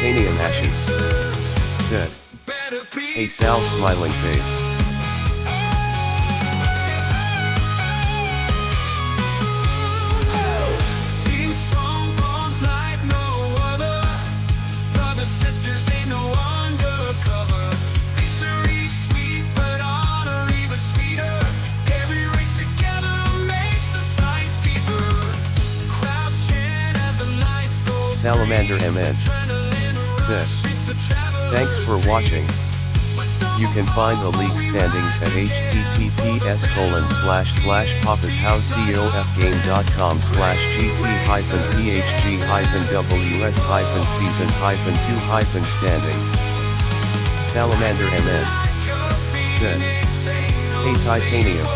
titanium ashes. Said. Hey Sal smiling face. Salamander MN said, thanks for watching. You can find the league standings at https://papus-co.com/gt-ph-ws-season-2-standings. Salamander MN said, hey Titanium.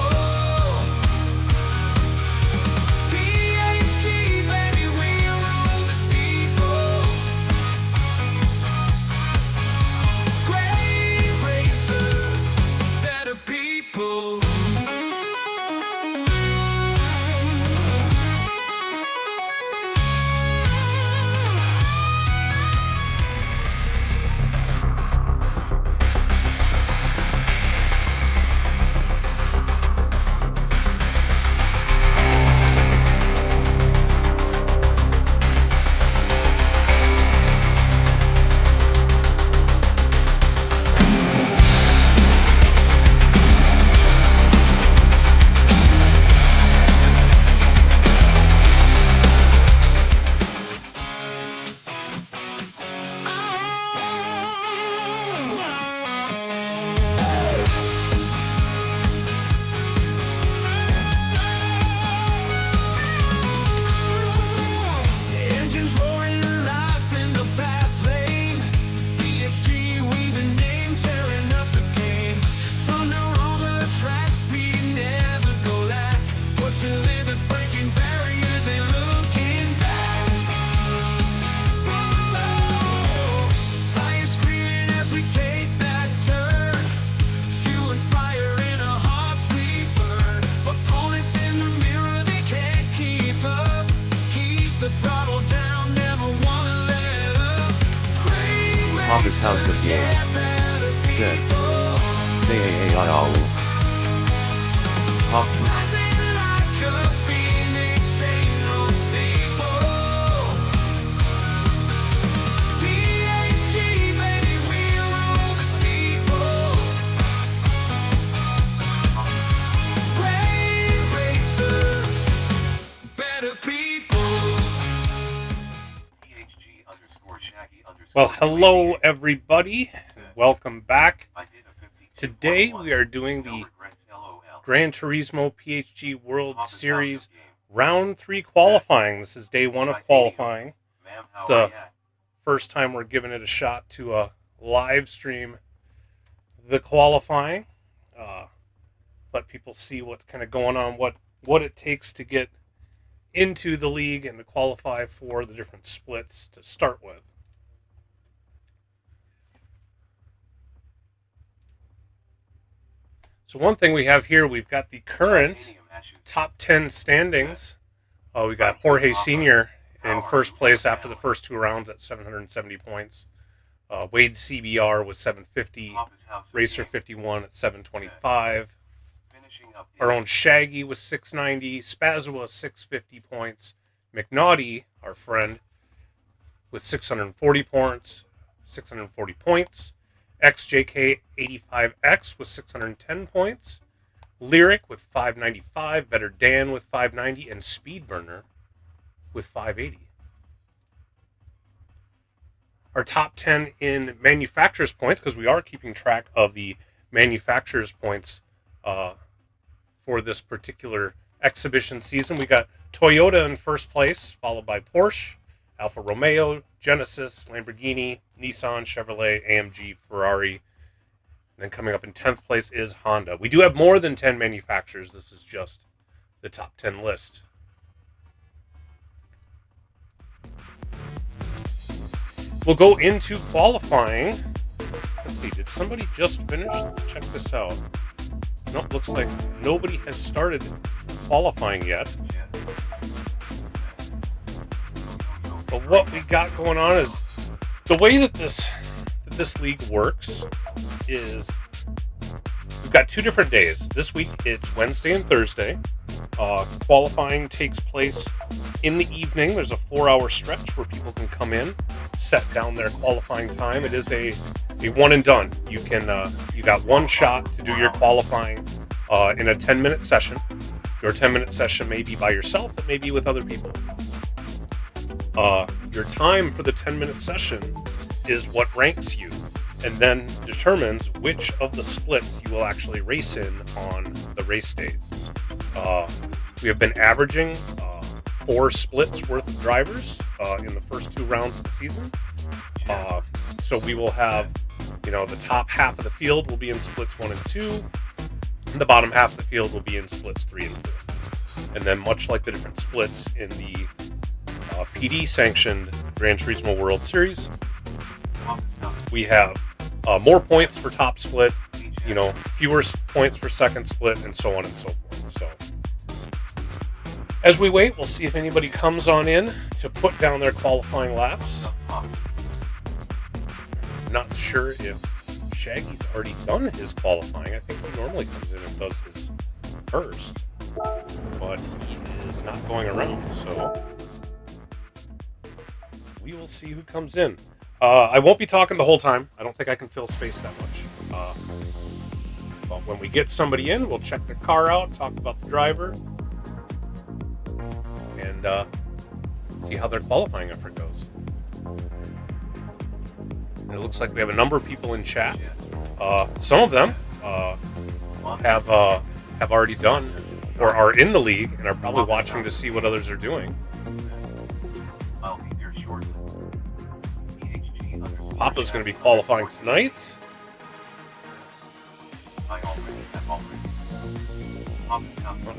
Papa's House of Game said, say aali. Pop. Well, hello everybody, welcome back. Today we are doing the Gran Turismo PHG World Series Round 3 qualifying. This is day 1 of qualifying. It's the first time we're giving it a shot to live stream the qualifying. Let people see what's kind of going on, what it takes to get into the league and to qualify for the different splits to start with. So one thing we have here, we've got the current top 10 standings. We got Jorge Sr. in first place after the first 2 rounds at 770 points. Wade CBR was 750. Racer 51 at 725. Our own Shaggy was 690. Spazua 650 points. McNaughty, our friend, with 640 points. XJK85X with 610 points. Lyric with 595. Better Dan with 590. And Speedburner with 580. Our top 10 in manufacturer's points, because we are keeping track of the manufacturer's points for this particular exhibition season. We got Toyota in first place, followed by Porsche, Alfa Romeo, Genesis, Lamborghini, Nissan, Chevrolet, AMG, Ferrari. And then coming up in 10th place is Honda. We do have more than 10 manufacturers. This is just the top 10 list. We'll go into qualifying. Let's see, did somebody just finish? Let's check this out. Nope, looks like nobody has started qualifying yet. But what we got going on is The way that this league works is we've got 2 different days. This week it's Wednesday and Thursday. Qualifying takes place in the evening. There's a 4-hour stretch where people can come in, set down their qualifying time. It is a one and done. You got one shot to do your qualifying in a 10-minute session. Your 10-minute session may be by yourself, it may be with other people. Your time for the 10-minute session is what ranks you, and then determines which of the splits you will actually race in on the race days. We have been averaging 4 splits worth of drivers in the first 2 rounds of the season. So we will have, the top half of the field will be in splits 1 and 2, and the bottom half of the field will be in splits 3 and 4. And then, much like the different splits in the PD-sanctioned Gran Turismo World Series, we have more points for top split, fewer points for second split, and so on and so forth. So, as we wait, we'll see if anybody comes on in to put down their qualifying laps. Not sure if Shaggy's already done his qualifying. I think he normally comes in and does his first, but he is not going around, so we will see who comes in. I won't be talking the whole time. I don't think I can fill space that much. But when we get somebody in, we'll check their car out, talk about the driver, and see how their qualifying effort goes. And it looks like we have a number of people in chat. Some of them have already done or are in the league and are probably watching to see what others are doing. Papa's going to be qualifying tonight.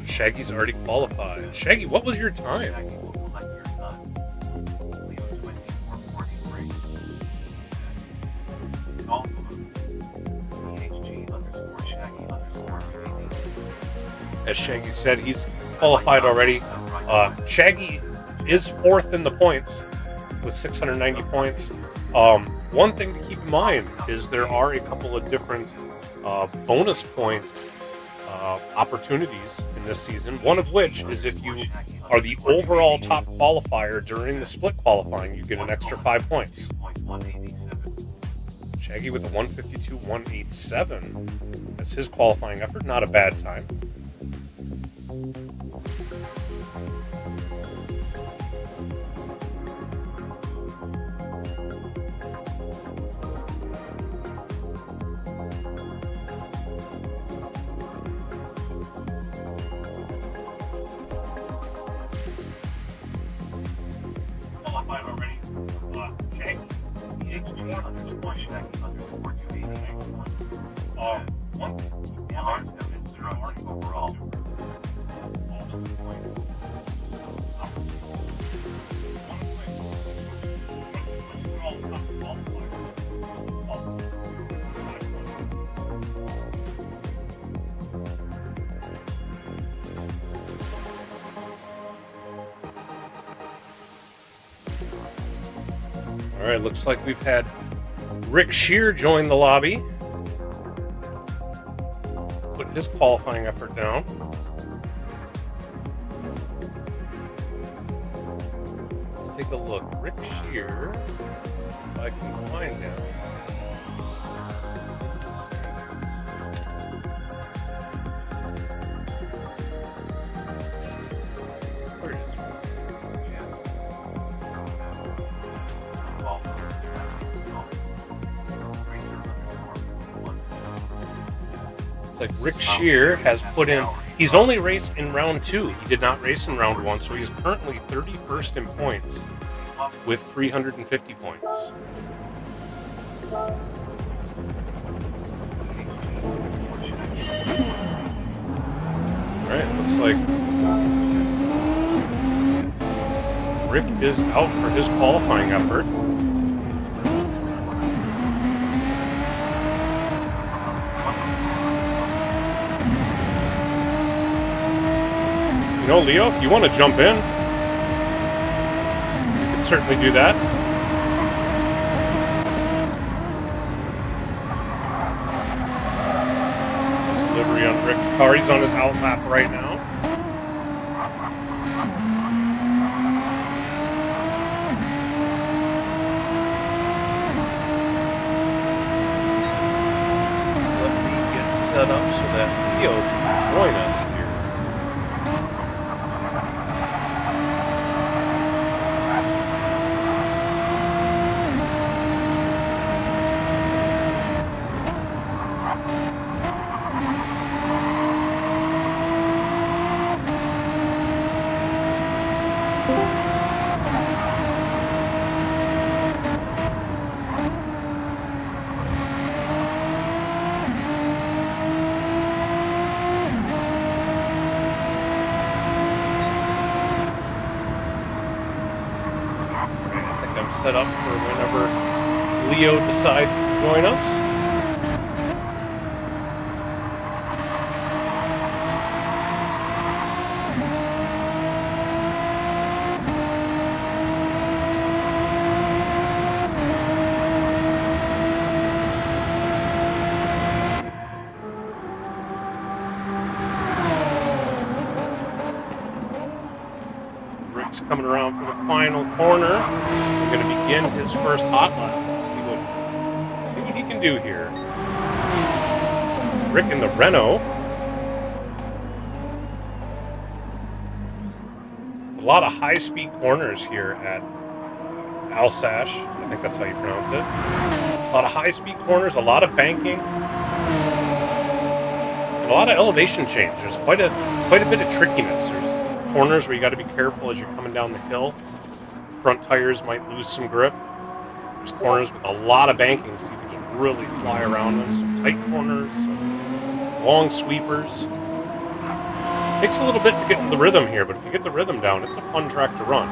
Shaggy's already qualified. Shaggy, what was your time? As Shaggy said, he's qualified already. Shaggy is 4th in the points with 690 points. One thing to keep in mind is there are a couple of different bonus point opportunities in this season, one of which is if you are the overall top qualifier during the split qualifying, you get an extra 5 points. Shaggy with a 152.187. That's his qualifying effort. Not a bad time. All right, looks like we've had Rick Shear join the lobby. Put his qualifying effort down. Let's take a look. Rick Shear, if I can find him. Like Rick Shear has put in, he's only raced in round 2. He did not race in round 1, so he's currently 31st in points with 350 points. Alright, looks like Rick is out for his qualifying effort. Leo, if you want to jump in, you can certainly do that. livery on Rick's car. He's on his out lap right now. Let me get set up so that Leo can join us here. Set up for whenever Leo decides to join us. Rick's coming around for the final corner. We're going to begin his first hot lap. Let's see what he can do here. Rick in the Renault. A lot of high-speed corners here at Alsace. I think that's how you pronounce it. A lot of high-speed corners, a lot of banking, and a lot of elevation change. There's quite a bit of trickiness. There's corners where you got to be careful as you're coming down the hill. Front tires might lose some grip. There's corners with a lot of banking, so you can just really fly around them. Some tight corners, some long sweepers. Takes a little bit to get in the rhythm here, but if you get the rhythm down, it's a fun track to run.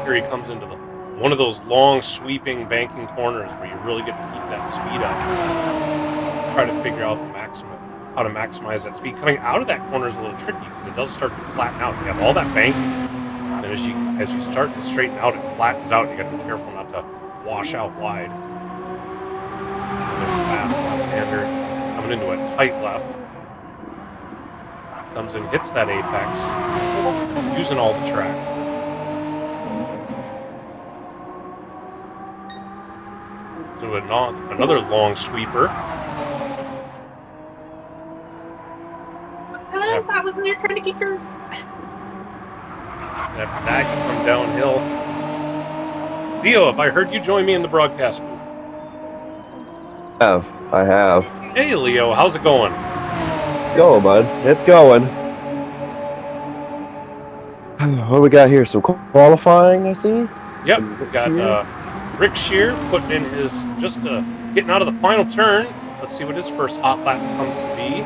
Here he comes into one of those long sweeping banking corners where you really get to keep that speed up. Try to figure out how to maximize that speed. Coming out of that corner is a little tricky because it does start to flatten out. You have all that banking, and as you start to straighten out, it flattens out. You got to be careful not to wash out wide. Another fast left-hander coming into a tight left. Comes in, hits that apex, using all the track. So another long sweeper. I was in there trying to get your... And after that, you come downhill. Leo, have I heard you join me in the broadcast booth? I have. Hey, Leo, how's it going? Go, bud. It's going. What do we got here? Some qualifying, I see? Yep, we got Rick Shear putting in his, getting out of the final turn. Let's see what his first hot lap comes to be.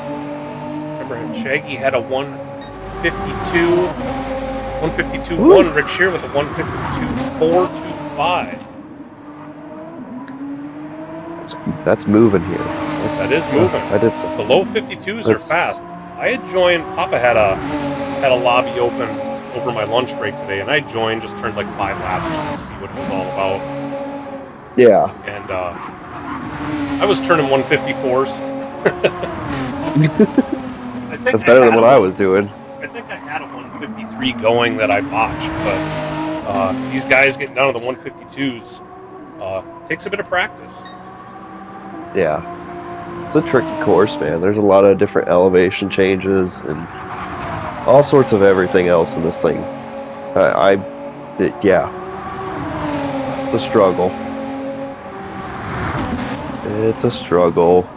Remember, Shaggy had a 152.1. Rick Shear with a 152.425. That's moving here. That is moving. I did some. The low 52s are fast. I had joined. Papa had a lobby open over my lunch break today, and I joined. Just turned like 5 laps just to see what it was all about. Yeah. And I was turning 154s. That's better than what I was doing. I think I had a 153 going that I botched, but these guys getting down to the 152s takes a bit of practice. Yeah. It's a tricky course, man. There's a lot of different elevation changes and all sorts of everything else in this thing. Yeah. It's a struggle. It's a struggle.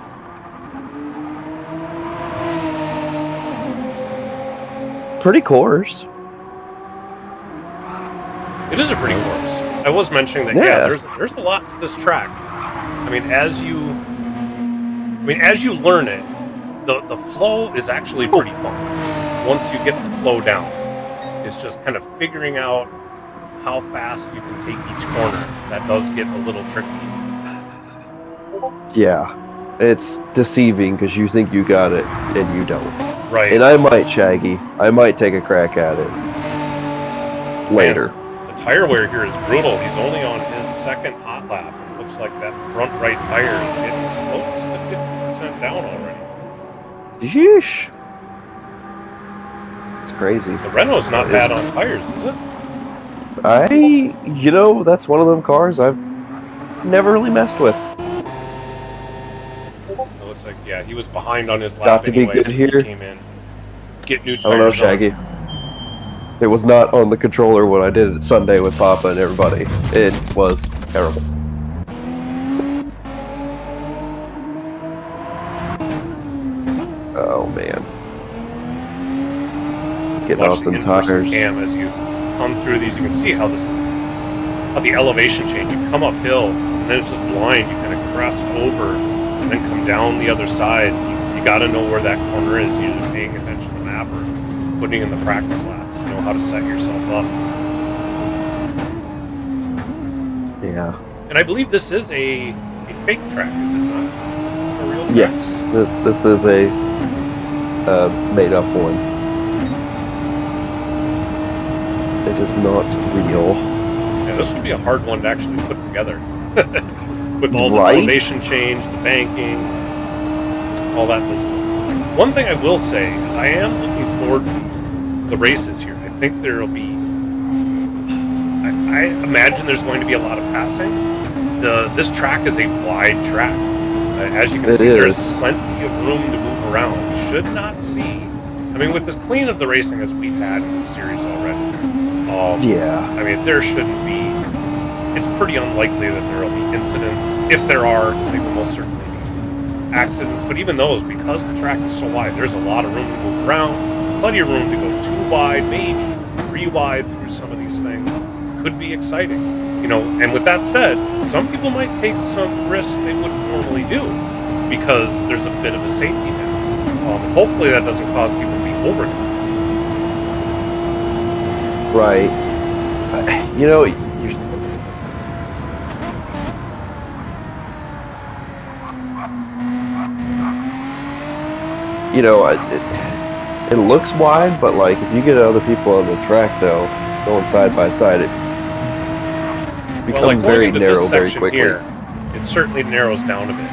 Pretty course. It is a pretty course. I was mentioning that, yeah, there's a lot to this track. I mean, as you learn it, the flow is actually pretty fun. Once you get the flow down, it's just kind of figuring out how fast you can take each corner. That does get a little tricky. Yeah, it's deceiving because you think you got it and you don't. Right. And I might, Shaggy. I might take a crack at it later. Man, the tire wear here is brutal. He's only on his second hot lap. It looks like that front right tire is getting close to down already. Yeesh. It's crazy. The Renault's not bad on tires, is it? You know, that's one of them cars I've never really messed with. It looks like, yeah, he was behind on his lap Got to be anyway, good so here. he came in. Get new tires I don't know, Shaggy. It was not on the controller when I did it Sunday with Papa and everybody. It was terrible. Oh man. Getting off some tires. Cam, as you come through these, you can see how this is, how the elevation change. You come uphill, and then it's just blind. You kind of crest over, and then come down the other side. You got to know where that corner is. You're just paying attention to the map or putting in the practice laps. You know how to set yourself up. Yeah. And I believe this is a fake track, is it not? A real track? Yes, this is a made-up one. It is not real. Yeah, this would be a hard one to actually put together. With all the Right? elevation change, the banking, all that business. One thing I will say is I am looking forward to the races here. I think there will be... I imagine there's going to be a lot of passing. This track is a wide track. As you can see, there's plenty of room to move around. You should not see... I mean, with as clean of the racing as we've had in this series already, Yeah. I mean, there shouldn't be... It's pretty unlikely that there will be incidents. If there are, they will most certainly be accidents. But even those, because the track is so wide, there's a lot of room to move around. Plenty of room to go 2 wide, maybe 3 wide through some of these things. Could be exciting. You know, and with that said, some people might take some risks they wouldn't normally do because there's a bit of a safety net. Hopefully that doesn't cause people to be overcome. Right. You know, it looks wide, but like if you get other people on the track though, going side by side, it becomes very narrow very quickly. Here, it certainly narrows down a bit.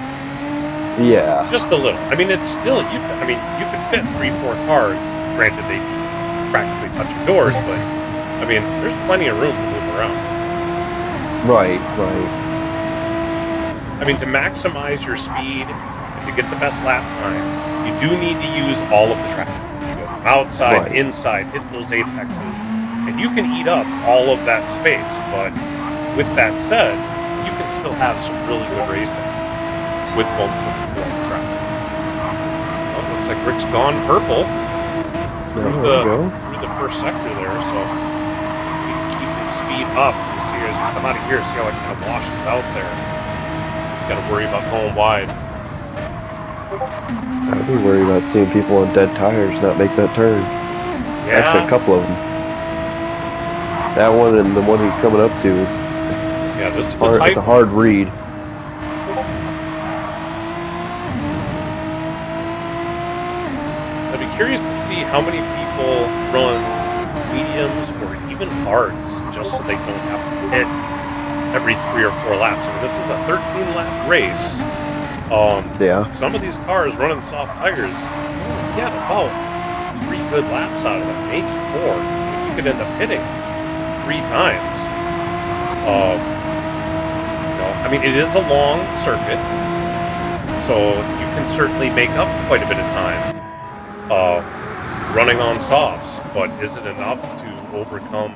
Yeah. Just a little. I mean, it's still, you could fit 3-4 cars. Granted, they practically touching doors, but I mean, there's plenty of room to move around. Right. I mean, to maximize your speed and to get the best lap time, you do need to use all of the track. You go from outside, inside, hit those apexes, and you can eat up all of that space. But with that said, you can still have some really good racing with multiple people on the track. Well, it looks like Rick's gone purple through the first sector there, so we can keep his speed up. You see as you come out of here, see how it kind of washes out there. Got to worry about going wide. I'd be worried about seeing people on dead tires not make that turn. Yeah. Actually, a couple of them. That one and the one he's coming up to is this is hard, it's a hard read. I'd be curious to see how many people run mediums or even hards just so they don't have to hit every 3 or 4 laps. I mean, this is a 13-lap race. Some of these cars running soft tires, you get about 3 good laps out of it, maybe 4. You could end up hitting 3 times. I mean, it is a long circuit, so you can certainly make up quite a bit of time running on softs, but is it enough to overcome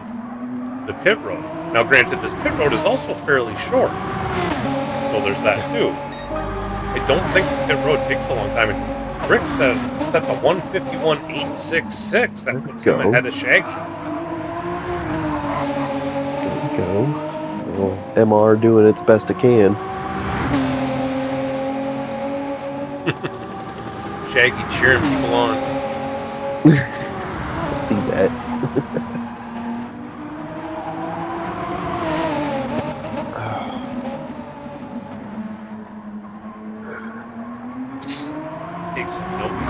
the pit road? Now, granted, this pit road is also fairly short, so there's that too. I don't think the pit road takes a long time. And Rick sets a 151.866. That puts him ahead of Shaggy. There we go. Well, MR doing its best it can. Shaggy cheering people on. See that. Take some notes.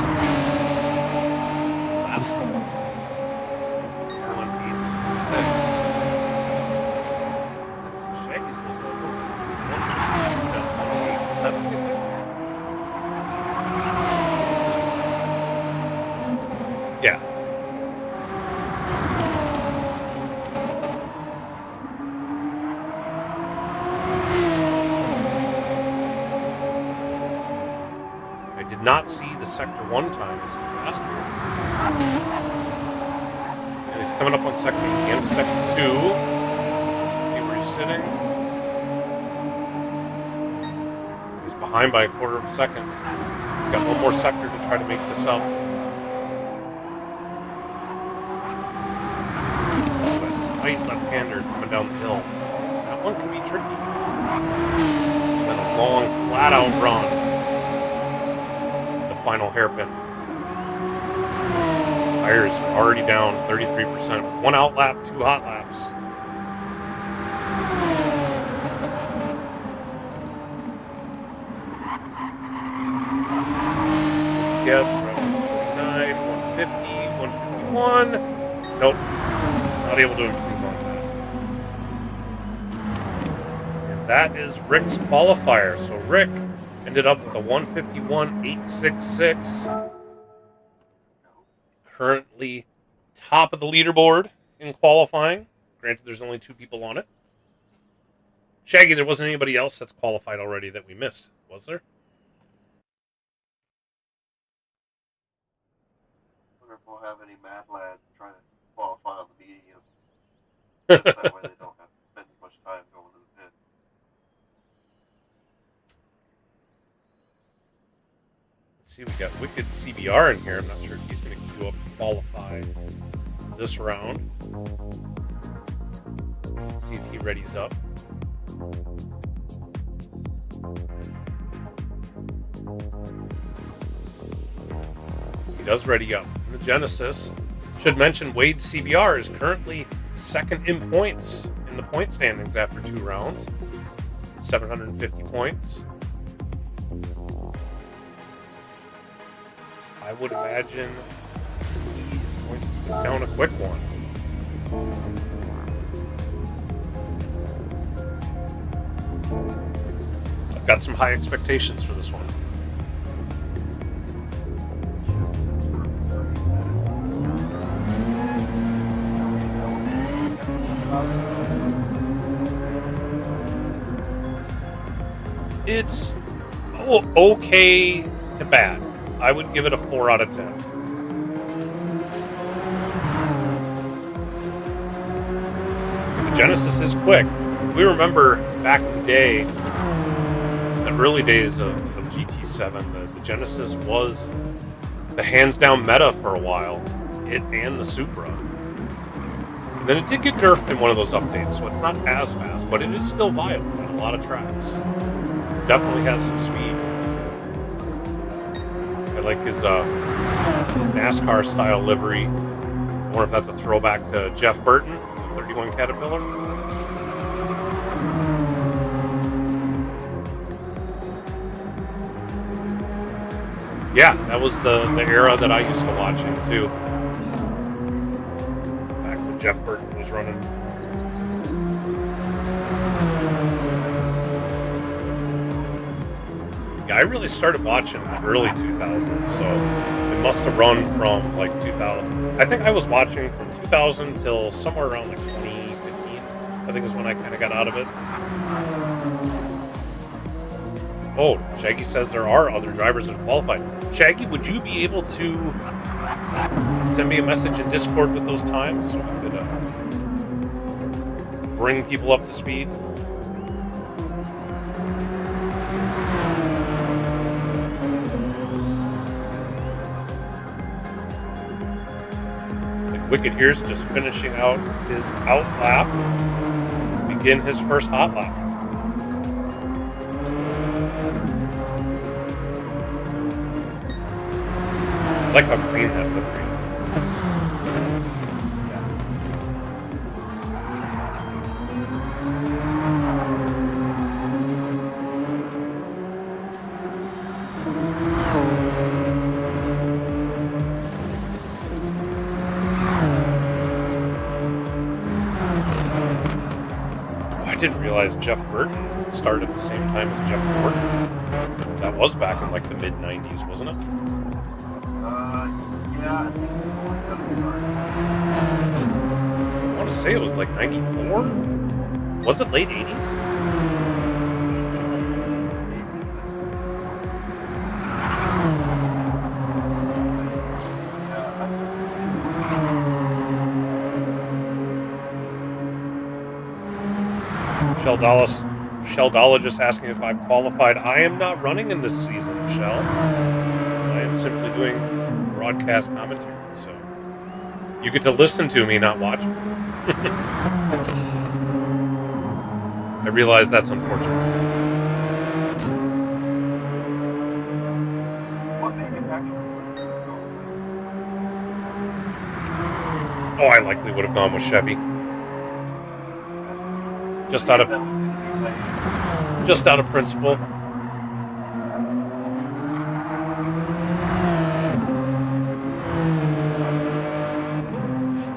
Last notes. 1.866. Shaggy's was 1.87, I think. not see the Sector 1 time. Is he faster? And he's coming up on Sector, into Sector 2. See where he's sitting. He's behind by a quarter of a second. He's got one more sector to try to make this up. Tight left-hander coming down the hill. That one can be tricky. And then a long, flat-out run. The final hairpin. Tires are already down 33%. One out lap, 2 hot laps. Yes, 149, 150, 151. Nope. Not able to improve on that. And that is Rick's qualifier. So Rick ended up with a 151.866. Currently top of the leaderboard in qualifying. Granted, there's only 2 people on it. Shaggy, there wasn't anybody else that's qualified already that we missed, was there? I wonder if we'll have any mad lads trying to qualify on the medium. That way they don't have to spend as much time going to the pit. Let's see, we got Wicked CBR in here. I'm not sure if he's going to queue up to qualify this round. See if he readies up. He does ready up. In the Genesis, should mention Wade CBR is currently second in points in the point standings after 2 rounds. 750 points. I would imagine he is going to put down a quick one. I've got some high expectations for this one. It's okay to bad. I would give it a 4 out of 10. The Genesis is quick. We remember back in the day, the early days of GT7, the Genesis was the hands-down meta for a while. It and the Supra. And then it did get nerfed in one of those updates, so it's not as fast, but it is still viable on a lot of tracks. Definitely has some speed. I like his NASCAR style livery. I wonder if that's a throwback to Jeff Burton, the 31 Caterpillar. Yeah, that was the era that I used to watch him too. Back when Jeff Burton was running. Yeah, I really started watching in the early 2000s, so it must have run from like 2000. I think I was watching from 2000 till somewhere around like 2015. I think is when I kind of got out of it. Oh, Shaggy says there are other drivers that have qualified. Shaggy, would you be able to send me a message in Discord with those times so we could bring people up to speed? Wicked here's just finishing out his out lap. Begin his first hot lap. I like how green that livery is. I didn't realize Jeff Burton started at the same time as Jeff Gordon. That was back in like the mid-90s, wasn't it? Yeah. I want to say it was like 94? Was it late 80s? Sheldologist asking if I've qualified. I am not running in this season, Shell. I am simply doing broadcast commentary, so you get to listen to me, not watch me. I realize that's unfortunate. What manufacturer would you go with? Oh, I likely would have gone with Chevy. Just out of principle.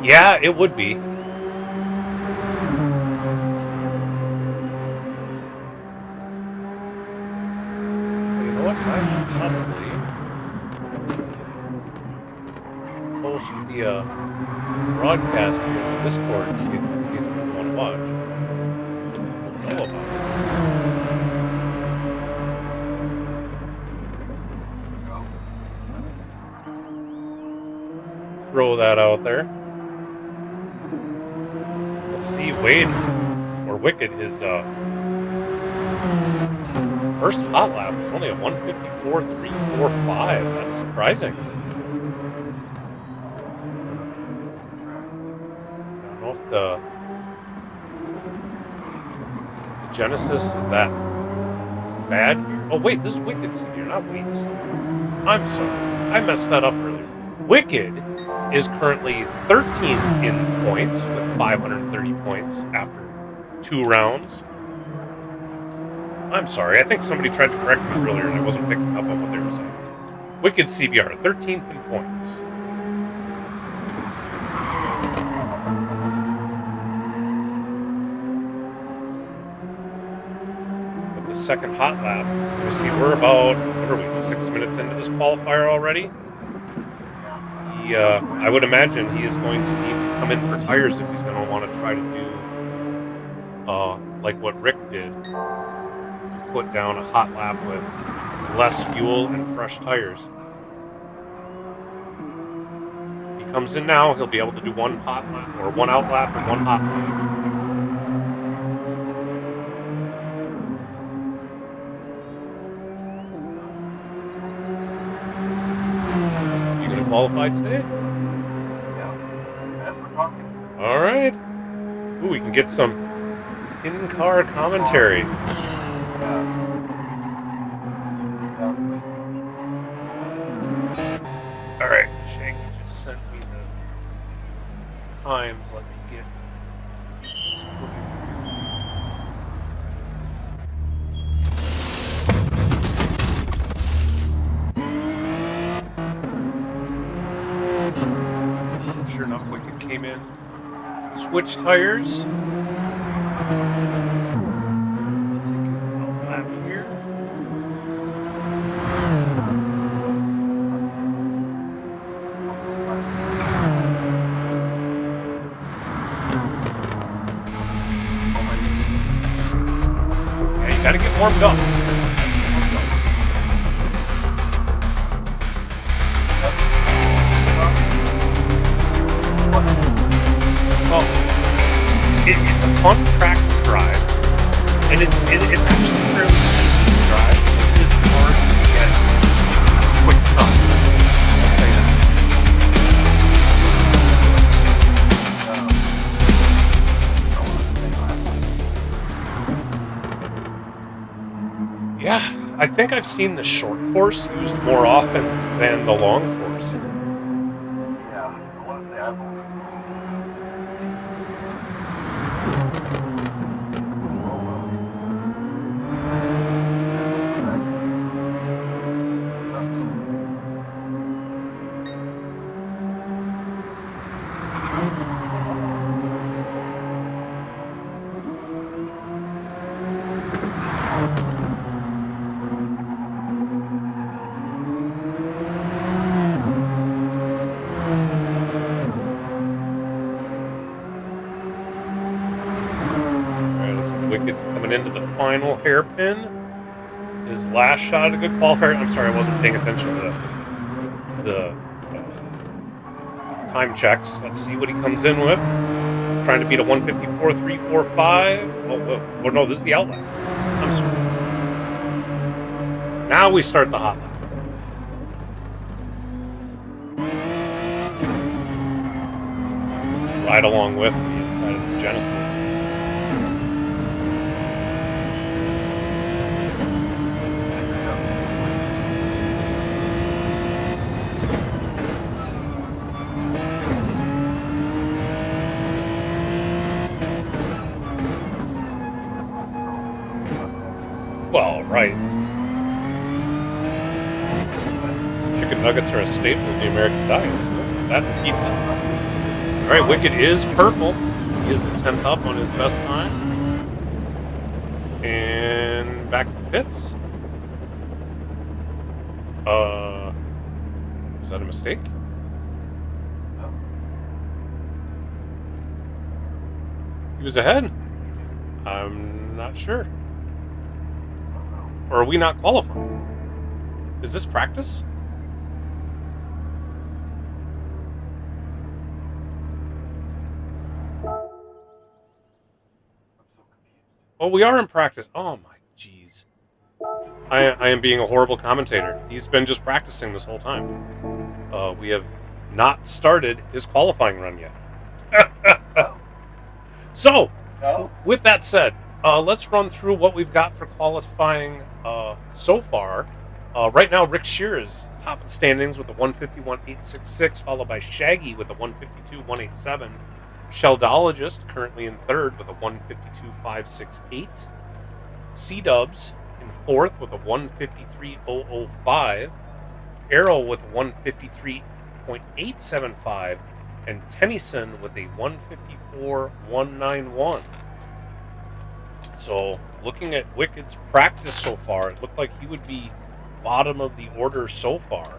Yeah, it would be. You know what? I should probably post the broadcast here in the Discord in case people want to watch. Know about it. Throw that out there. Let's see, Wade or Wicked, his first hot lap was only a 154.345. That's surprising. I don't know if the Genesis is that bad here. Oh wait, this is Wicked Senior, not Wade Senior. I'm sorry, I messed that up earlier. Wicked is currently 13th in points with 530 points after 2 rounds. I'm sorry, I think somebody tried to correct me earlier and I wasn't picking up on what they were saying. Wicked CBR, 13th in points. Second hot lap. You see, we're about, what are we, 6 minutes into this qualifier already? I would imagine he is going to need to come in for tires if he's going to want to try to do like what Rick did, put down a hot lap with less fuel and fresh tires. He comes in now, he'll be able to do one hot lap, or one out lap and one hot lap. Qualified today? Yeah. As we're talking. All right. Ooh, we can get some in-car commentary. All right, Shank just sent me the times. Let me get this put in Sure enough, Wicked came in, switched tires. He'll take his out lap here. Yeah, you gotta get warmed up. Well, it's a fun track to drive, and it's actually fairly easy to drive. It's hard to get quick time. I'll say that. Yeah, I think I've seen the short course used more often than the long course here. Yeah, I want to say I've only Wicked's coming into the final hairpin. His last shot at a good qualifier. I'm sorry, I wasn't paying attention to the time checks. Let's see what he comes in with. Trying to beat a 154.345. Oh, no, this is the outlet. I'm sorry. Now we start the hot lap. Ride along with the inside of this Genesis. Well, right. Chicken nuggets are a staple of the American diet. That and pizza. Alright, Wicked is purple. He is the 10th up on his best time. And back to the pits. Is that a mistake? He was ahead? I'm not sure. Or are we not qualifying? Is this practice? Oh, we are in practice. Oh my jeez. I am being a horrible commentator. He's been just practicing this whole time. We have not started his qualifying run yet. So, with that said, let's run through what we've got for qualifying so far. Right now, Rick Shear is top of the standings with a 151.866, followed by Shaggy with a 152.187. Sheldologist currently in third with a 152.568. C-Dubs in fourth with a 153.005. Arrow with 153.875. And Tennyson with a 154.191. So, looking at Wicked's practice so far, it looked like he would be bottom of the order so far.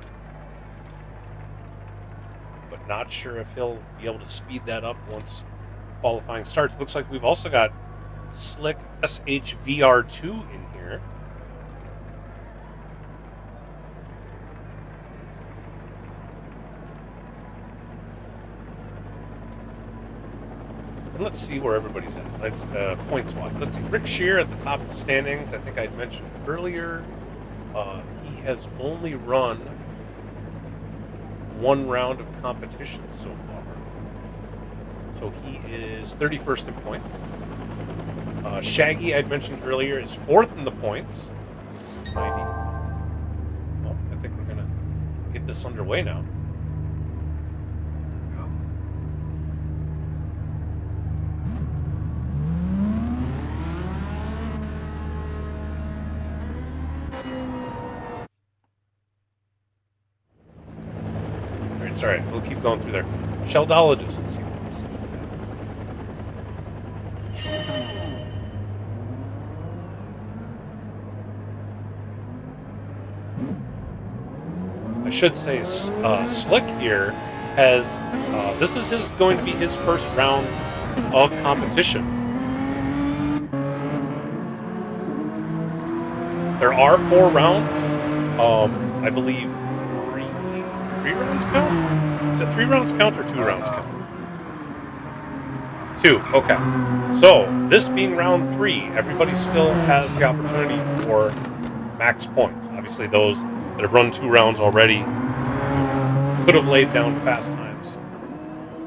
But not sure if he'll be able to speed that up once qualifying starts. Looks like we've also got Slick SHVR2 in here. And let's see where everybody's at. Let's points-wise. Let's see. Rick Shear at the top of the standings. I think I'd mentioned earlier. He has only run one round of competition so far. So he is 31st in points. Shaggy, I'd mentioned earlier, is fourth in the points. 690. Well, I think we're going to get this underway now. Sorry, we'll keep going through there. Sheldologist, let's see what we're seeing. I should say Slick here has, this is going to be his first round of competition. There are 4 rounds. I believe 3 rounds count? Is it 3 rounds count or 2 rounds count? 2, okay. So, this being round 3, everybody still has the opportunity for max points. Obviously, those that have run 2 rounds already could have laid down fast times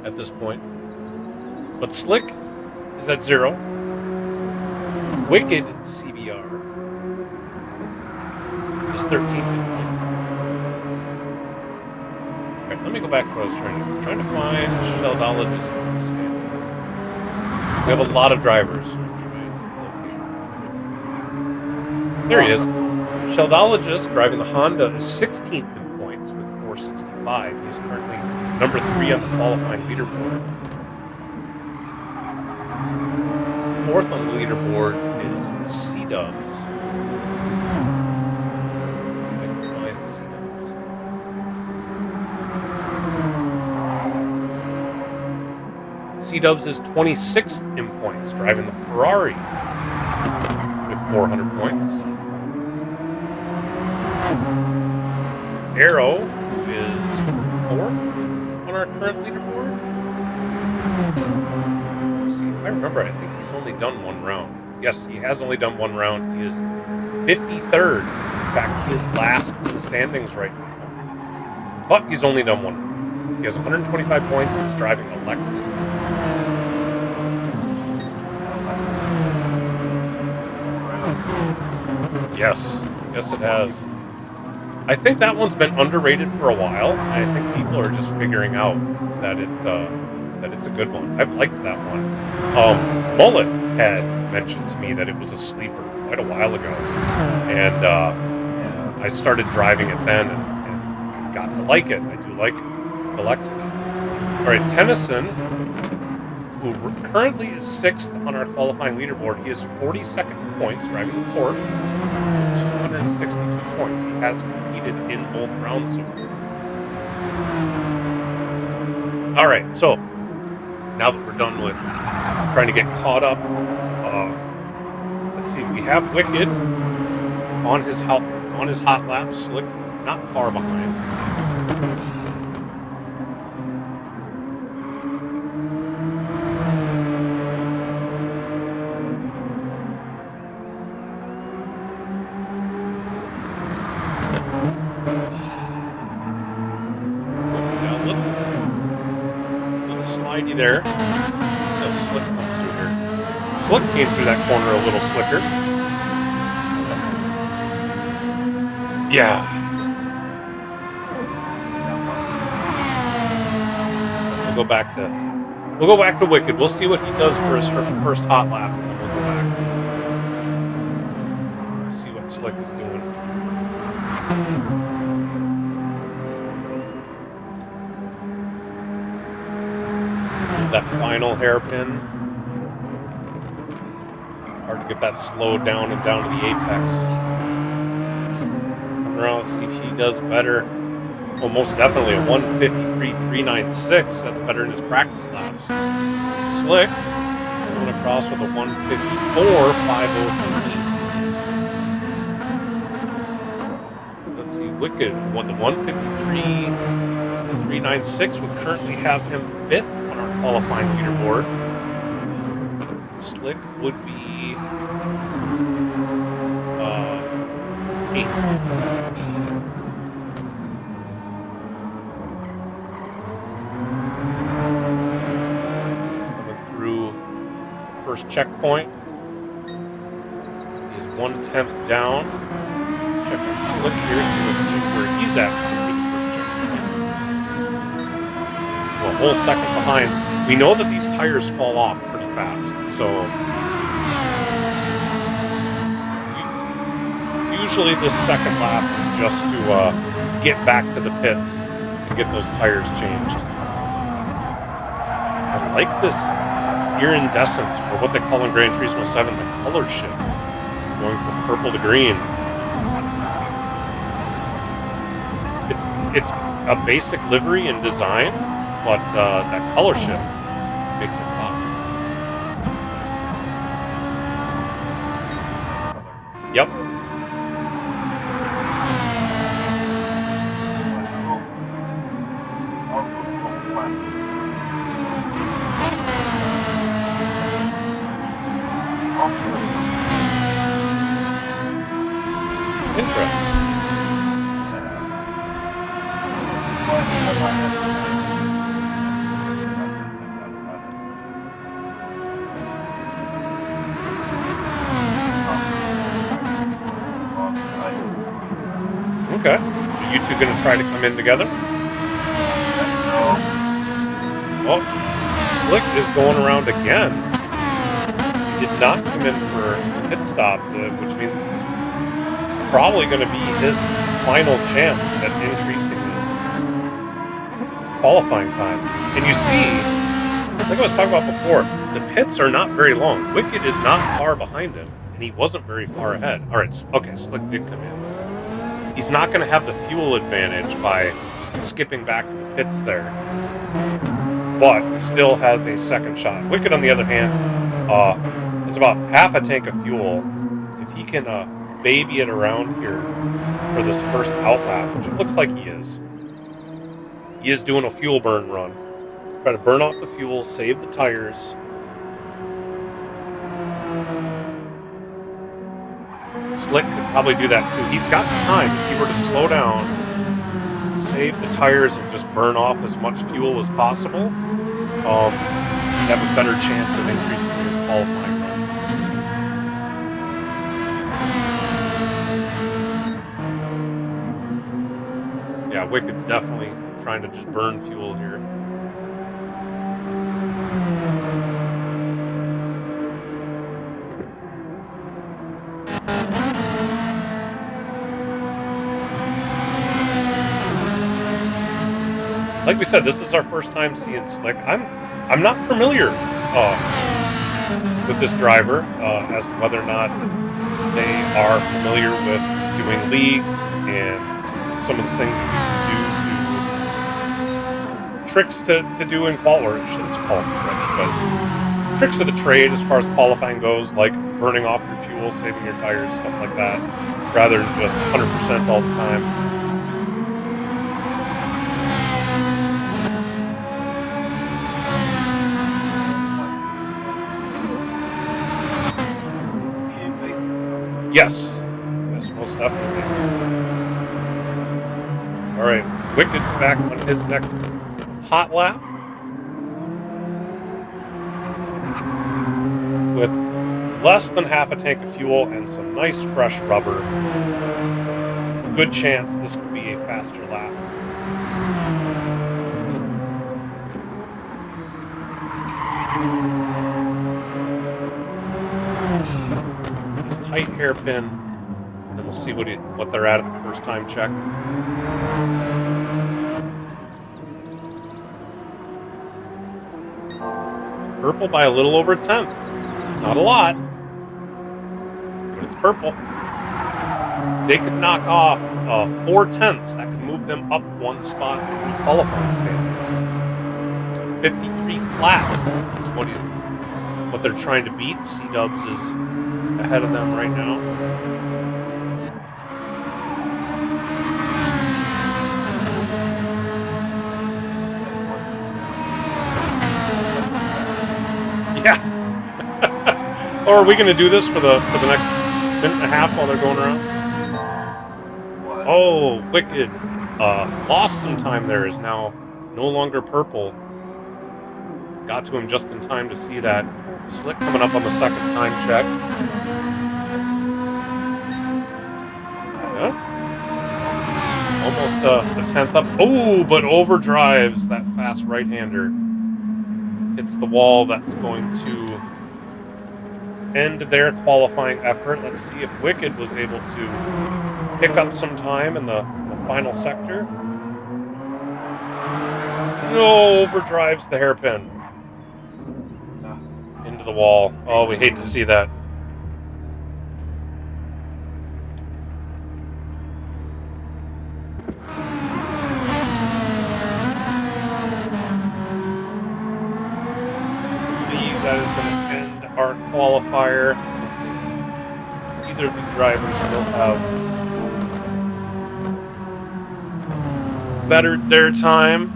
at this point. But Slick is at 0. Wicked CBR is 13th in points. Alright, let me go back to what I was trying to do. I was trying to find Sheldologist standings. We have a lot of drivers, so I'm trying to locate. There he is. Sheldologist, driving the Honda, is 16th in points with 465. He is currently number 3 on the qualifying leaderboard. 4th on the leaderboard is C-Dubs. C-Dubs is 26th in points, driving the Ferrari with 400 points. Arrow, who is 4th on our current leaderboard. I remember, I think he's only done one round. Yes, he has only done one round. He is 53rd. In fact, he is last in the standings right now. But he's only done one round. He has 125 points and is driving a Lexus. Yes, yes it has. I think that one's been underrated for a while. I think people are just figuring out that it's a good one. I've liked that one. Mullet had mentioned to me that it was a sleeper quite a while ago, and I started driving it then and got to like it. I do like the Lexus. All right, Tennyson, who currently is 6th on our qualifying leaderboard, he is 42nd in points, driving the Porsche, 262 points. He has competed in both rounds so far. All right, so now that we're done with trying to get caught up, let's see. We have Wicked on his hot lap, Slick not far behind. Slidey there. Slick comes through here. Slick came through that corner a little slicker. Yeah. We'll go back to Wicked. We'll see what he does for his first hot lap, and then we'll go back. See what Slick is doing. That final hairpin. Hard to get that slowed down and down to the apex. Come around, see if he does better. Well, most definitely a 153.396. That's better than his practice laps. Slick going across with a 154.503. Let's see, Wicked won the 153.396 would currently have him 5th on our qualifying leaderboard. Slick would be 8th. Coming through the first checkpoint. He's 1/10 down. Let's check out Slick here, see where he's at for the first checkpoint. Well, a whole second behind. We know that these tires fall off pretty fast, so usually this second lap is just to get back to the pits and get those tires changed. I like this iridescent, or what they call in Gran Turismo 7, the color shift, going from purple to green. It's a basic livery and design, but that color shift makes it pop. Yep. Interesting. Okay. Are you two going to try to come in together? Oh, Slick is going around again. He did not come in for a pit stop, which means this is probably going to be his final chance at increasing his qualifying time. And you see, like I was talking about before, the pits are not very long. Wicked is not far behind him, and he wasn't very far ahead. All right, okay, Slick did come in. He's not going to have the fuel advantage by skipping back to the pits there, but still has a second shot. Wicked, on the other hand, is about half a tank of fuel. If he can baby it around here for this first outlap, which it looks like he is doing a fuel burn run. Try to burn off the fuel, save the tires, Slick could probably do that too. He's got time. If he were to slow down, save the tires, and just burn off as much fuel as possible, he'd have a better chance of increasing his qualifying run. Yeah, Wicked's definitely trying to just burn fuel here. Like we said, this is our first time seeing Slick. I'm not familiar with this driver as to whether or not they are familiar with doing leagues and some of the things that you can do to tricks to do in qual, or I shouldn't call them tricks, but tricks of the trade as far as qualifying goes, like burning off your fuel, saving your tires, stuff like that, rather than just 100% all the time. Yes, most definitely. All right, Wicked's back on his next hot lap with less than half a tank of fuel and some nice fresh rubber. Good chance this could be a faster lap. Tight hairpin, and we'll see what they're at the first time check. Purple by a little over a tenth. Not a lot, but it's purple. They could knock off 4/10. That could move them up one spot in the qualifying standings. 53 flat is what they're trying to beat. C-Dubs is ahead of them right now. Yeah. Or are we going to do this for the next minute and a half while they're going around? What? Oh, Wicked lost some time there. Is now no longer purple. Got to him just in time to see that. Slick coming up on the second time check. Yeah. Almost a tenth up. Oh, but overdrives that fast right-hander. Hits the wall. That's going to end their qualifying effort. Let's see if Wicked was able to pick up some time in the final sector. No, overdrives the hairpin. Into the wall. Oh, we hate to see that. I believe that is going to end our qualifier. Either of the drivers will have bettered their time.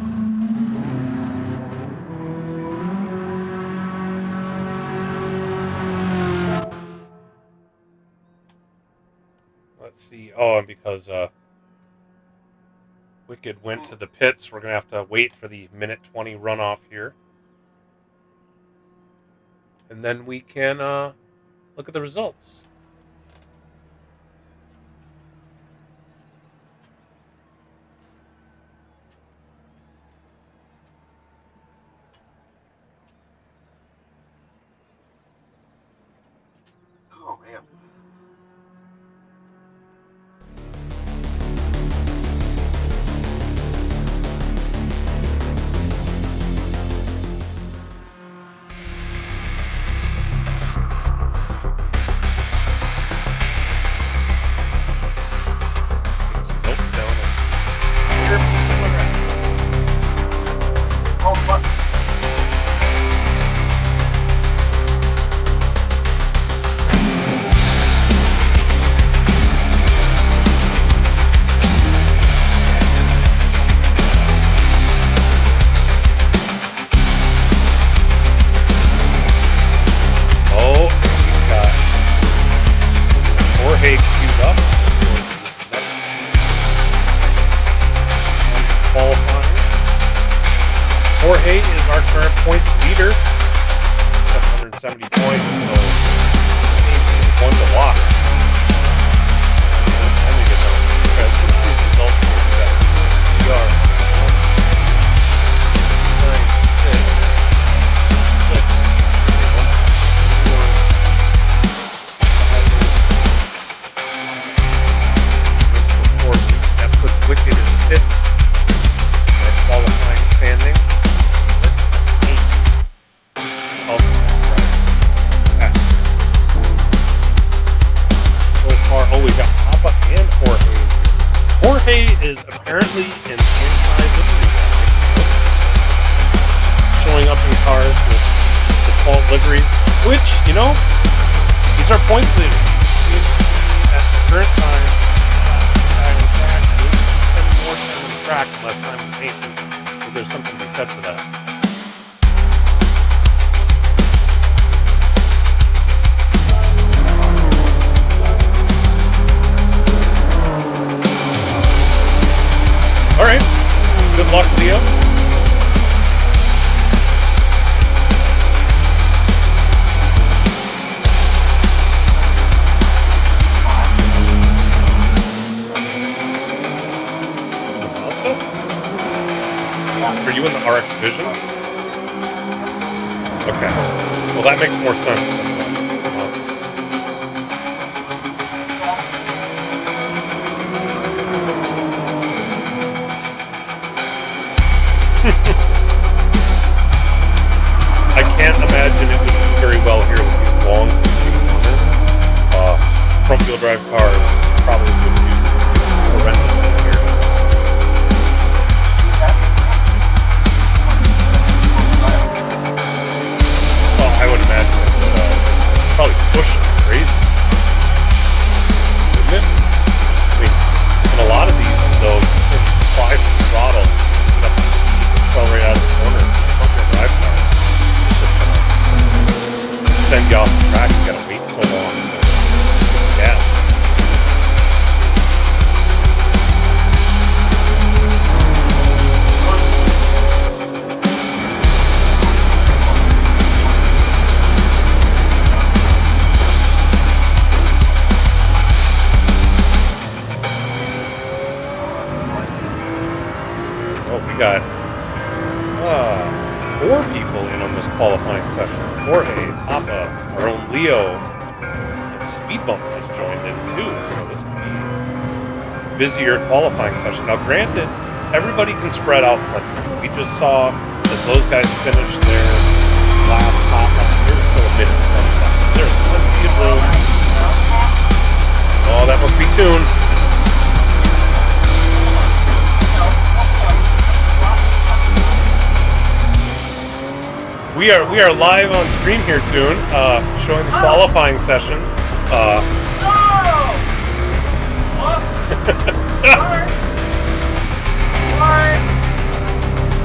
Let's see. Oh, and because Wicked went to the pits, we're going to have to wait for the minute 20 runoff here. And then we can look at the results. Oh, man. Jorge is our current points leader, 770 points, so he's one to watch. And we get down. Okay, let's look at these results here. We are 9, 6, 6, 4. That puts Wicked in 5th. Our qualifying standing. So far, oh, we got Papa and Jorge. Jorge is apparently an anti-livery guy, showing up in cars with default livery, which, you know, he's our points leader. At the current time, spending more time on the track, less time in paint. So there's something to be said for that. All right. Good luck, Leo. Are you in the RX Vision? Okay. Well, that makes more sense than I can't imagine it would do very well here with these long corners. Front wheel drive cars probably would do horrendous here. Well, I would imagine it would probably push crazy. Wouldn't it? I mean, in a lot of these, though, you can apply some throttle and up the speed, accelerate out of the corner. Front wheel drive car. Send you off the track, you gotta wait so long. Yeah. Oh, we got 4 people in on this qualifying session. Jorge, Papa, our own Leo, and Speed Bump just joined in too, so this will be a busier qualifying session. Now granted, everybody can spread out plenty. We just saw as those guys finished their last Papa, there's still a minute from that. There's plenty of room. Oh, that must be tuned. We are live on stream here, Toon, showing the qualifying session.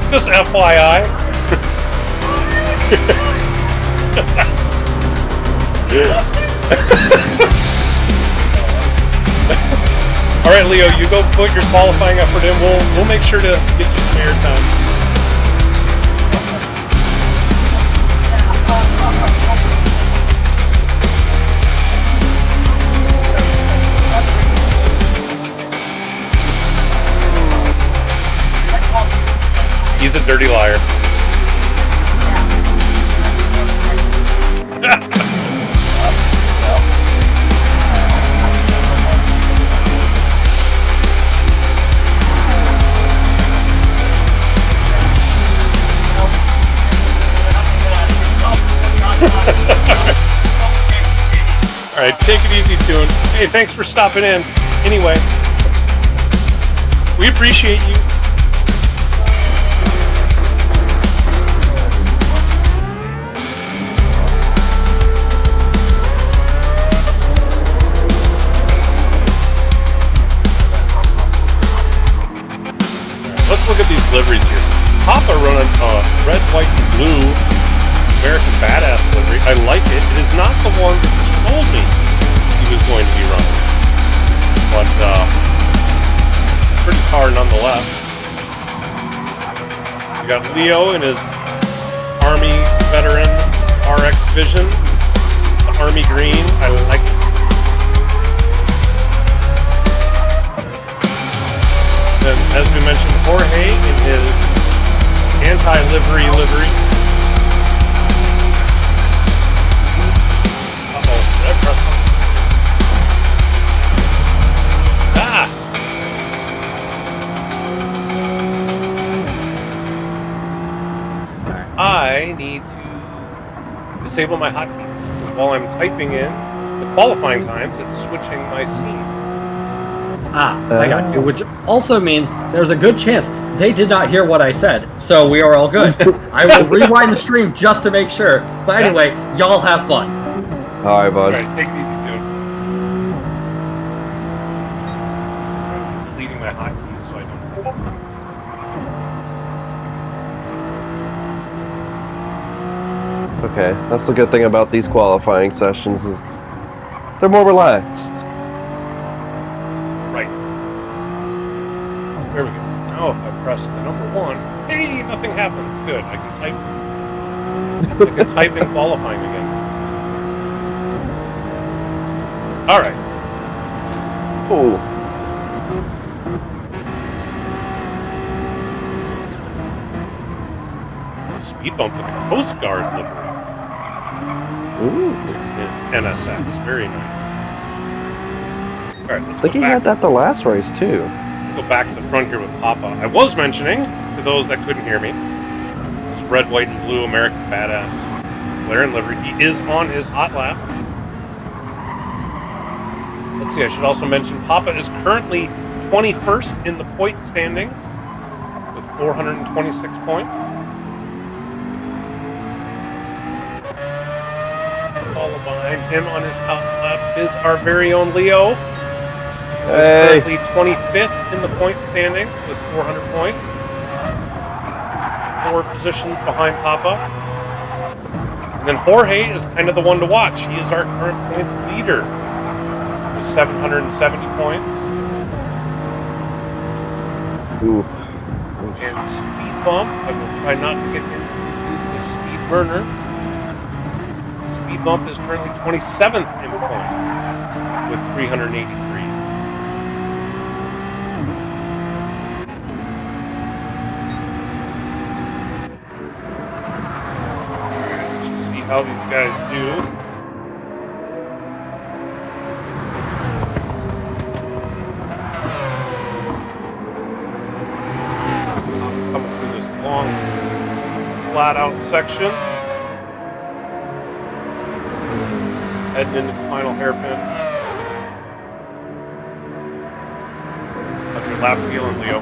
Just FYI. All right, Leo, you go put your qualifying effort in. We'll make sure to get you some airtime. He's a dirty liar. All right, take it easy, Toon. Hey, thanks for stopping in. Anyway, we appreciate you. Let's look at these liveries here. Papa running red, white, and blue American Badass livery. I like it. It is not the one that he told me he was going to be running. But, pretty car nonetheless. We got Leo in his Army veteran RX Vision. The Army green. I like it. Then, as we mentioned, Jorge in his anti-livery livery. Uh-oh, did I press something? Ah! I need to disable my hotkeys, because while I'm typing in the qualifying times, it's switching my scene. I got you, which also means there's a good chance they did not hear what I said, so we are all good. I will rewind the stream just to make sure. But anyway, y'all have fun. All right, bud. Alright, take it easy, dude. I'm deleting my hotkeys so I don't... Okay, that's the good thing about these qualifying sessions is they're more relaxed. Right. There we go. Now if I press the number 1, hey, nothing happens. Good. I can type in qualifying again. Alright. Ooh. Speed bump with the Coast Guard livery. Ooh. Is NSX. Very nice. Alright, let's I think go he back. had that the last race too. Go back to the front here with Papa. I was mentioning, to those that couldn't hear me, this red, white, and blue American badass McLaren livery. He is on his hot lap. Let's see, I should also mention Papa is currently 21st in the point standings with 426 points. Followed behind him on his hot lap is our very own Leo. Hey. Currently 25th in the point standings with 400 points. 4 positions behind Papa. And then Jorge is kind of the one to watch. He is our current points leader with 770 points. Ooh. And speed bump, I will try not to get confused with speed burner. Speed bump is currently 27th in points with 383. How these guys do. Coming through this long, flat out section. Heading into the final hairpin. How's your lap feeling, Leo?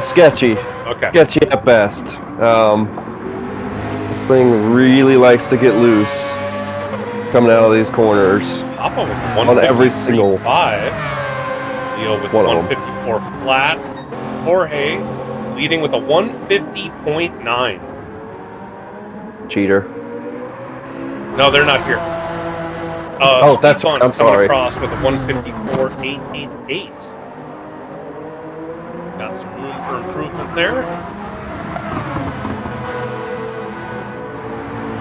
Sketchy. Okay. Sketchy at best. This thing really likes to get loose coming out of these corners. Papa with On every single 153.5. Leo with one of 154 flat. Jorge leading with a 150.9. Cheater. No, they're not here. Oh, that's fun. I'm sorry. Coming across with a 154.888. Got some room for improvement there.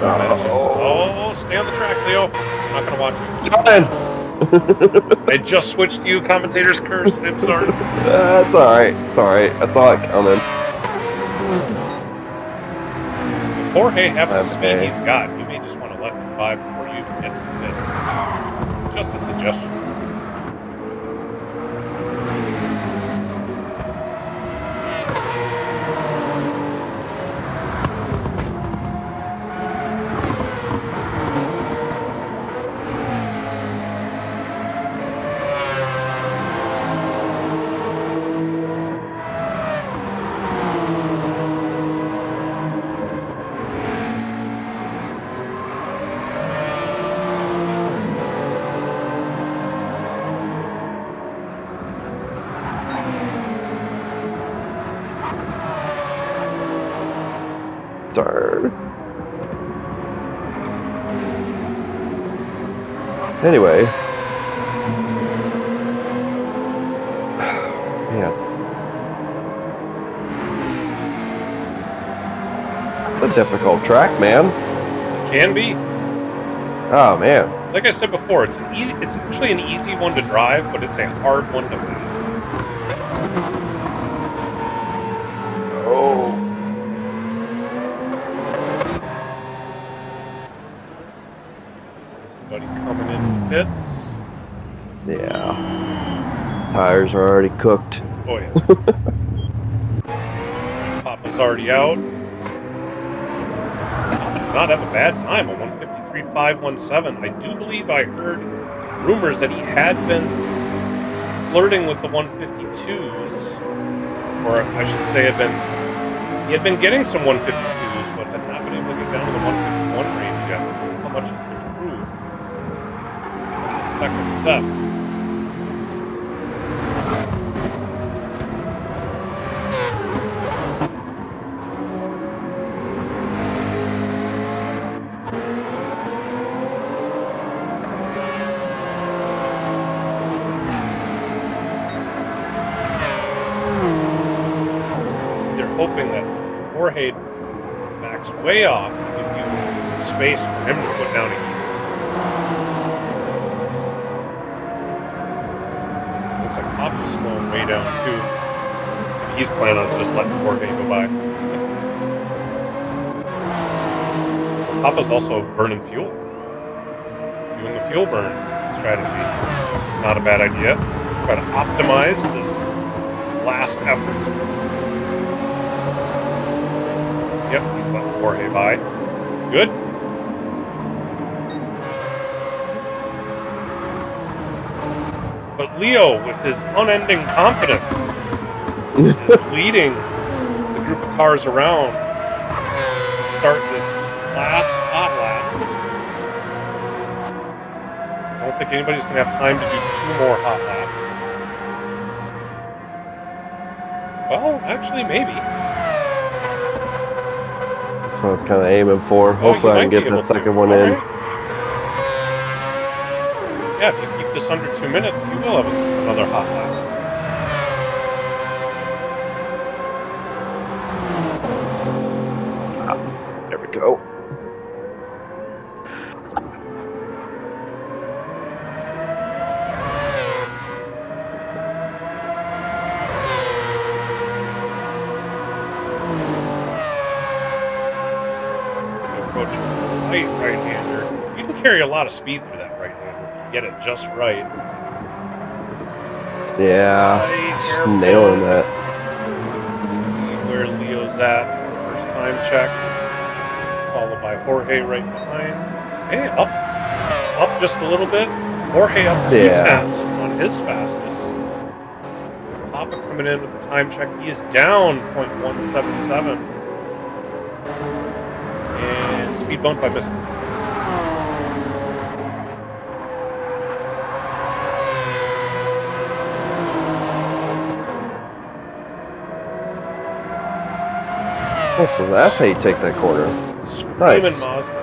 Oh, stay on the track, Leo. I'm not gonna watch you. I just switched to you, commentator's curse. I'm sorry. That's alright. It's alright. I saw it coming. With Jorge having the speed Okay. he's got, you may just want to let him by before you even get to the pits. Just a suggestion. Darn. Anyway. Man. It's a difficult track, man. It can be. Oh man. Like I said before, it's actually an easy one to drive, but it's a hard one to master. Oh. Buddy coming in pits. Yeah. Tires are already cooked. Oh yeah. Papa's already out. Papa did not have a bad time, a 153.517. I do believe I heard rumors that he had been flirting with the 152s, or I should say he had been getting some 152s, but had not been able to get down to the 151 range yet. Let's see how much he can improve in the second set. Hoping that Jorge backs way off to give you some space for him to put down a heat. Looks like Papa's slowing way down too. He's planning on just letting Jorge go by. Papa's also burning fuel. Doing the fuel burn strategy. It's not a bad idea. Try to optimize this last effort. Yep, he's letting Jorge by. Good. But Leo, with his unending confidence, is leading the group of cars around to start this last hot lap. Don't think anybody's going to have time to do 2 more hot laps. Well, actually, maybe. That's what I was kind of aiming for. Hopefully I can get that second one in. Yeah, if you keep this under 2 minutes, you will have another hot lap. There we go. Right-hander. You can carry a lot of speed through that right-hander if you get it just right. Yeah, just nailing that. See where Leo's at. First time check. Followed by Jorge right behind. Hey, up just a little bit. Jorge up 2 tenths on his fastest. Papa coming in with the time check. He is down 0.177. And speed bump, I missed it. Oh, so that's how you take that corner. Screaming Nice. Mazda.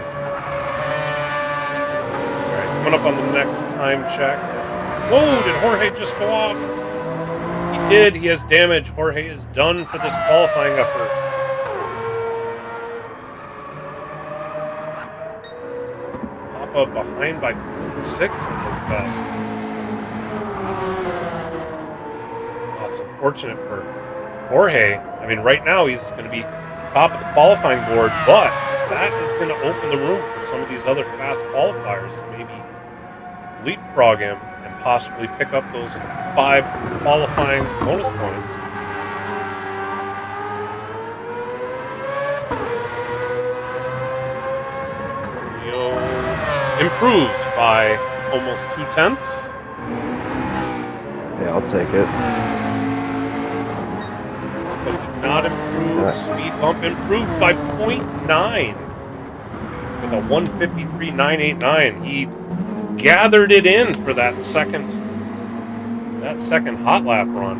Alright, coming up on the next time check. Whoa, did Jorge just go off? He did. He has damage. Jorge is done for this qualifying effort. Papa behind by 0.6 on his best. That's unfortunate for Jorge. I mean, right now he's going to be top of the qualifying board, but that is going to open the room for some of these other fast qualifiers to maybe leapfrog him and possibly pick up those 5 qualifying bonus points. Leo improves by almost 2 tenths. Yeah, I'll take it. But did not improve. Speed bump improved by 0.9 with a 153.989. He gathered it in for that second hot lap run.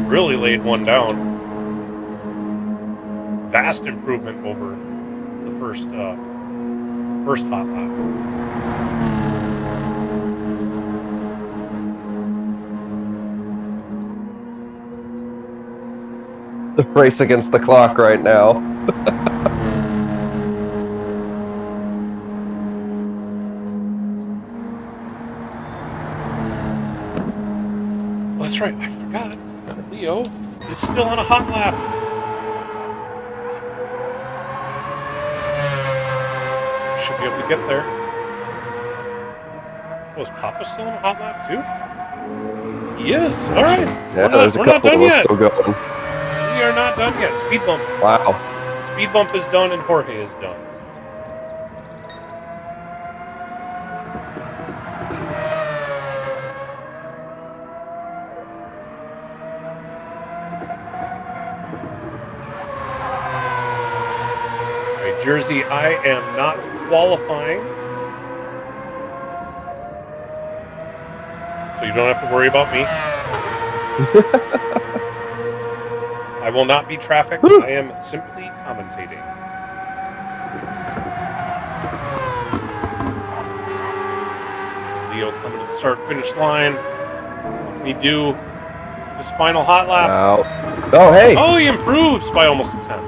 Really laid one down. Vast improvement over the first hot lap. race against the clock right now. That's right, I forgot. Leo is still on a hot lap. Should be able to get there. Was Papa still on a hot lap too? He is. All right. Yeah, there's a couple of us still going. We are not done yet. Speed bump. Wow. Speed bump is done and Jorge is done. All right, Jersey, I am not qualifying. So you don't have to worry about me. I will not be trafficked. I am simply commentating. Leo coming to the start-finish line. What can he do? This final hot lap. Oh, hey! Oh, he improves by almost a 10.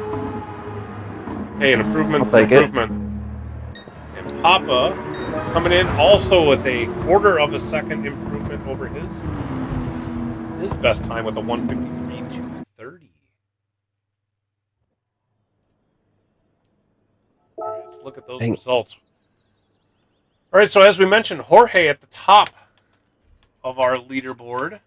Hey, an improvement's an improvement. And Papa coming in also with a quarter of a second improvement over his best time with a 1:53.230. All right, let's look at those results. All right, so as we mentioned, Jorge at the top of our leaderboard.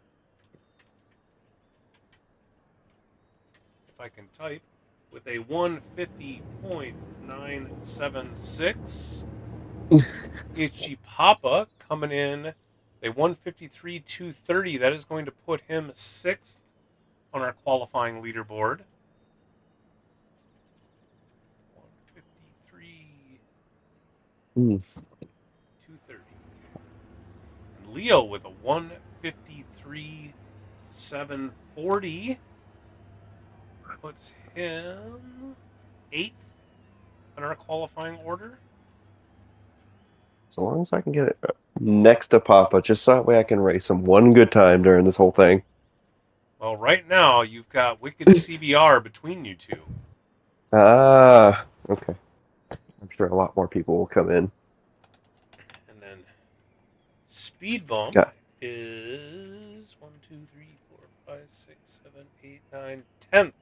If I can type, with a 150.976. PHG Papa coming in a 153.230. That is going to put him 6th on our qualifying leaderboard. 153.230. And Leo with a 153.740 puts him 8th on our qualifying order. So long as I can get it next to Papa, just so that way I can race him one good time during this whole thing. Well, right now, you've got Wicked CBR between you two. Ah, okay. I'm sure a lot more people will come in. And then Speed Bump is 1, 2, 3, 4, 5, 6, 7, 8, 9, 10th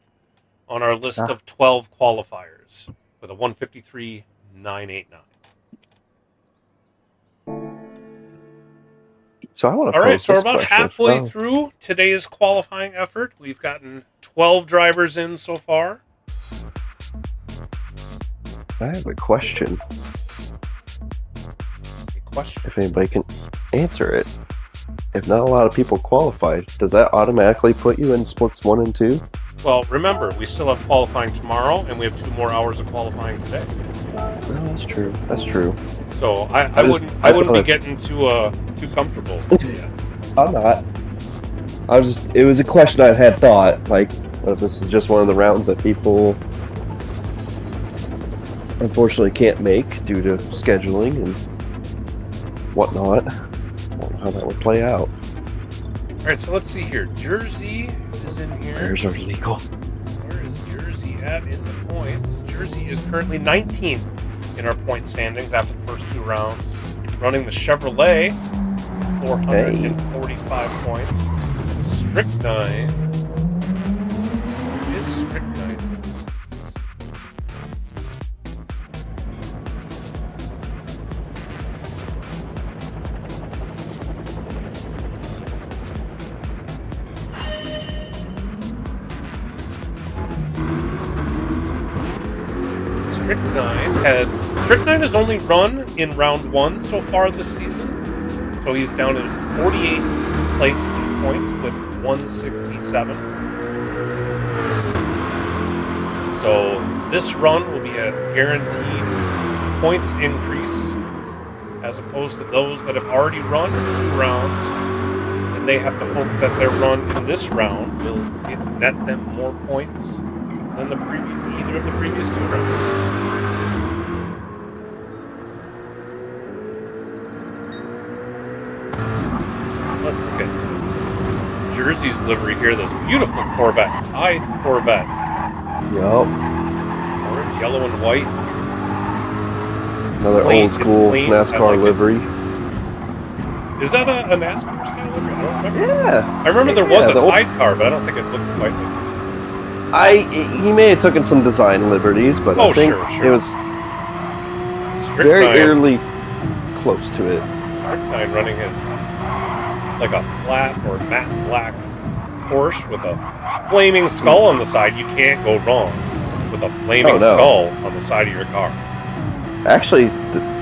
on our list of 12 qualifiers with a 153.989. So I want to. All right, so we're about halfway through today's qualifying effort. We've gotten 12 drivers in so far. I have a question. If anybody can answer it. If not a lot of people qualified, does that automatically put you in splits 1 and 2? Well, remember, we still have qualifying tomorrow, and we have 2 more hours of qualifying today. No, that's true. That's true. So I wouldn't be getting too comfortable. I'm not. It was a question I had thought. Like, what if this is just one of the rounds that people unfortunately can't make due to scheduling and whatnot? I don't know how that would play out. All right, so let's see here. Jersey is in here. There's our legal. Where is Jersey at in the points? Jersey is currently 19th in our point standings after the first 2 rounds. Running the Chevrolet, 445 points. Strychnine. Where is Strychnine? Strychnine has only run in round 1 so far this season, so he's down in 48th place in points with 167. So this run will be a guaranteed points increase, as opposed to those that have already run 2 rounds, and they have to hope that their run in this round will net them more points than either of the previous 2 rounds. Jersey's livery here. This beautiful Corvette, Tide Corvette. Yup. Orange, yellow, and white. Another Clean, old school it's clean. I NASCAR like it. livery. Is that a NASCAR style livery? I don't remember. Yeah. I remember there was Yeah, a the old- Tide car, but I don't think it looked quite like He may have taken some design liberties, but Oh, I think sure. it was this. very Strychnine- eerily close to it. Strychnine running his like a flat or matte black Porsche with a flaming skull on the side. You can't go wrong with a flaming Oh, no. skull on the side of your car. Actually,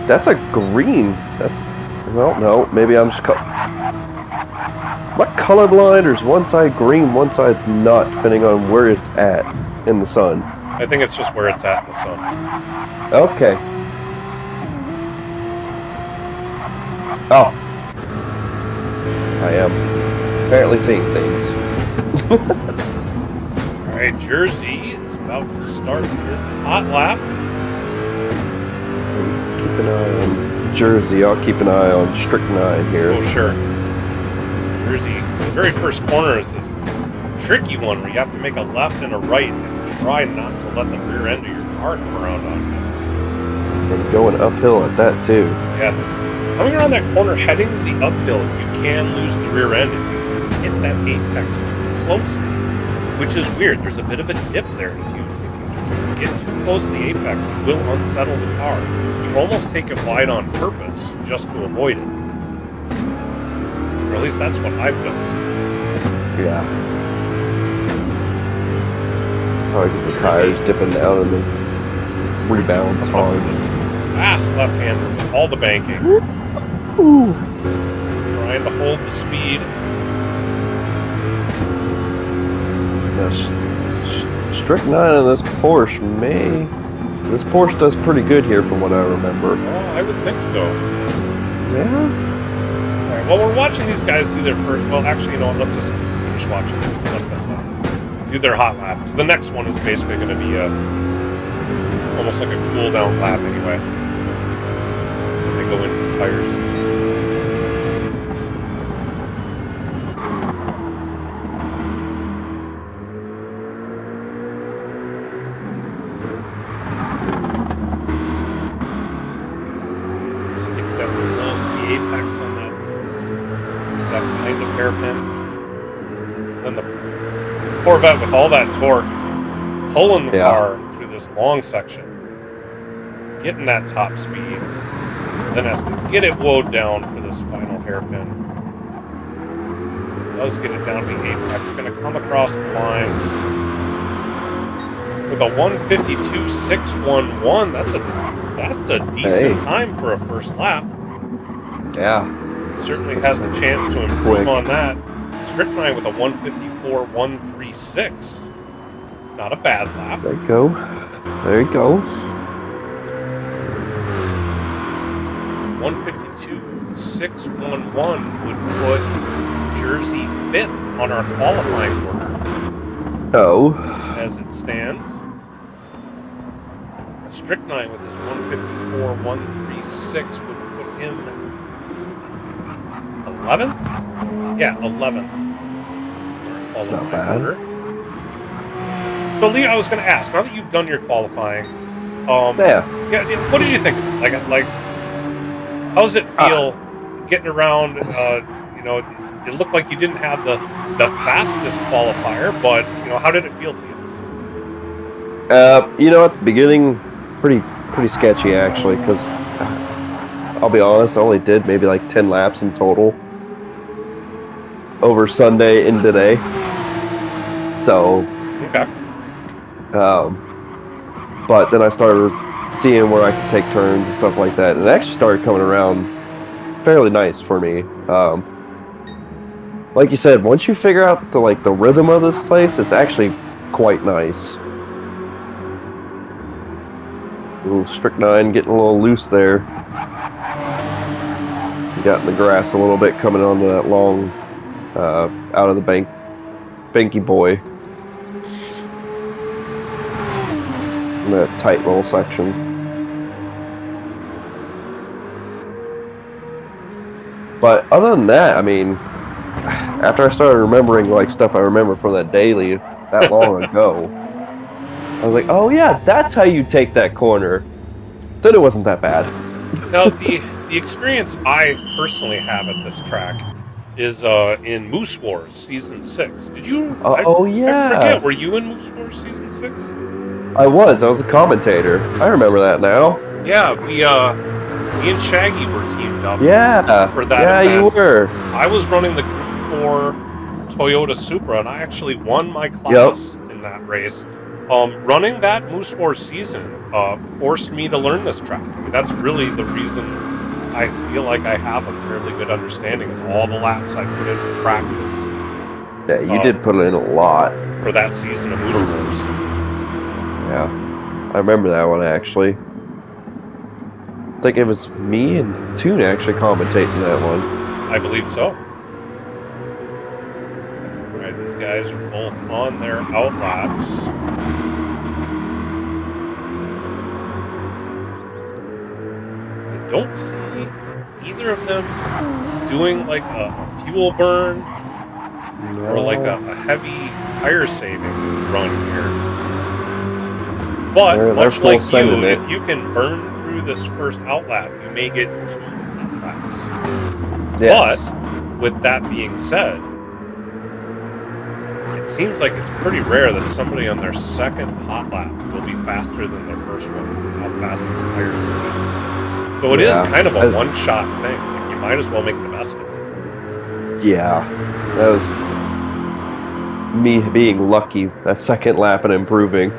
that's a green. That's well, no, maybe I'm just what colorblind, or is one side green, one side's not, depending on where it's at in the sun. I think it's just where it's at in the sun. Okay. Oh. I am apparently seeing things. Alright, Jersey is about to start his hot lap. Keep an eye on Jersey. I'll keep an eye on Strychnine here. Oh, sure. Jersey, the very first corner is this tricky one where you have to make a left and a right and try not to let the rear end of your car come around on you. And going uphill at that too. Yeah, coming around that corner, heading the uphill, you can lose the rear end if you hit that apex too closely, which is weird. There's a bit of a dip there. If you get too close to the apex, you will unsettle the car. You almost take it wide on purpose just to avoid it. Or at least that's what I've done. Yeah. Probably because the tires dipping down and then rebounds hard. Fast left-hander with all the banking. Ooh. Trying to hold the speed. Yes. Strychnine in this Porsche This Porsche does pretty good here from what I remember. Oh, I would think so. Yeah? Alright, well, we're watching these guys do their first... Well, actually, you know what? Let's just finish watching them. Let them do their hot lap. Because the next one is basically going to be almost like a cool-down lap anyway. They go into the tires. Apex on that kind of hairpin. And then the Corvette with all that torque pulling the car through this long section, getting that top speed, then has to get it woed down for this final hairpin. Does get it down to the apex. Going to come across the line with a 152.611. That's a decent time for a first lap. Yeah. Certainly has the chance to improve on that. Strychnine with a 154.136. Not a bad lap. There you go. There you go. 152.611 would put Jersey 5th on our qualifying order. Oh. As it stands. Strychnine with his 154.136 would put him 11th? Yeah, 11th. That's not bad. Order. So, Lee, I was going to ask, now that you've done your qualifying, what did you think? Like, how does it feel getting around? You know, it looked like you didn't have the fastest qualifier, but you know, how did it feel to you? You know, at the beginning, pretty sketchy actually, because I'll be honest, I only did maybe like 10 laps in total over Sunday and today. So, okay. But then I started seeing where I could take turns and stuff like that, and it actually started coming around fairly nice for me. Like you said, once you figure out the rhythm of this place, it's actually quite nice. Ooh, Strychnine getting a little loose there. Got in the grass a little bit coming onto that long, out of the banky boy. In that tight little section. But other than that, I mean, after I started remembering like stuff I remember from that daily that long ago, I was like, oh yeah, that's how you take that corner. Then it wasn't that bad. Now, the experience I personally have at this track is in Moose Wars Season 6. Did you... Oh yeah. I forget, were you in Moose Wars Season 6? I was a commentator. I remember that now. Yeah, me and Shaggy were teamed up for that Yeah, event. you were. I was running the Group 4 Toyota Supra, and I actually won my class in that race. Running that Moose Wars season forced me to learn this track. I mean, that's really the reason I feel like I have a fairly good understanding, is all the laps I put in for practice. Yeah, you did put in a lot. For that season of Moose Wars. Yeah, I remember that one actually. I think it was me and Toon actually commentating that one. I believe so. Alright, these guys are both on their out laps. I don't see either of them doing like a fuel burn or like a heavy tire saving run here. But They're much full like sending you, it. if you can burn through this first outlap, you may get 2 outlaps. Yes. But with that being said, it seems like it's pretty rare that somebody on their second hot lap will be faster than their first one with how fast these tires are. So it is kind of a one-shot thing. Like, you might as well make the best of it. Yeah, that was me being lucky that second lap and improving.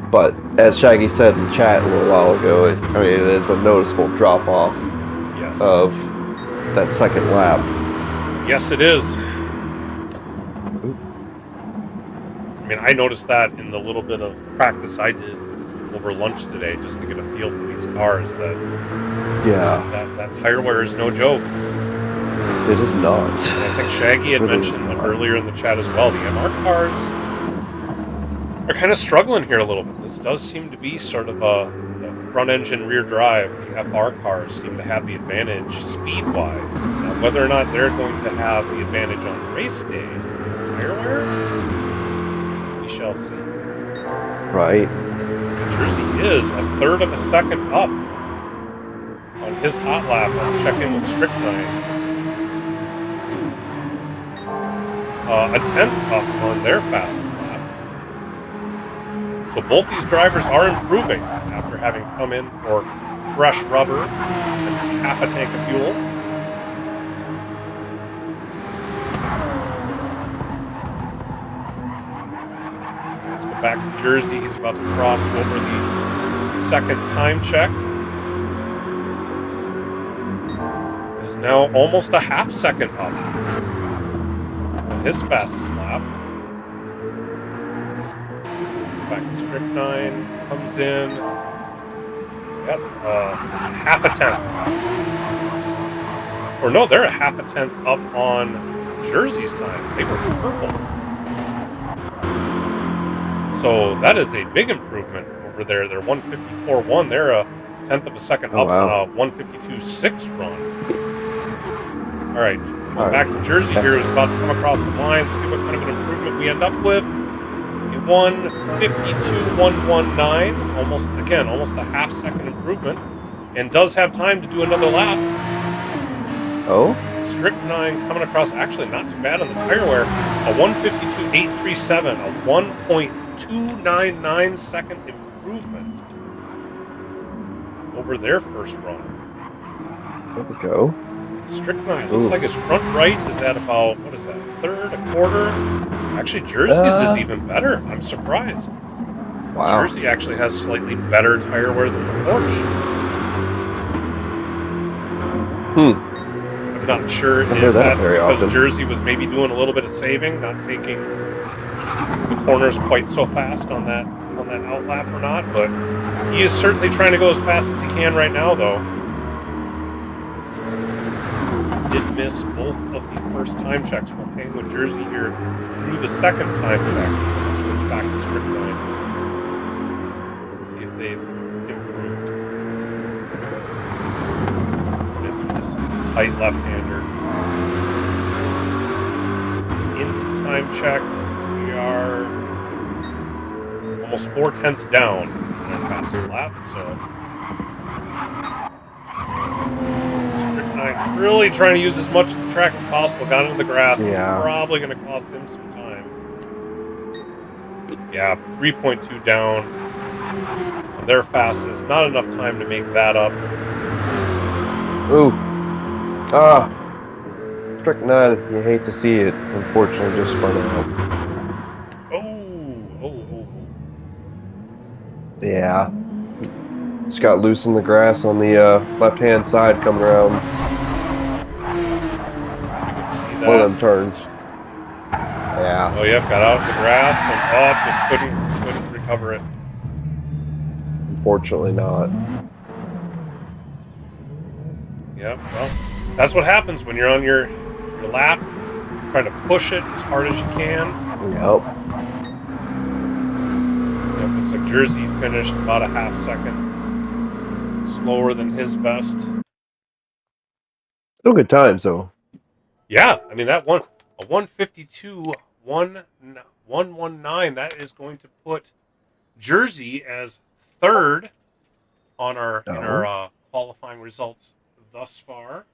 But as Shaggy said in chat a little while ago, it is a noticeable drop off of that second lap. Yes, it is. I mean, I noticed that in the little bit of practice I did over lunch today, just to get a feel for these cars. That tire wear is no joke. It is not. And I think Shaggy had mentioned earlier in the chat as well. The MR cars are kind of struggling here a little bit. This does seem to be sort of a front engine rear drive. The FR cars seem to have the advantage speed wise. Now, whether or not they're going to have the advantage on race day tire wear, we shall see. Right. Jersey is a third of a second up on his hot lap. Let's check in with Strychnine. A 10th up on their fastest lap. So both these drivers are improving after having come in for fresh rubber and half a tank of fuel. Let's go back to Jersey. He's about to cross over the second time check. Is now almost a half second up on his fastest lap. Back to Strychnine, comes in. Yep, half a tenth. Or no, they're a half a tenth up on Jersey's time. They were purple. So that is a big improvement over there. They're 154.1. They're a tenth of a second up on a 152.6 run. All right, back to Jersey here, who's about to come across the line. See what kind of an improvement we end up with. 152.119, almost a half second improvement, and does have time to do another lap. Oh? Strychnine coming across, actually not too bad on the tire wear. A 152.837, a 1.299 second improvement over their first run. There we go. Strychnine looks like his front right is at about, what is that, a third, a quarter? Actually, Jersey's is even better. I'm surprised. Wow. Jersey actually has slightly better tire wear than the Porsche. I'm not sure if that's because Jersey was maybe doing a little bit of saving, not taking the corners quite so fast on that outlap or not, but he is certainly trying to go as fast as he can right now, though. Did miss both of the first time checks. We're hanging with Jersey here through the second time check. We'll switch back to Strychnine. See if they've improved. tight left-hander. Into the time check. We are almost 4/10 down in our fastest lap, so Strychnine really trying to use as much of the track as possible. Got into the grass. Yeah. It's probably going to cost him some time. Yeah, 3.2 down on their fastest. Not enough time to make that up. Ooh. Strychnine, you hate to see it. Unfortunately, just spun out. Oh. Yeah. Just got loose in the grass on the left-hand side coming around You can see that. one of them turns. Yeah. Oh, yep, got out in the grass and just couldn't recover it. Unfortunately not. Yep, well, that's what happens when you're on your lap, trying to push it as hard as you can. Yep. Yep, looks like Jersey finished about a half second slower than his best. Still good times, though. Yeah, I mean, that one, a 152.119, that is going to put Jersey as third on our in our qualifying results thus far.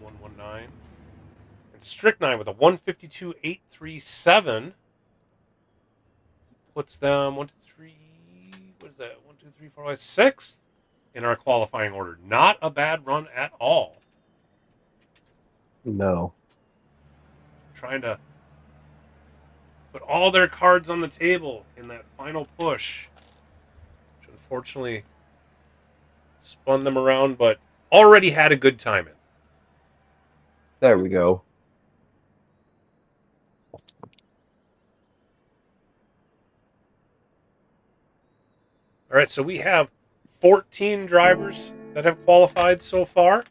152.119. And Strychnine with a 152.837 puts them 1, 2, 3. What is that? 1, 2, 3, 4, 5, 6 in our qualifying order. Not a bad run at all. No. Trying to put all their cards on the table in that final push, which unfortunately spun them around, but already had a good time in. There we go. All right, so we have 14 drivers that have qualified so far.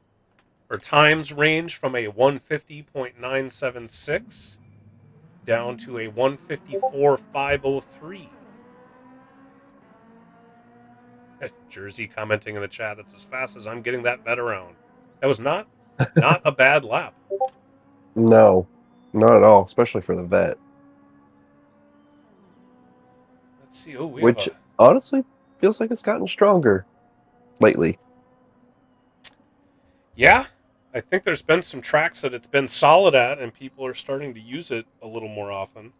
Our times range from a 150.976 down to a 154.503. Jersey commenting in the chat, that's as fast as I'm getting that vet around. That was not a bad lap. No. Not at all, especially for the vet. Let's see. Oh, Which, honestly, feels like it's gotten stronger lately. Yeah, I think there's been some tracks that it's been solid at, and people are starting to use it a little more often.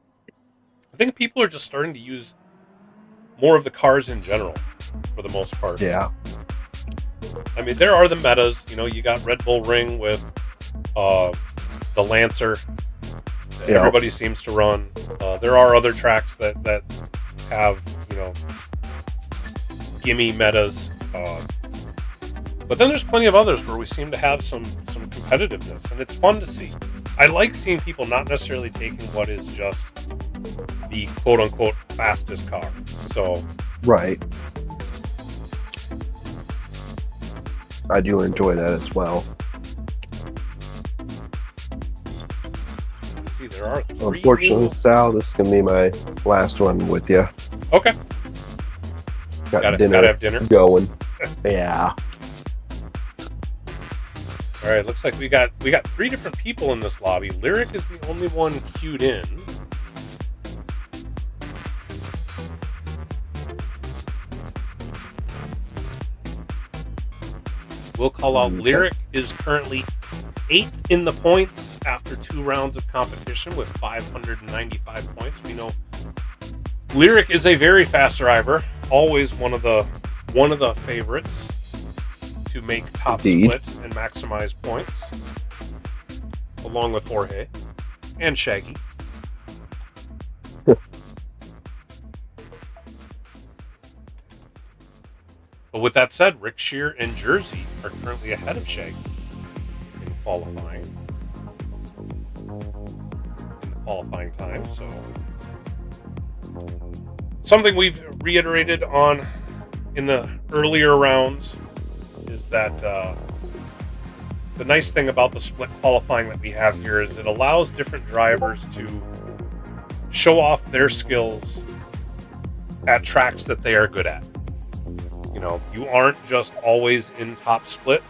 I think people are just starting to use more of the cars in general, for the most part. Yeah. I mean, there are the metas. You know, you got Red Bull Ring with the Lancer that everybody seems to run. There are other tracks that have, you know, gimme metas. But then there's plenty of others where we seem to have some competitiveness, and it's fun to see. I like seeing people not necessarily taking what is just the quote-unquote fastest car. So Right. I do enjoy that as well. let's see, there are 3 Unfortunately, new... Sal, this is going to be my last one with you. Okay. Got Gotta have dinner. going. Yeah. All right, looks like we got 3 different people in this lobby. Lyric is the only one queued in. We'll call out Lyric is currently 8th in the points after 2 rounds of competition with 595 points. We know Lyric is a very fast driver, always one of the favorites to make top split and maximize points, along with Jorge and Shaggy. But with that said, Rick Shear and Jersey are currently ahead of Shaggy in qualifying. In the qualifying time, so something we've reiterated on in the earlier rounds is that the nice thing about the split qualifying that we have here is it allows different drivers to show off their skills at tracks that they are good at. You know, you aren't just always in top split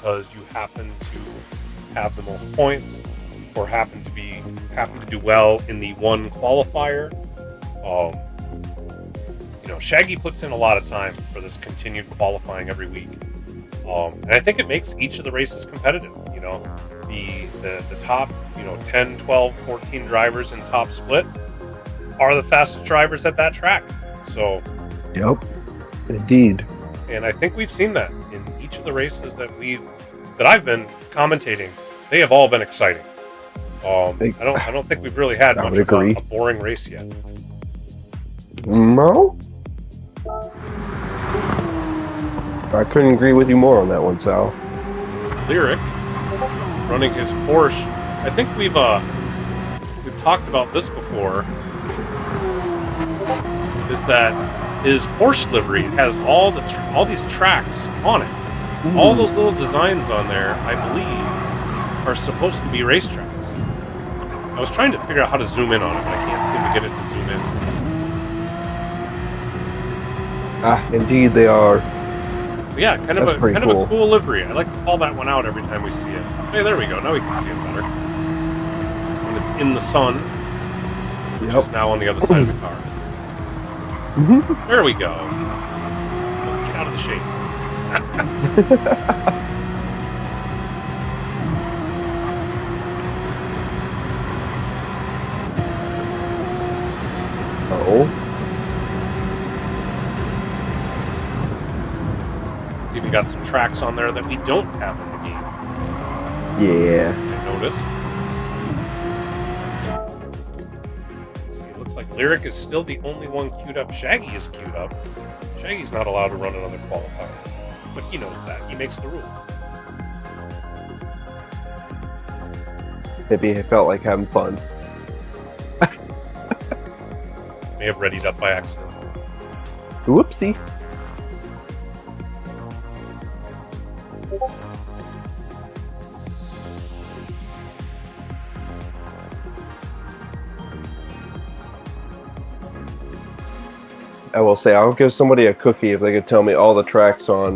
because you happen to have the most points or happen to do well in the one qualifier. You know, Shaggy puts in a lot of time for this continued qualifying every week. And I think it makes each of the races competitive. You know, the top, 10, 12, 14 drivers in top split are the fastest drivers at that track. So, yep, indeed. And I think we've seen that in each of the races that I've been commentating. They have all been exciting. I don't think we've really had much of a boring race yet. No, I couldn't agree with you more on that one, Sal. Lyric running his Porsche. I think we've talked about this before. Is that his Porsche livery has all these tracks on it. Ooh. All those little designs on there, I believe, are supposed to be racetracks. I was trying to figure out how to zoom in on it, but I can't seem to get it to zoom in. Indeed they are. But yeah, kind of a cool livery. I like to call that one out every time we see it. Hey, there we go. Now we can see it better. When it's in the sun, which is now on the other side of the car. There we go. Get out of the shade. Oh. It's even got some tracks on there that we don't have in the game. Yeah. I noticed. It looks like Lyric is still the only one queued up. Shaggy is queued up. Shaggy's not allowed to run another qualifier. But he knows that. He makes the rules. Maybe he felt like having fun. May have readied up by accident. Whoopsie. I will say, I'll give somebody a cookie if they could tell me all the tracks on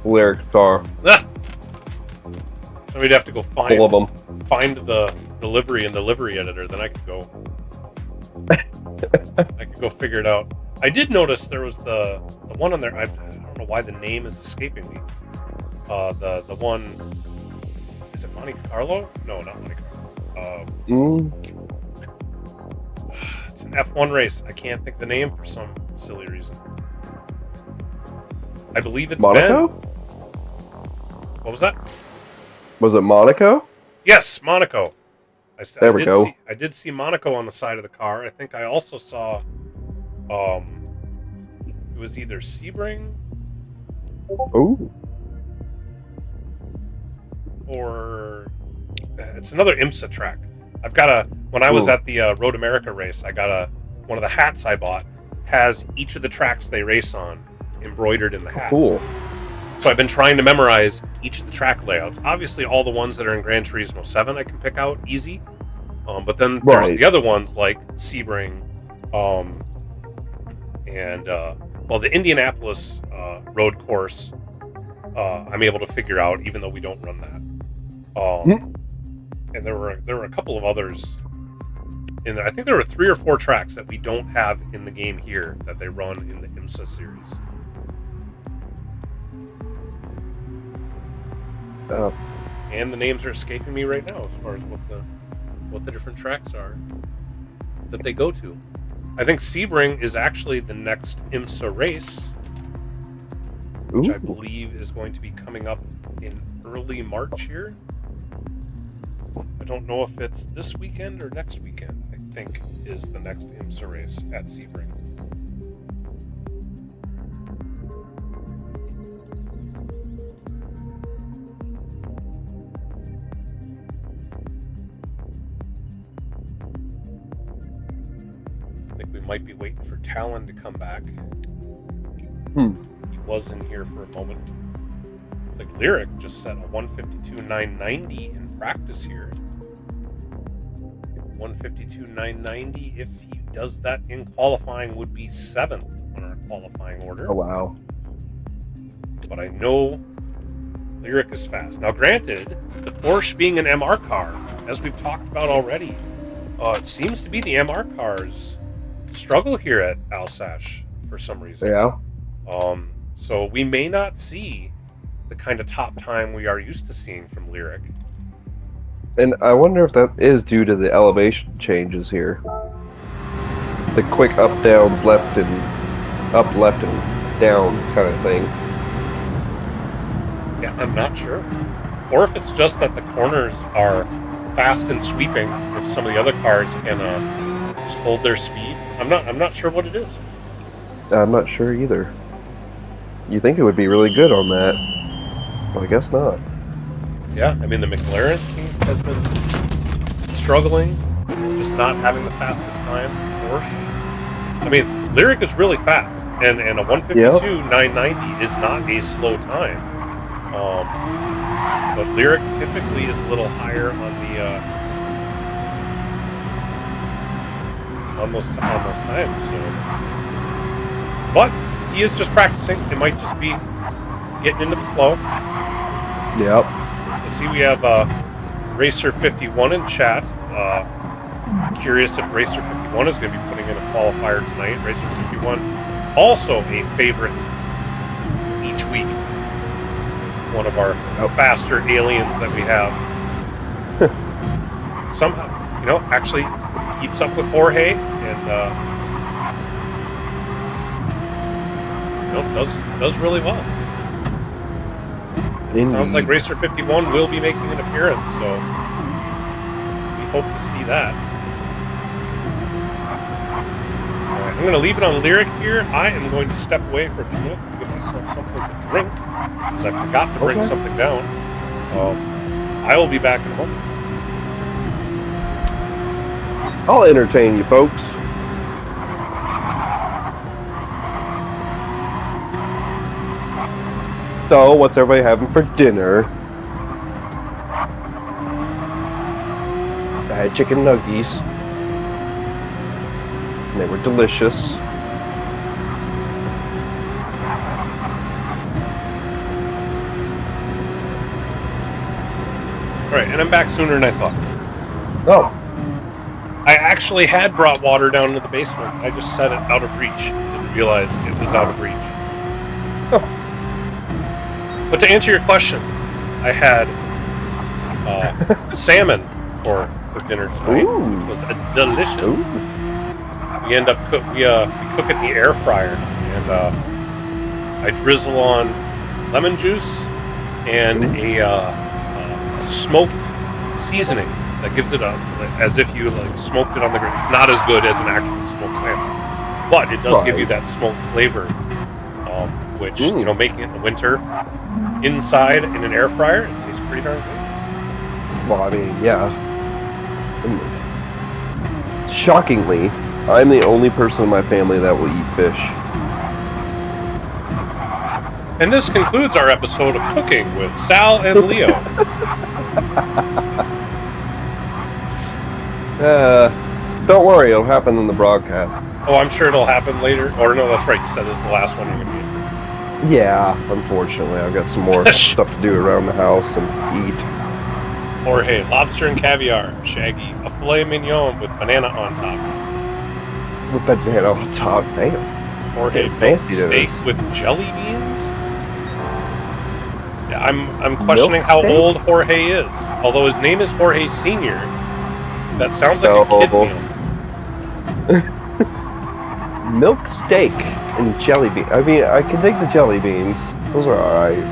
Lyric car. So we'd have to go find all of them. Find the livery in the livery editor, then I could go. I could go figure it out. I did notice there was the one on there. I don't know why the name is escaping me. The one, is it Monte Carlo? No, not Monte Carlo. It's an F1 race. I can't think of the name for some silly reason. I believe it's Monaco? Ben. What was that? Was it Monaco? Yes, Monaco. There we go. I did see Monaco on the side of the car. I think I also saw, it was either Sebring. Ooh. Or it's another IMSA track. I've got when I was at the Road America race, I got one of the hats I bought has each of the tracks they race on embroidered in the hat. Cool. So I've been trying to memorize each of the track layouts. Obviously, all the ones that are in Gran Turismo 7 I can pick out easy. But then there's the other ones like Sebring, and the Indianapolis road course. I'm able to figure out, even though we don't run that. And there were a couple of others. And I think there were 3 or 4 tracks that we don't have in the game here that they run in the IMSA series. And the names are escaping me right now as far as what the different tracks are that they go to. I think Sebring is actually the next IMSA race, which I believe is going to be coming up in early March here. I don't know if it's this weekend or next weekend. I think is the next IMSA race at Sebring. I think we might be waiting for Talon to come back. He was in here for a moment. It's like Lyric just set a 152.990 in practice here. 152.990, if he does that in qualifying, would be 7th on our qualifying order. Oh, wow. But I know Lyric is fast. Now, granted, the Porsche being an MR car, as we've talked about already, it seems to be the MR cars struggle here at Alsace for some reason. Yeah. So we may not see the kind of top time we are used to seeing from Lyric. And I wonder if that is due to the elevation changes here. The quick up downs, left and down kind of thing. Yeah, I'm not sure. Or if it's just that the corners are fast and sweeping, if some of the other cars can just hold their speed. I'm not sure what it is. I'm not sure either. You think it would be really good on that, but I guess not. Yeah, I mean the McLaren team has been struggling, just not having the fastest times. The Porsche. I mean, Lyric is really fast, and a 152.990 is not a slow time. But Lyric typically is a little higher on the on those times. So, but he is just practicing. It might just be getting into the flow. Yep. Let's see, we have Racer 51 in chat. Curious if Racer 51 is going to be putting in a qualifier tonight. Racer 51, also a favorite each week. One of our faster aliens that we have. Somehow, actually keeps up with Jorge and does really well. Indeed. Sounds like Racer 51 will be making an appearance, so we hope to see that. Alright, I'm going to leave it on Lyric here. I am going to step away for a few minutes to get myself something to drink, because I forgot to bring something down. I will be back in a moment. I'll entertain you folks. So, what's everybody having for dinner? I had chicken nuggies. And they were delicious. Alright, and I'm back sooner than I thought. Oh. I actually had brought water down into the basement. I just set it out of reach. Didn't realize it was out of reach. Oh. But to answer your question, I had salmon for dinner tonight, which was delicious. Ooh. We end up we cook it in the air fryer, and I drizzle on lemon juice and a smoked seasoning that gives it as if you smoked it on the grill. It's not as good as an actual smoked salmon, but it does give you that smoked flavor, which making it in the winter inside in an air fryer, it tastes pretty darn good. Well, I mean, yeah. Shockingly, I'm the only person in my family that will eat fish. And this concludes our episode of Cooking with Sal and Leo. Don't worry, it'll happen in the broadcast. Oh, I'm sure it'll happen later. Or no, that's right, you said this is the last one you're going to be. Yeah, unfortunately, I've got some more stuff to do around the house and eat. Jorge, lobster and caviar. Shaggy, a filet mignon with banana on top. With banana on top, damn. Jorge, fancy steak those. with jelly beans. Yeah, I'm questioning Milk how steak? old Jorge is. Although his name is Jorge Senior, that sounds like a kid meal. Milk steak and jelly beans. I mean, I can take the jelly beans. Those are alright.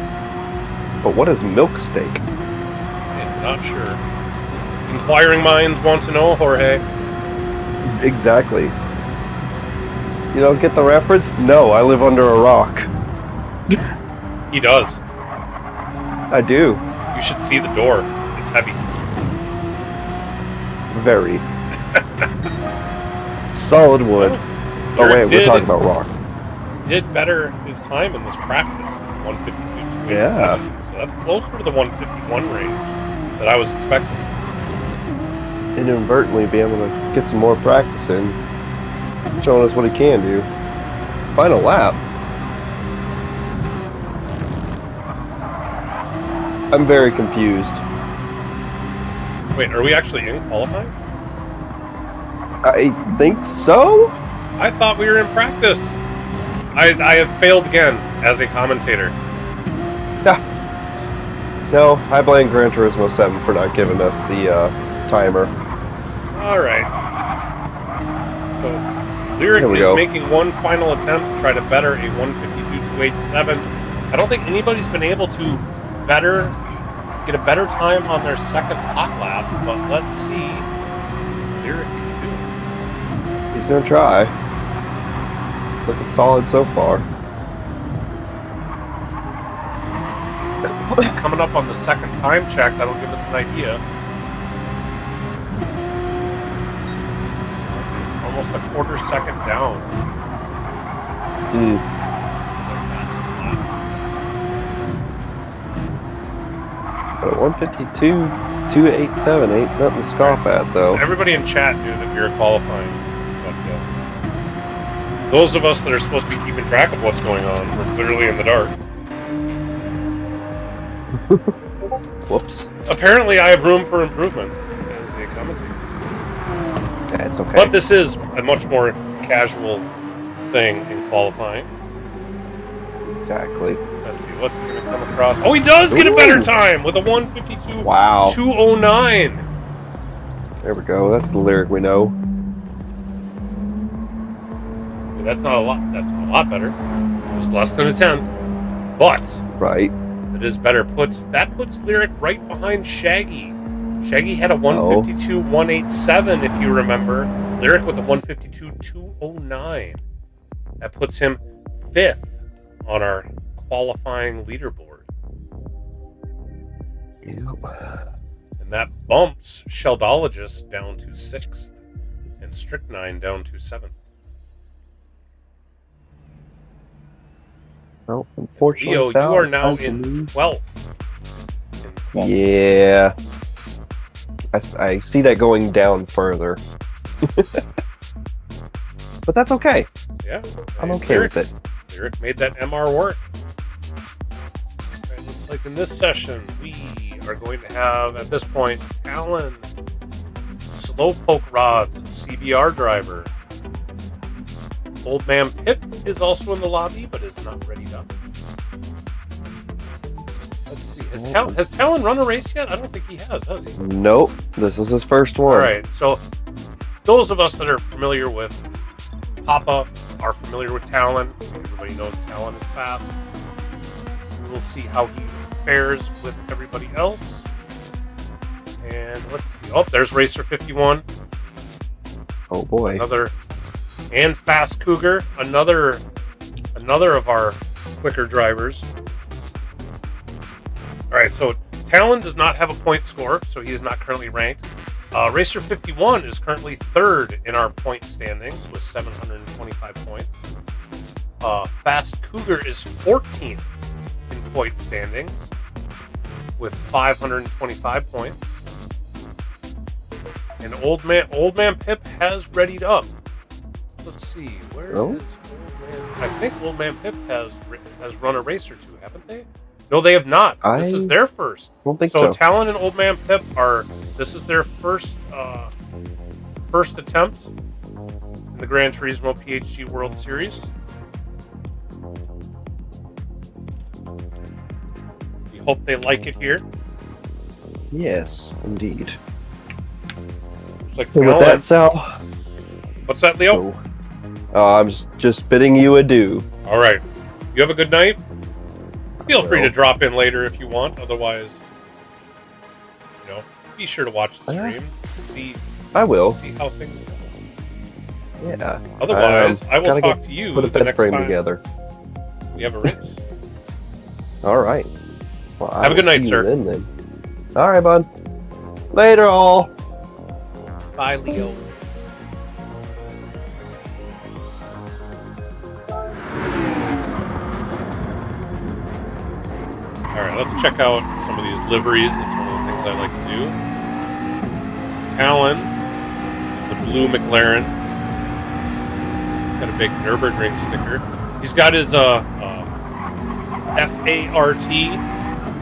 But what is milk steak? Yeah, not sure. Inquiring minds want to know, Jorge. Exactly. You don't get the reference? No, I live under a rock. He does. I do. You should see the door. It's heavy. Very. Solid wood. Oh wait, we're talking about rock. Did better his time in this practice. 152. Yeah. So that's closer to the 151 range that I was expecting. Inadvertently be able to get some more practice in. Showing us what he can do. Final lap. I'm very confused. Wait, are we actually in qualifying? I think so? I thought we were in practice. I have failed again as a commentator. No, I blame Gran Turismo 7 for not giving us the timer. Alright. So, Lyric Here we is go. making one final attempt to try to better a 152.287. I don't think anybody's been able to get a better time on their second hot lap, but let's see. Lyric can do it. He's gonna try. Looking solid so far. Coming up on the second time check, that'll give us an idea. Almost a quarter second down. Hmm. Their fastest lap. But 152.287 ain't nothing to scoff at, though. Everybody in chat knew that we were qualifying. But those of us that are supposed to be keeping track of what's going on, we're clearly in the dark. Whoops. Apparently, I have room for improvement as a commentator. That's okay. But this is a much more casual thing in qualifying. Exactly. Let's see, what's he going to come across? Oh, he does get a better time with a 152.209. Wow. There we go. That's the Lyric we know. That's not a lot. That's not a lot better. It was less than a 10, but Right. it is better. That puts Lyric right behind Shaggy. Shaggy had a 152.187, if you remember. Lyric with a 152.209. That puts him 5th on our qualifying leaderboard. Yep. And that bumps Sheldologist down to 6th and Strychnine down to 7th. Well, unfortunately, Leo, you Sal, are it's now time to in leave. 12th. Yeah. I see that going down further. But that's okay. Yeah. I'm and okay with it. Lyric made that MR work. It looks like in this session, we are going to have, at this point, Alan, Slowpoke Rods, CBR driver. Old Man Pip is also in the lobby, but is not readied up. Let's see. Has Talon run a race yet? I don't think he has he? Nope. This is his first one. Alright, so those of us that are familiar with Papa are familiar with Talon. Everybody knows Talon is fast. We'll see how he fares with everybody else. And let's see. Oh, there's Racer 51. Oh boy. Another and Fast Cougar, another of our quicker drivers. Alright, so Talon does not have a point score, so he is not currently ranked. Racer 51 is currently 3rd in our point standings with 725 points. Fast Cougar is 14th in point standings with 525 points. And Old Man Pip has readied up. Let's see, where is Old Man? I think Old Man Pip has run a race or two, haven't they? No, they have not. This is their first. I don't think so. So Talon and Old Man Pip this is their first attempt in the Gran Turismo PHG World Series. We hope they like it here. Yes, indeed. Looks like And with that, Sal. What's that, Leo? I'm just bidding you adieu. All right. You have a good night. Feel free to drop in later if you want. Otherwise, be sure to watch the stream. I will. See how things go. Yeah. Otherwise, I will talk to you Put a the bed next frame time together. we have a race. All right. Well, Have a good night, sir. Then. All right, bud. Later, all. Bye, Leo. Alright, let's check out some of these liveries. That's one of the things I like to do. Talon, the blue McLaren. Got a big Nürburgring sticker. He's got his FART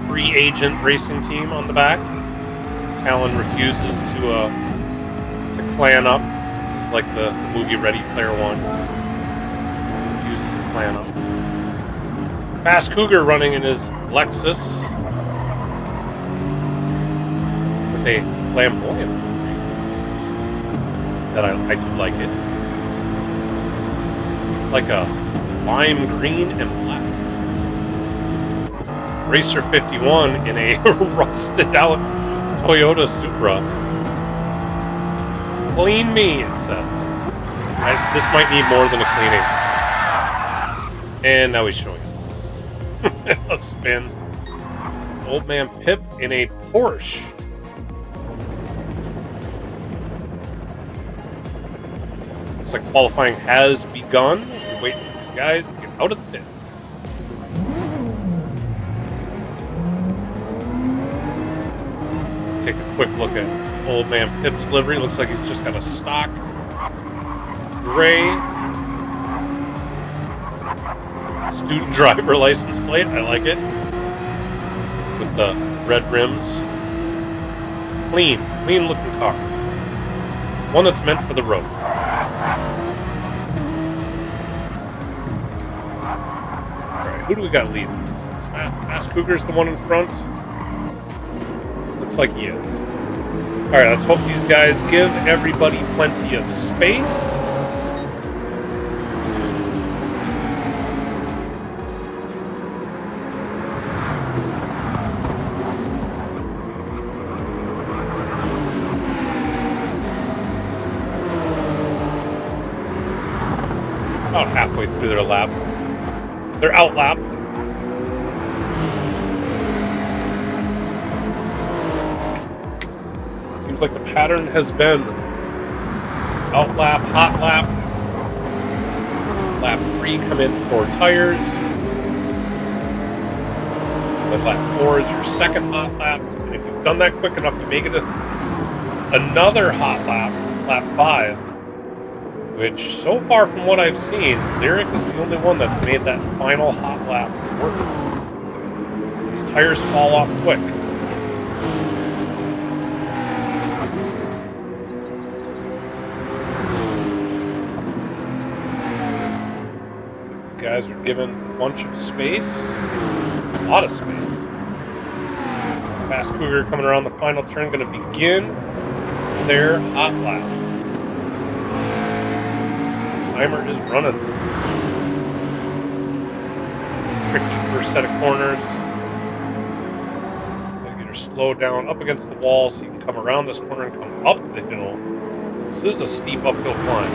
free agent racing team on the back. Talon refuses to clan up. It's like the movie Ready Player One. Refuses to clan up. Fast Cougar running in his Lexus with a flamboyant that I do like it. It's like a lime green and black. Racer 51 in a rusted out Toyota Supra. Clean me, it says. This might need more than a cleaning. And now he's showing it. Let's spin. Old man Pip in a Porsche. Looks like qualifying has begun. We're waiting for these guys to get out of the pit. Take a quick look at old man Pip's livery. Looks like he's just got a stock gray student driver license plate. I like it. With the red rims. Clean looking car. One that's meant for the road. Alright, who do we got leading? Fast Cougar's the one in front. Looks like he is. Alright, let's hope these guys give everybody plenty of space. About halfway through their lap. Their out lap. Seems like the pattern has been out lap, hot lap, lap 3 come in 4 tires, then lap 4 is your second hot lap, and if you've done that quick enough, you make it another hot lap, lap 5, which so far from what I've seen, Lyric is the only one that's made that final hot lap work. These tires fall off quick. Guys are given a bunch of space, a lot of space. Fast Cougar coming around the final turn, going to begin their hot lap. Timer is running. Tricky first set of corners. Gotta get her slowed down up against the wall so you can come around this corner and come up the hill. This is a steep uphill climb.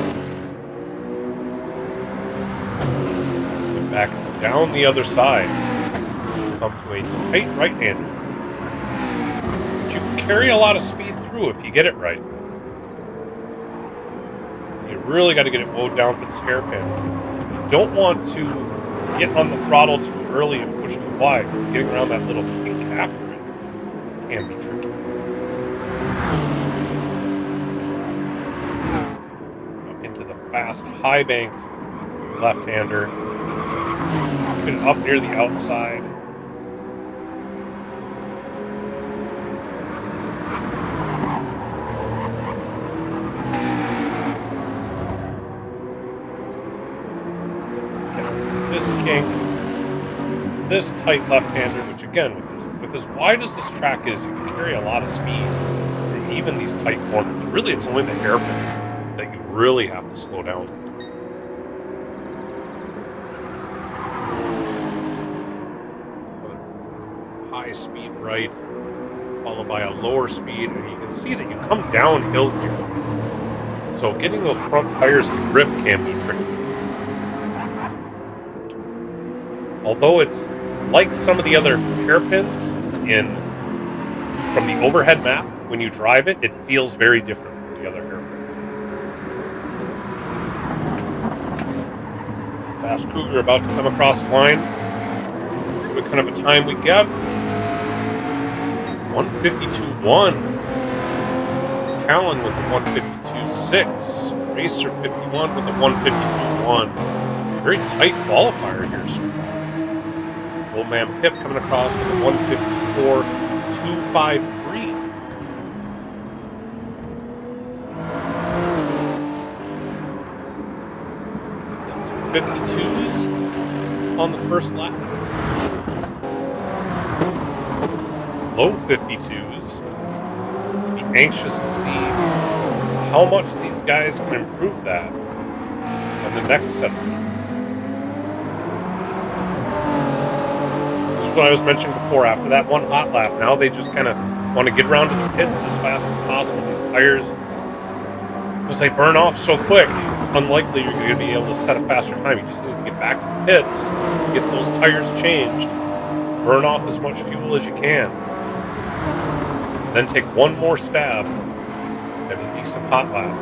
Back down the other side. Come to a tight right-hander. But you can carry a lot of speed through if you get it right. You really got to get it mowed down for this hairpin. You don't want to get on the throttle too early and push too wide, because getting around that little kink after it can be tricky. Now into the fast, high-banked left-hander. Get it up near the outside. This kink, this tight left-hander, which again, with as wide as this track is, you can carry a lot of speed through even these tight corners. Really, it's only the hairpins that you really have to slow down. High speed right, followed by a lower speed, and you can see that you come downhill here. So getting those front tires to grip can be tricky. Although it's like some of the other hairpins from the overhead map, when you drive it, it feels very different from the other hairpins. Fast Cougar about to come across the line. What kind of a time we get? 152.1. Talon with a 152.6. Racer 51 with a 152.1. Very tight qualifier here so far. Old Man Pip coming across with a 154.253. Got some 52s on the first lap. Low 52s. Be anxious to see how much these guys can improve that on the next set. This is what I was mentioning before. After that one hot lap, now they just kind of want to get around to the pits as fast as possible. These tires, because they burn off so quick, it's unlikely you're going to be able to set a faster time. You just need to get back to the pits, get those tires changed, burn off as much fuel as you can, then take one more stab at a decent hot lap.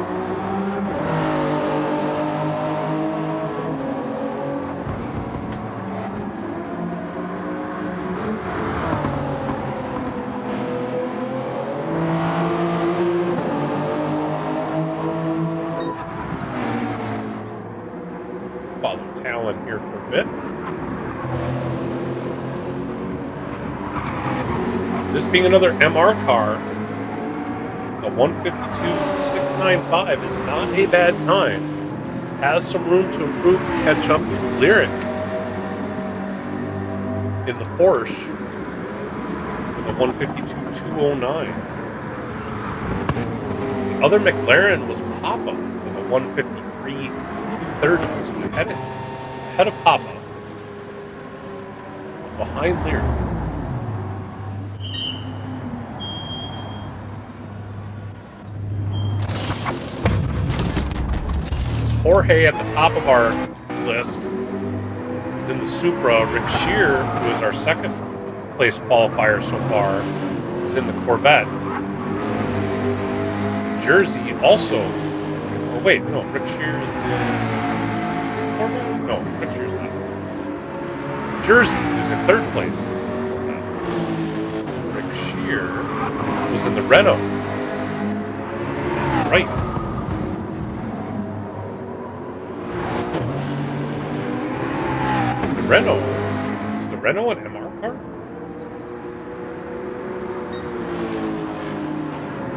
Follow Talon here for a bit. This being another MR car, a 152.695 is not a bad time. Has some room to improve to catch up to Lyric in the Porsche with a 152.209. The other McLaren was Papa with a 153.230, so ahead of Papa, behind Lyric. Jorge at the top of our list is in the Supra. Rick Shear, who is our second place qualifier so far, is in the Corvette. Jersey also. Oh wait, no, Rick Shear is in Corvette? No, Rick Shear's not. Jersey, who's in third place, is in the Corvette. Rick Shear was in the Renault. Right. Renault. Is the Renault an MR car?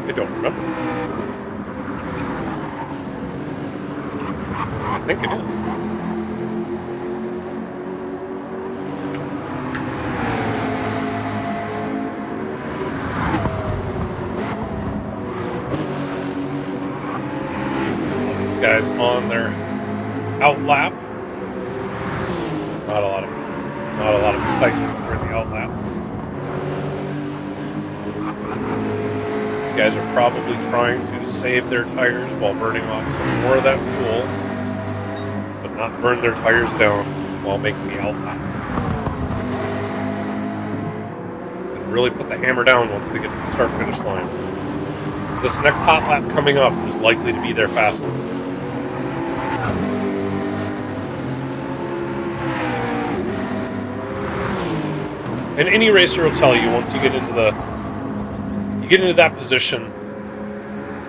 I don't remember. I think it is. These guys on their out lap. Not a lot of excitement for the outlap. These guys are probably trying to save their tires while burning off some more of that fuel, but not burn their tires down while making the outlap. And really put the hammer down once they get to the start-finish line. This next hot lap coming up is likely to be their fastest. And any racer will tell you once you get into that position,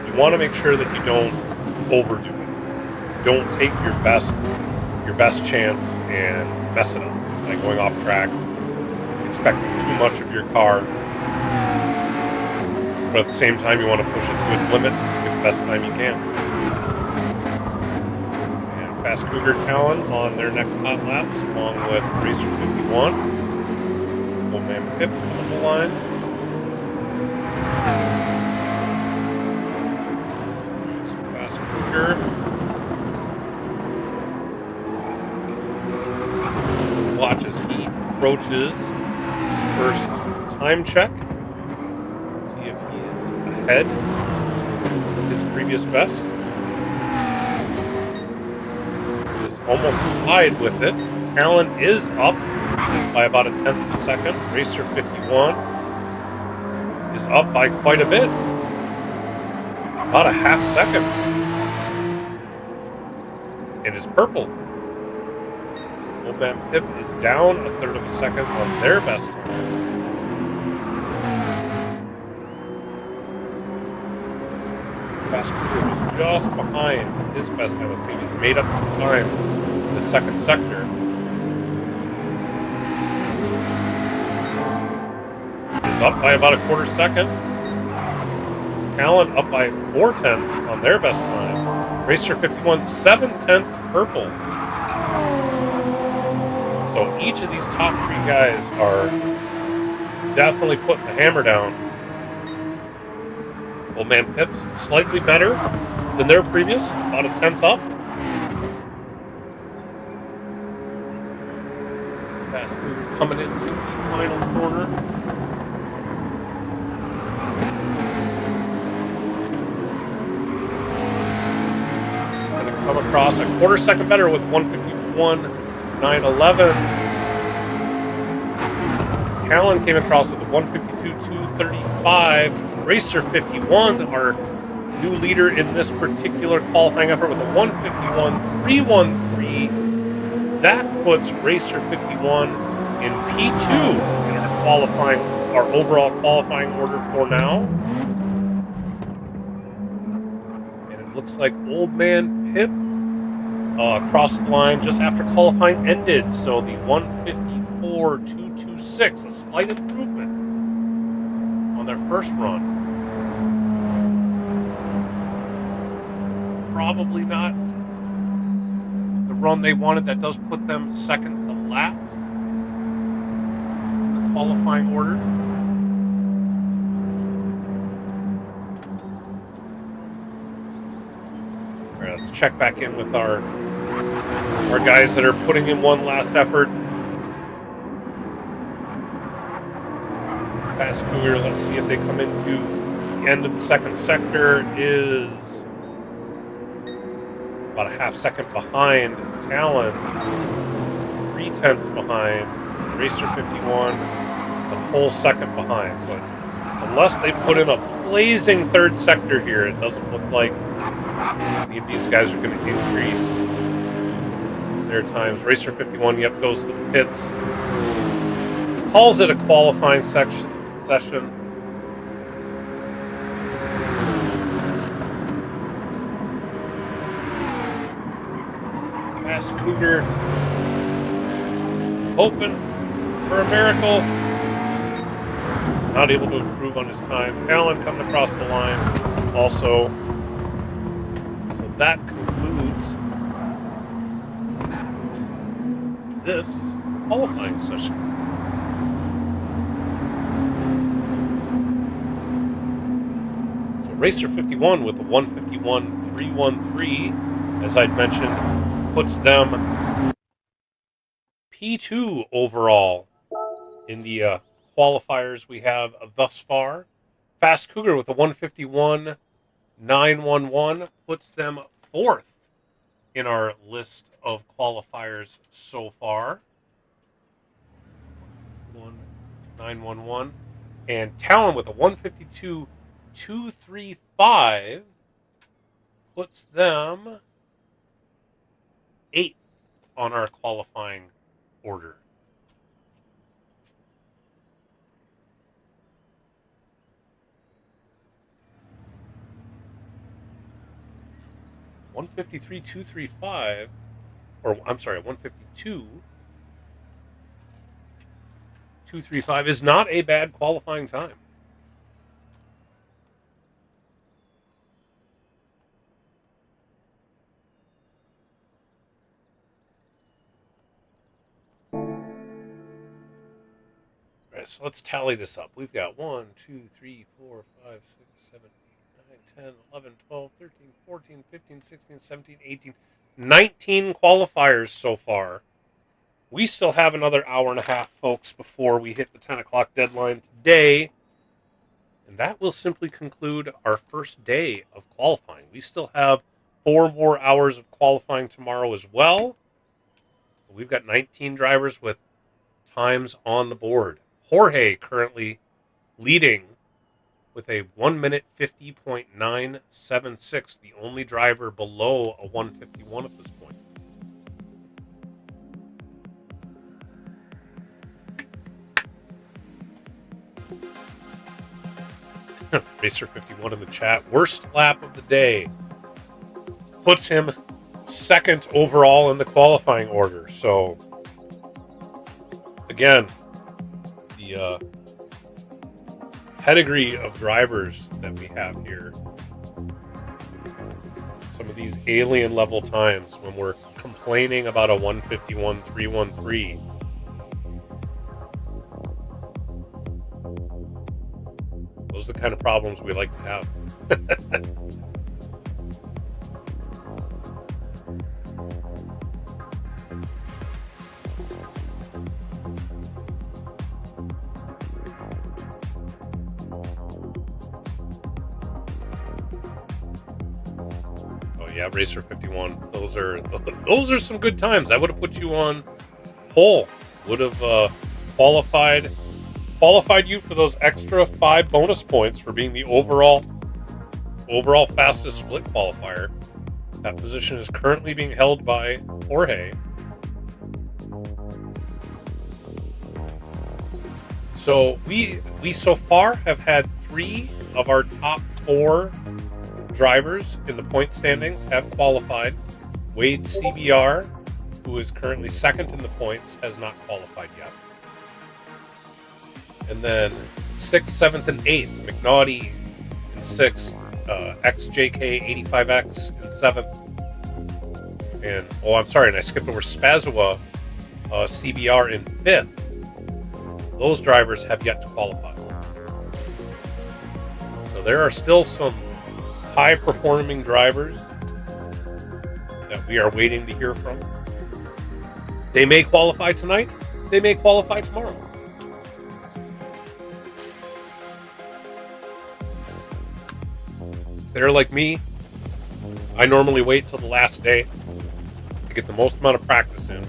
you want to make sure that you don't overdo it. Don't take your best chance and mess it up, like going off track, expecting too much of your car. But at the same time, you want to push it to its limit, get the best time you can. And Fast Cougar Talon on their next hot laps, along with Racer 51. Old Man Pip on the line. Some Fast Cougar. Watch as he approaches first time check. See if he is ahead of his previous best. He is almost tied with it. Talon is up by about 1/10 of a second. Racer 51 is up by quite a bit. About a half second. It is purple. Old Man Pip is down 1/3 of a second on their best time. Fast Cougar was just behind his best time. Let's see, he's made up some time in the second sector. up by about a quarter second. Talon up by 0.4 on their best time. Racer 51, 0.7 purple. So each of these top 3 guys are definitely putting the hammer down. Old Man Pip's slightly better than their previous, about a 10th up. Fast Cougar coming into the final corner. Gonna come across a quarter second better with 151.911. Talon came across with a 152.235. Racer 51, our new leader in this particular qualifying effort, with a 151.313. That puts Racer 51 in P2 in our overall qualifying order for now. And it looks like Old Man Pip crossed the line just after qualifying ended. So the 154.226, a slight improvement on their first run. Probably not the run they wanted. That does put them second to last in the qualifying order. All right, let's check back in with our guys that are putting in one last effort. Fast Cougar, let's see if they come into the end of the second sector. Is about a half second behind Talon, 0.3 behind Racer 51, a whole second behind. So unless they put in a blazing third sector here, it doesn't look like any of these guys are going to increase their times. Racer 51, yep, goes to the pits. Calls it a qualifying session. Fast Cougar hoping for a miracle. Not able to improve on his time. Talon coming across the line also. So that concludes this qualifying session. So Racer 51 with a 151.313, as I'd mentioned, puts them P2 overall in the qualifiers we have thus far. Fast Cougar with a 151.911 puts them 4th in our list of qualifiers so far. 1.911. And Talon with a 152.235 puts them 8th on our qualifying order. $153.235, or I'm sorry, 152.235 is not a bad qualifying time. So let's tally this up. We've got 1, 2, 3, 4, 5, 6, 7, 8, 9, 10, 11, 12, 13, 14, 15, 16, 17, 18, 19 qualifiers so far. We still have another hour and a half, folks, before we hit the 10 o'clock deadline today. And that will simply conclude our first day of qualifying. We still have 4 more hours of qualifying tomorrow as well. We've got 19 drivers with times on the board. Jorge currently leading with a 1 minute 50.976, the only driver below a 151 at this point. Racer 51 in the chat. Worst lap of the day. Puts him 2nd overall in the qualifying order. So, again, pedigree of drivers that we have here. Some of these alien level times when we're complaining about a 151.313. Those are the kind of problems we like to have. Yeah, Racer 51. Those are some good times. I would have put you on pole. Would have qualified you for those extra 5 bonus points for being the overall fastest split qualifier. That position is currently being held by Jorge. So we so far have had 3 of our top 4 drivers in the point standings have qualified. Wade CBR, who is currently second in the points, has not qualified yet. And then 6th, 7th, and 8th, McNaughty in 6th, XJK85X in 7th. And, I'm sorry, and I skipped over Spazua, CBR in 5th. Those drivers have yet to qualify. So there are still some high-performing drivers that we are waiting to hear from. They may qualify tonight. They may qualify tomorrow. If they're like me, I normally wait till the last day to get the most amount of practice in.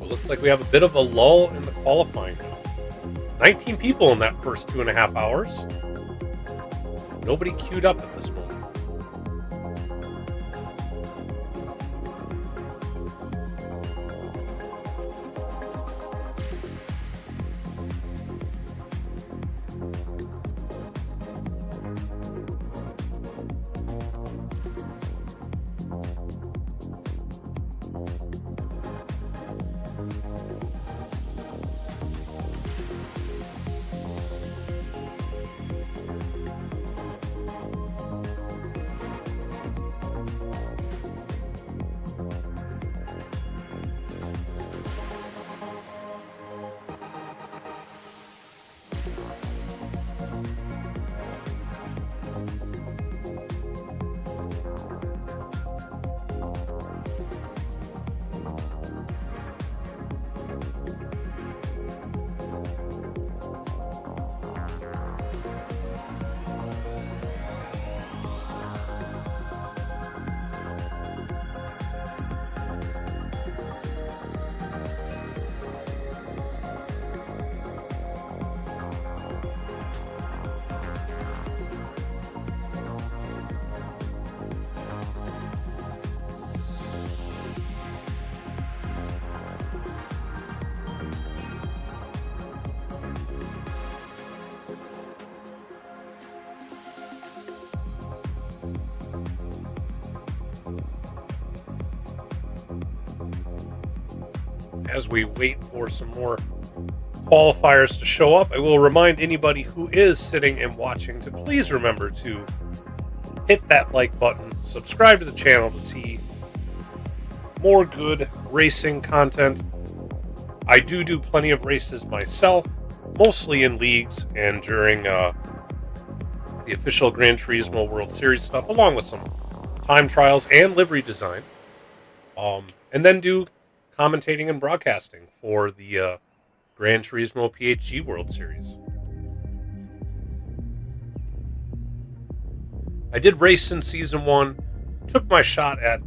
It looks like we have a bit of a lull in the qualifying now. 19 people in that first 2.5 hours. Nobody queued up at this moment. As we wait for some more qualifiers to show up, I will remind anybody who is sitting and watching to please remember to hit that like button, subscribe to the channel to see more good racing content. I do plenty of races myself, mostly in leagues and during the official Gran Turismo World Series stuff, along with some time trials and livery design. And then do commentating and broadcasting for the Gran Turismo PHG World Series. I did race in Season 1, took my shot at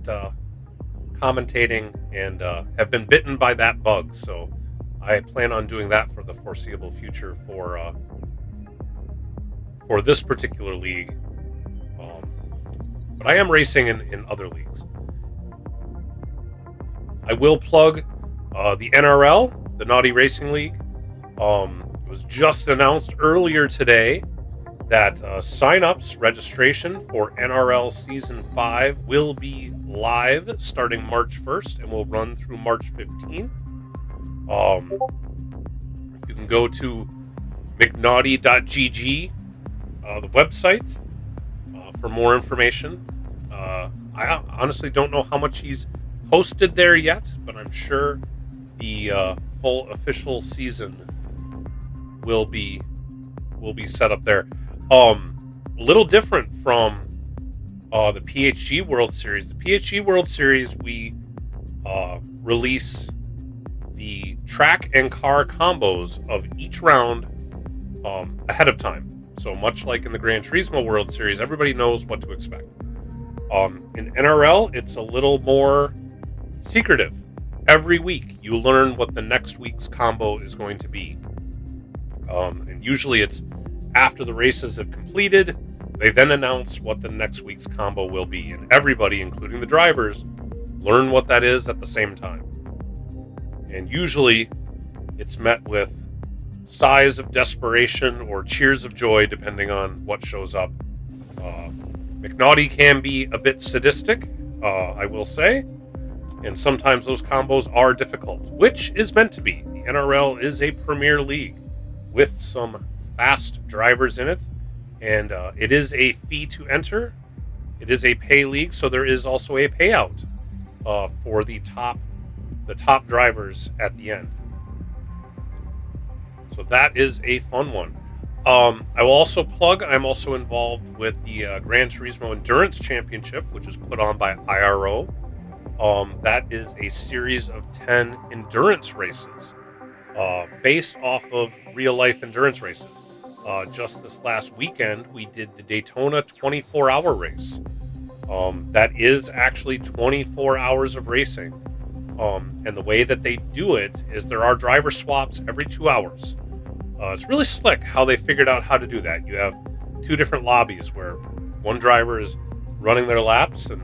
commentating, and have been bitten by that bug, so I plan on doing that for the foreseeable future for this particular league. But I am racing in other leagues. I will plug the NRL, the Naughty Racing League. It was just announced earlier today that sign-ups registration for NRL Season 5 will be live starting March 1st and will run through March 15th. You can go to mcnaughty.gg, the website, for more information. I honestly don't know how much he's posted there yet, but I'm sure the full official season will be set up there. A little different from the PHG World Series. The PHG World Series, we release the track and car combos of each round ahead of time. So much like in the Gran Turismo World Series, everybody knows what to expect. In NRL, it's a little more secretive. Every week, you learn what the next week's combo is going to be. And usually it's after the races have completed, they then announce what the next week's combo will be. And everybody, including the drivers, learn what that is at the same time. And usually it's met with sighs of desperation or cheers of joy, depending on what shows up. McNaughty can be a bit sadistic, I will say, and sometimes those combos are difficult, which is meant to be. The NRL is a premier league with some fast drivers in it, and it is a fee to enter. It is a pay league, so there is also a payout for the top drivers at the end. So that is a fun one. I will also plug, I'm also involved with the Gran Turismo Endurance Championship, which is put on by IRO. That is a series of 10 endurance races based off of real-life endurance races. Just this last weekend, we did the Daytona 24-hour race. That is actually 24 hours of racing. And the way that they do it is there are driver swaps every 2 hours. It's really slick how they figured out how to do that. You have two different lobbies where one driver is running their laps, and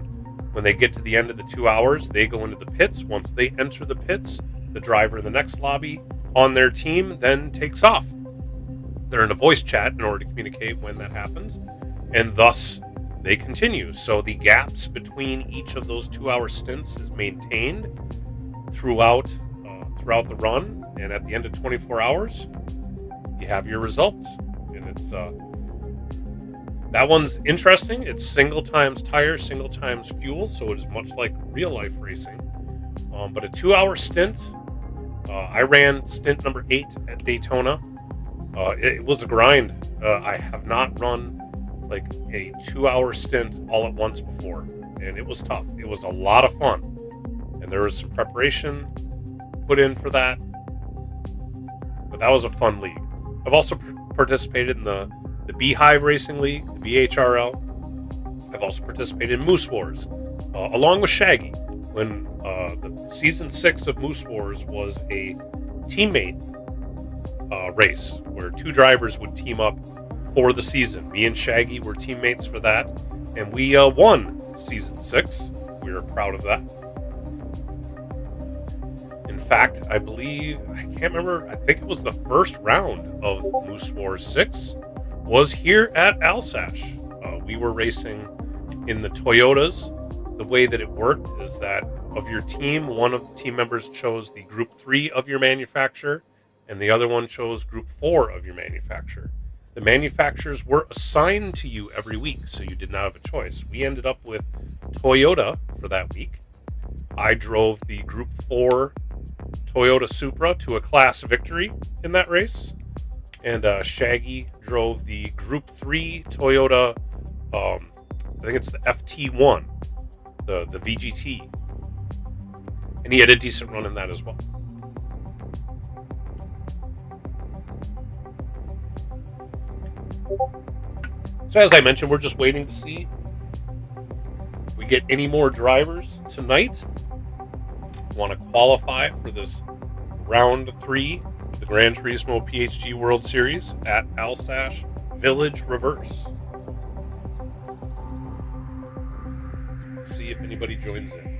when they get to the end of the 2 hours, they go into the pits. Once they enter the pits, the driver in the next lobby on their team then takes off. They're in a voice chat in order to communicate when that happens, and thus they continue. So the gaps between each of those 2 hour stints is maintained throughout the run, and at the end of 24 hours, you have your results. And it's that one's interesting. It's single times tire, single times fuel, so it is much like real life racing. But a 2 hour stint, I ran stint number 8 at Daytona. It was a grind. I have not run like a 2 hour stint all at once before, and it was tough. It was a lot of fun, and there was some preparation put in for that, but that was a fun league. I've also participated in the Beehive Racing League, the BHRL. I've also participated in Moose Wars, along with Shaggy, when the season 6 of Moose Wars was a teammate race where two drivers would team up for the season. Me and Shaggy were teammates for that, and we won season 6. We were proud of that. In fact, I can't remember, I think it was the first round of Moose Wars 6 was here at Alsace. We were racing in the Toyotas. The way that it worked is that of your team, one of the team members chose the Group 3 of your manufacturer, and the other one chose Group 4 of your manufacturer. The manufacturers were assigned to you every week, so you did not have a choice. We ended up with Toyota for that week. I drove the Group 4 Toyota Supra to a class victory in that race, and Shaggy drove the Group 3 Toyota, I think it's the FT1, the VGT, and he had a decent run in that as well. So as I mentioned, we're just waiting to see if we get any more drivers tonight who want to qualify for this round 3 of the Gran Turismo PHG World Series at Alsace Village Reverse. Let's see if anybody joins in.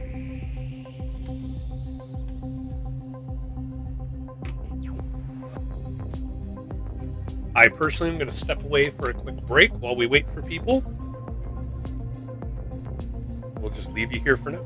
I personally am going to step away for a quick break while we wait for people. we'll just leave you here for now.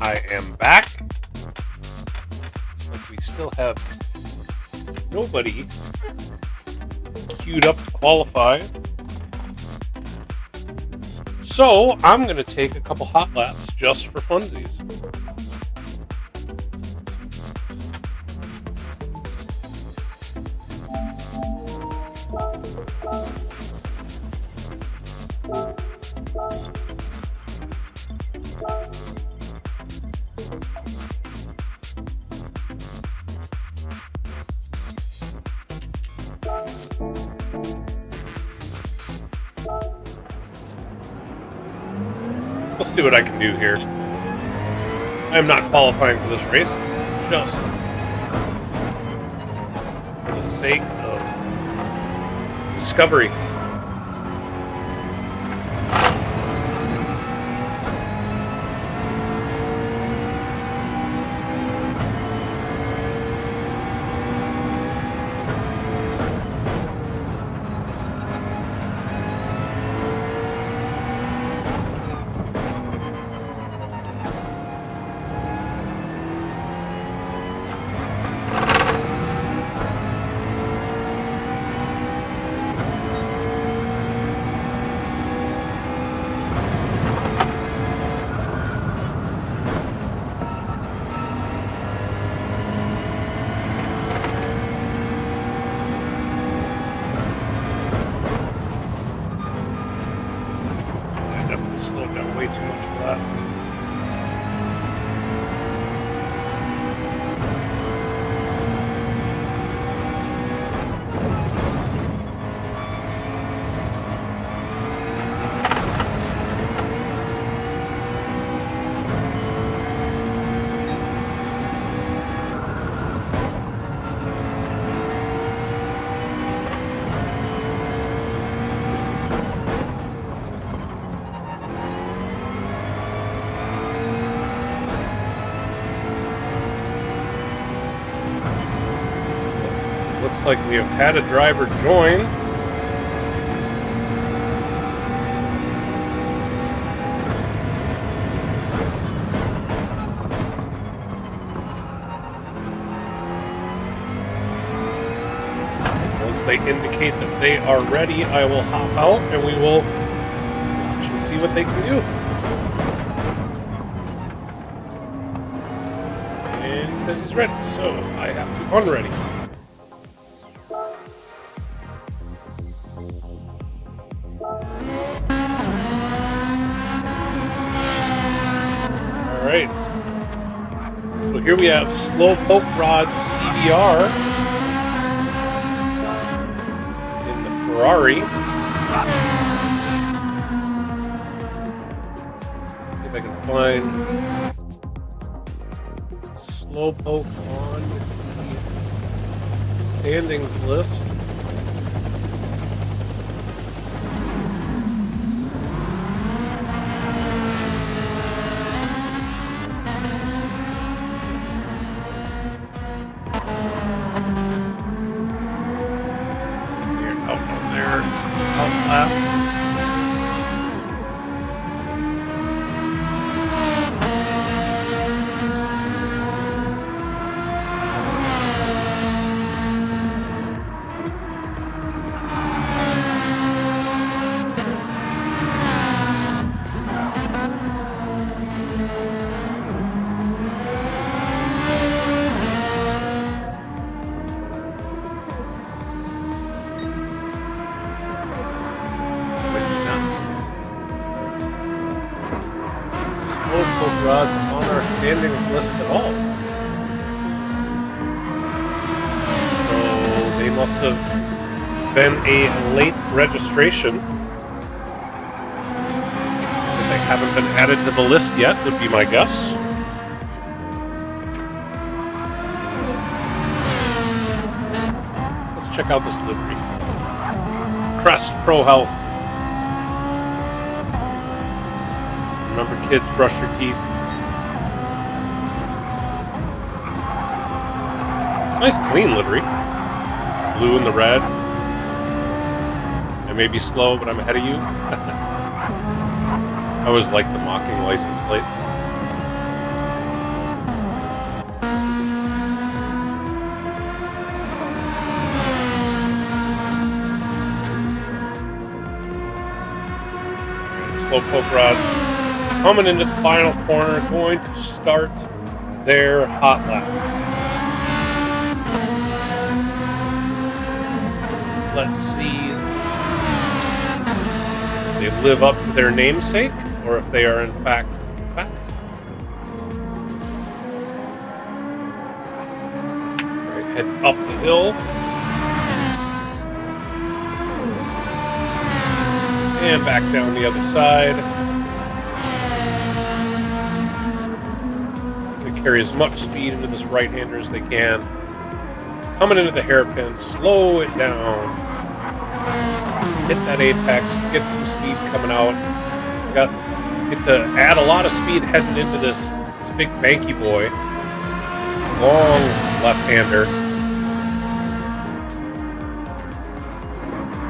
I am back. But we still have nobody queued up to qualify. So I'm going to take a couple hot laps just for funsies. We'll see what I can do here. I am not qualifying for this race. It's just for the sake of discovery. Way too much for that. Looks like we have had a driver join. Once they indicate that they are ready, I will hop out and we will watch and see what they can do. And he says he's ready, so I have to unready. Alright, so here we have Slowpoke Rod CBR in the Ferrari. Let's see if I can find Slowpoke on the standings list. Rods on our standings list at all. So they must have been a late registration. If they haven't been added to the list yet, would be my guess. Let's check out this livery. Crest Pro Health. Remember, kids, brush your teeth. Nice clean livery. Blue and the red. I may be slow, but I'm ahead of you. I always like the mocking license plates. Slowpoke rods coming into the final corner, going to start their hot lap. Let's see they live up to their namesake, or if they are in fact fast. Right, head up the hill. And back down the other side. They carry as much speed into this right-hander as they can. Coming into the hairpin, slow it down. Hit that apex, get some speed coming out. Get to add a lot of speed heading into this big banky boy. Long left-hander.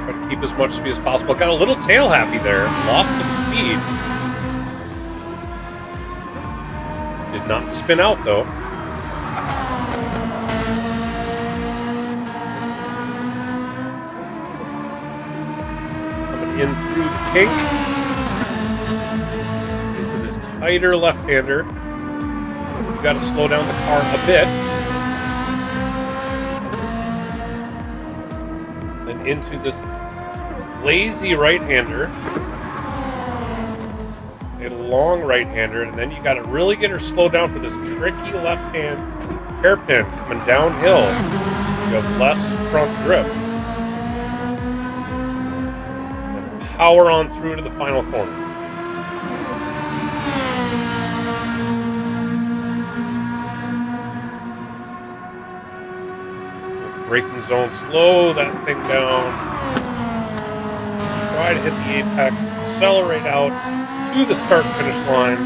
Try to keep as much speed as possible. Got a little tail happy there. Lost some speed. Did not spin out though. Coming in through the kink. Into this tighter left-hander. We've got to slow down the car a bit. Then into this lazy right-hander. A long right-hander, and then you got to really get her slowed down for this tricky left-hand hairpin coming downhill. You have less front grip. And power on through to the final corner. Braking zone, slow that thing down. Try to hit the apex, accelerate out to the start-finish line.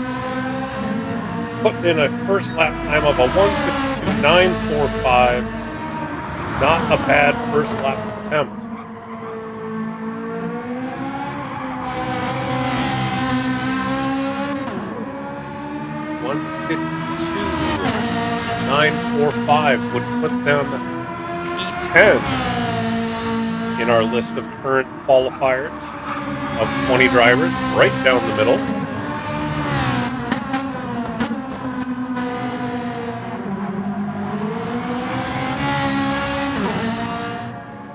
Putting in a first lap time of a 1:52.945. Not a bad first lap attempt. .945 would put them P10 in our list of current qualifiers of 20 drivers, right down the middle.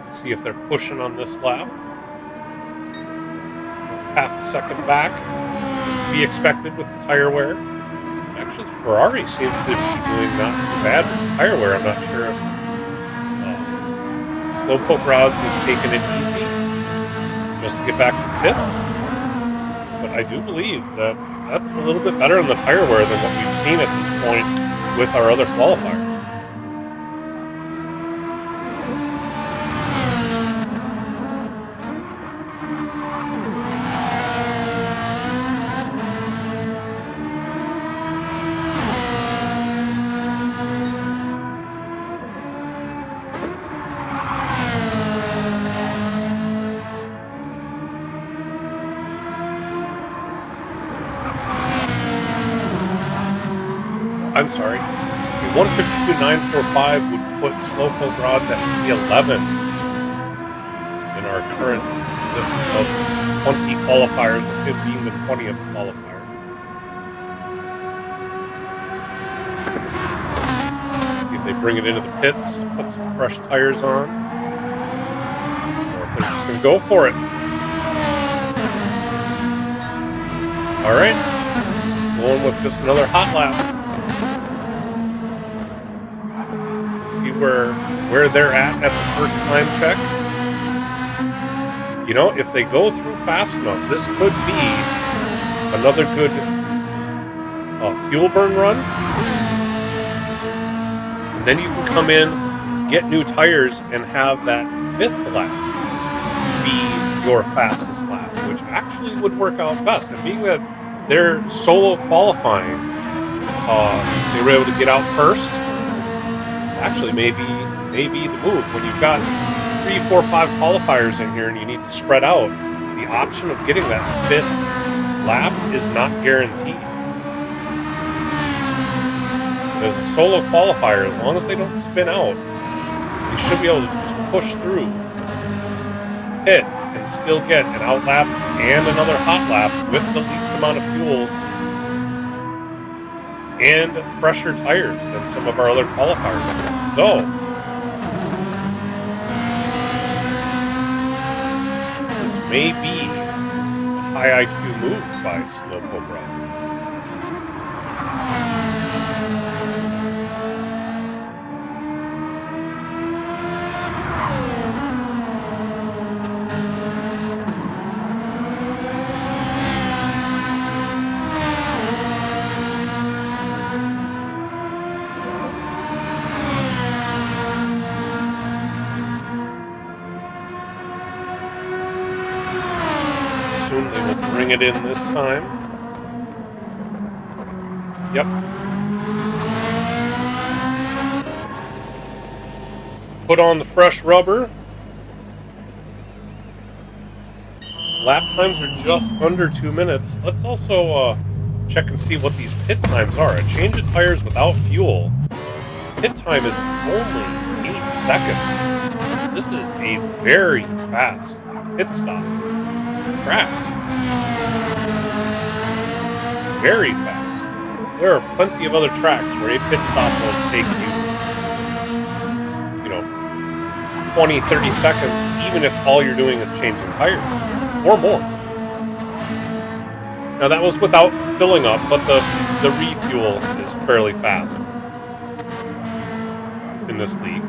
Let's see if they're pushing on this lap. Half a second back, is to be expected with the tire wear. Actually, Ferrari seems to be doing not too bad with the tire wear. I'm not sure if Slowpoke Rods is taking it easy just to get back to the pits. But I do believe that that's a little bit better on the tire wear than what we've seen at this point with our other qualifiers. I'm sorry. 1:52.945 would put Slowpoke Rods at P11 in our current list of 20 qualifiers, with him being the 20th qualifier. See if they bring it into the pits, put some fresh tires on, or if they're just going to go for it. All right, going with just another hot lap. Where they're at the first time check. You know, if they go through fast enough, this could be another good fuel burn run. And then you can come in, get new tires, and have that fifth lap be your fastest lap, which actually would work out best. And being that they're solo qualifying, they were able to get out first. Actually, maybe the move when you've got 3, 4, 5 qualifiers in here and you need to spread out. The option of getting that fifth lap is not guaranteed. As a solo qualifier, as long as they don't spin out, they should be able to just push through, hit, and still get an out lap and another hot lap with the least amount of fuel and fresher tires than some of our other qualifiers. So, this may be a high IQ move by Slowpoke Rock. They will bring it in this time. Yep. Put on the fresh rubber. Lap times are just under 2 minutes. Let's also check and see what these pit times are. A change of tires without fuel. Pit time is only 8 seconds. This is a very fast pit stop. Track. Very fast. There are plenty of other tracks where a pit stop will take you, 20, 30 seconds, even if all you're doing is changing tires, or more. Now that was without filling up, but the refuel is fairly fast in this league.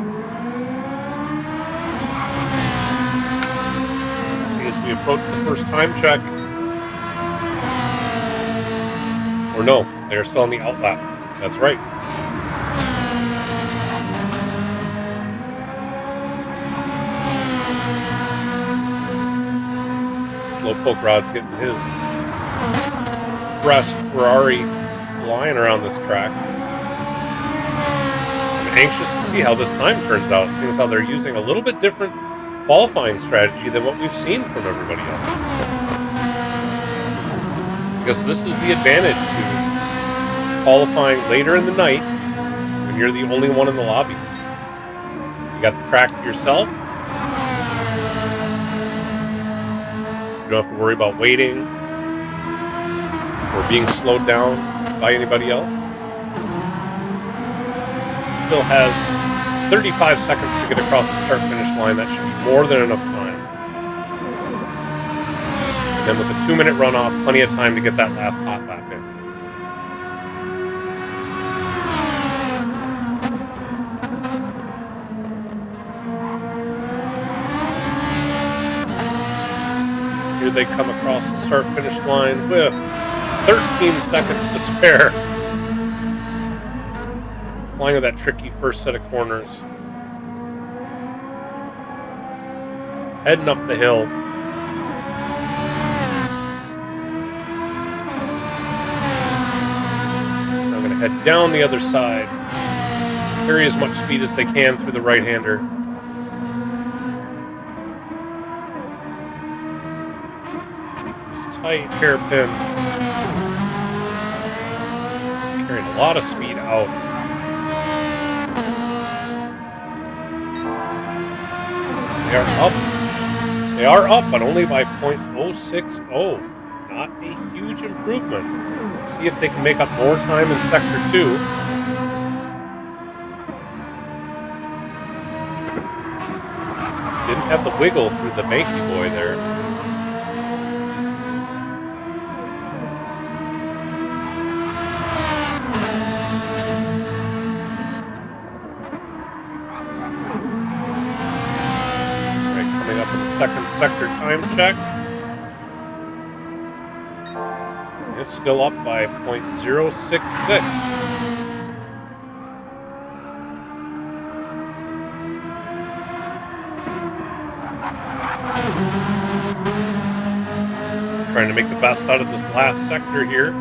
As we approach the first time check. Or no, they're still on the outlap. That's right. Slowpoke Rod's getting his crest Ferrari flying around this track. I'm anxious to see how this time turns out, seeing how they're using a little bit different qualifying strategy than what we've seen from everybody else. Because this is the advantage to qualifying later in the night when you're the only one in the lobby. You got the track to yourself. You don't have to worry about waiting or being slowed down by anybody else. Still has 35 seconds to get across the start-finish line. That should be more than enough time. And then with a 2-minute runoff, plenty of time to get that last hot lap in. Here they come across the start-finish line with 13 seconds to spare. Flying with that tricky first set of corners. Heading up the hill. I'm going to head down the other side. Carry as much speed as they can through the right-hander. Just tight hairpin. Carrying a lot of speed out. They are up, but only by 0.060. Not a huge improvement. Let's see if they can make up more time in Sector 2. Didn't have the wiggle through the Banky Boy there. Second sector time check. It's still up by 0.066. Trying to make the best out of this last sector here.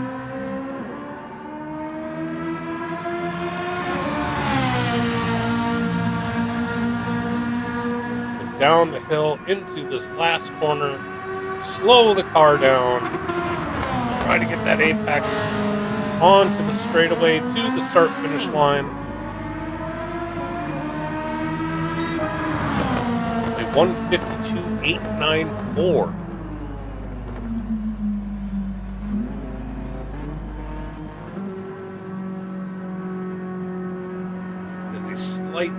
Down the hill into this last corner, slow the car down, try to get that apex onto the straightaway to the start-finish line. A 152.894. There's a slight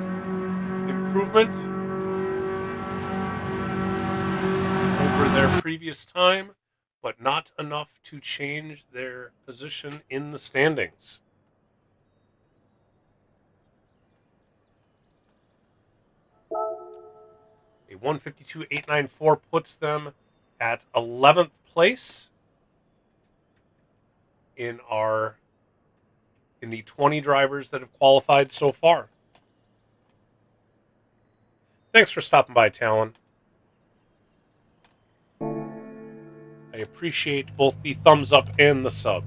improvement over their previous time, but not enough to change their position in the standings. A 152.894 puts them at 11th place in the 20 drivers that have qualified so far. Thanks for stopping by, Talon. I appreciate both the thumbs up and the sub.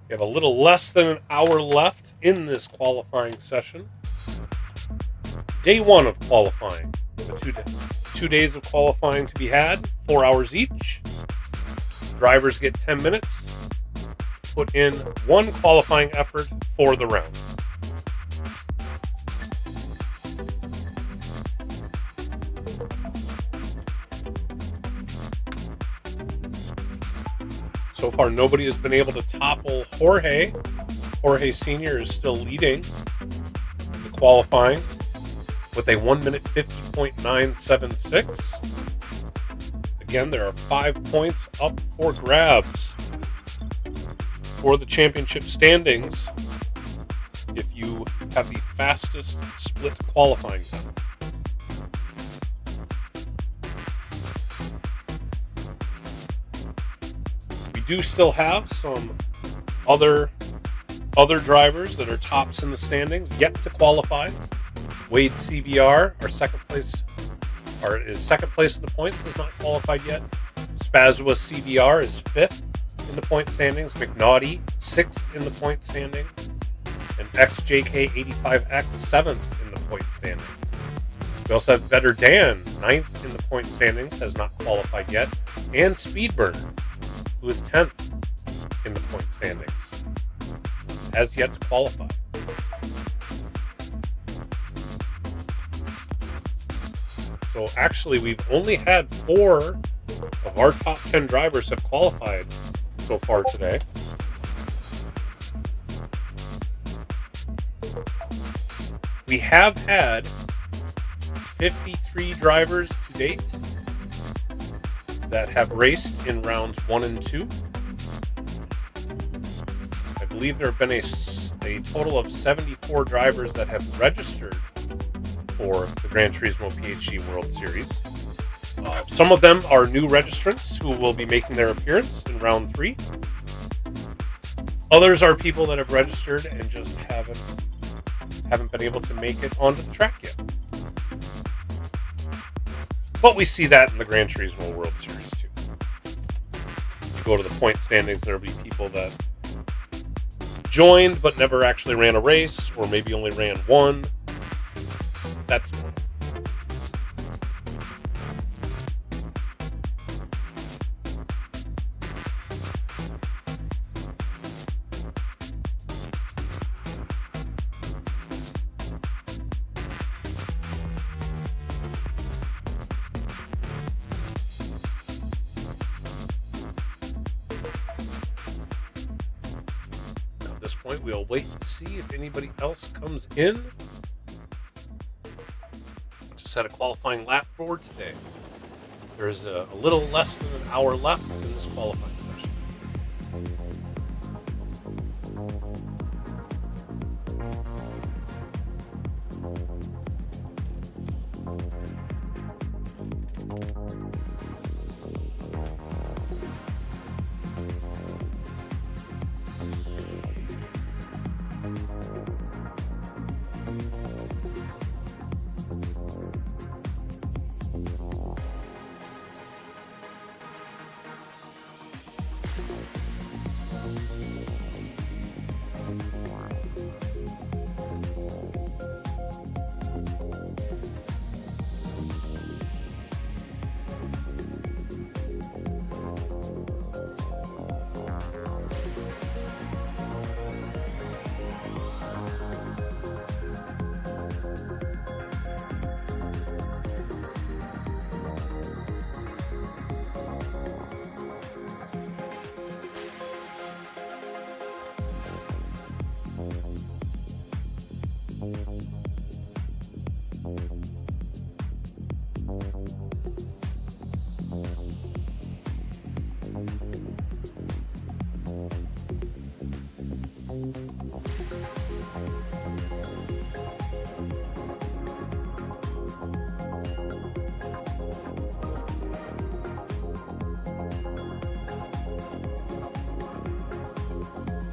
We have a little less than an hour left in this qualifying session. Day one of qualifying. Two days of qualifying to be had, 4 hours each. Drivers get 10 minutes to put in one qualifying effort for the round. So far, nobody has been able to topple Jorge. Jorge Sr. is still leading the qualifying with a 1 minute 50.976. Again, there are 5 points up for grabs for the championship standings if you have the fastest split qualifying time. We do still have some other drivers that are tops in the standings yet to qualify. Wade CBR, is second place in the points, has not qualified yet. Spazua CBR is 5th in the point standings. McNaughty, 6th in the point standings. And XJK85X, 7th in the point standings. We also have Better Dan, 9th in the point standings, has not qualified yet. And Speedburner, who is 10th in the point standings, has yet to qualify. So actually, we've only had 4 of our top 10 drivers have qualified so far today. We have had 53 drivers to date that have raced in rounds 1 and 2. I believe there have been a total of 74 drivers that have registered for the Gran Turismo PHG World Series. Some of them are new registrants who will be making their appearance in round 3. Others are people that have registered and just haven't been able to make it onto the track yet. But we see that in the Gran Turismo World Series too. If you go to the point standings, there will be people that joined but never actually ran a race, or maybe only ran one. That's normal. At this point, we'll wait to see if anybody else comes in. Had a qualifying lap for today. There's a little less than an hour left in this qualifying session.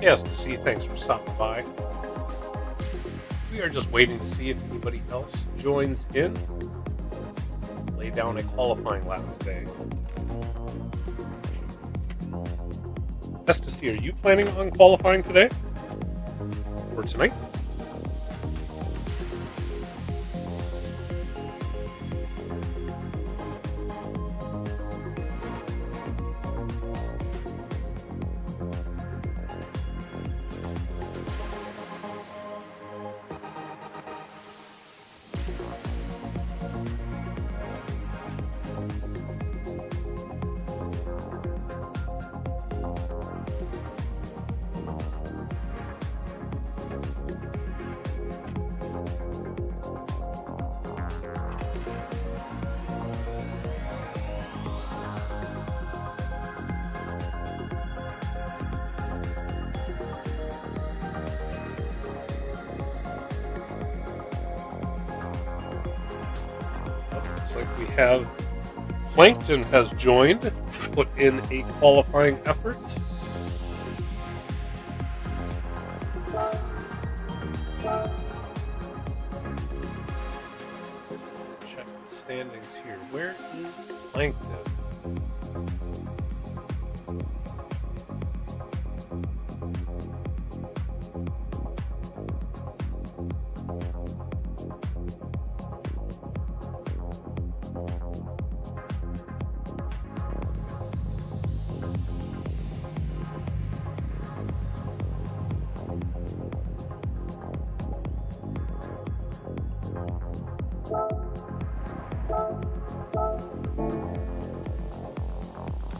Yes, to see. Thanks for stopping by. We are just waiting to see if anybody else joins in. Lay down a qualifying lap today. Yes, to see. Are you planning on qualifying today or tonight? We have Plankton has joined to put in a qualifying effort. Check the standings here. Where is Plankton?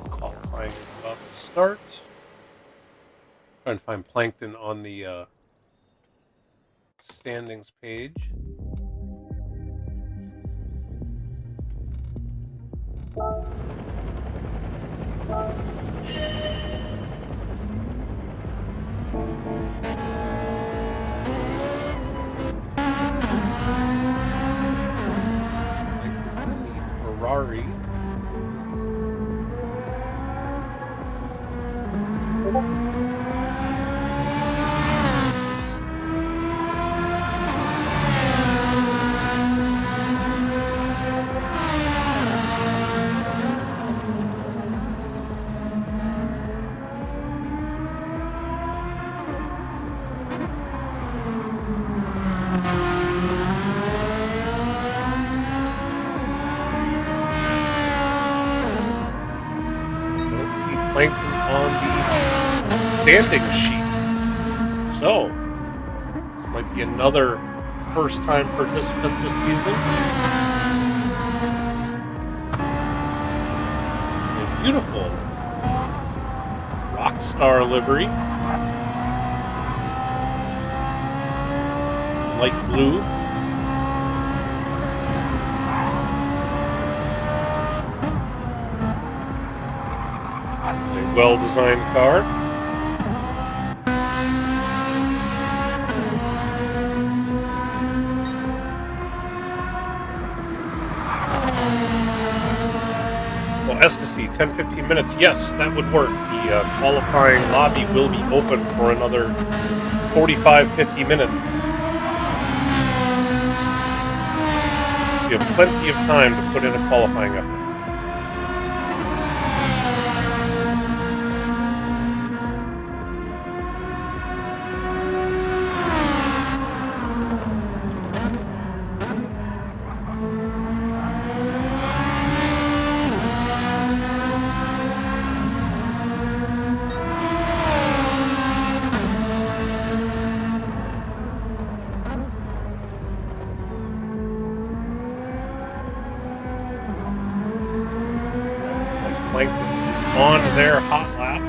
Qualifying about to start. Trying to find Plankton on the standings page. Ferrari. Plankton on the standing sheet. So, this might be another first-time participant this season. A beautiful Rockstar livery. Light blue. Well-designed car. Well, Ecstasy, 10-15 minutes. Yes, that would work. The qualifying lobby will be open for another 45-50 minutes. You have plenty of time to put in a qualifying effort. On their hot lap.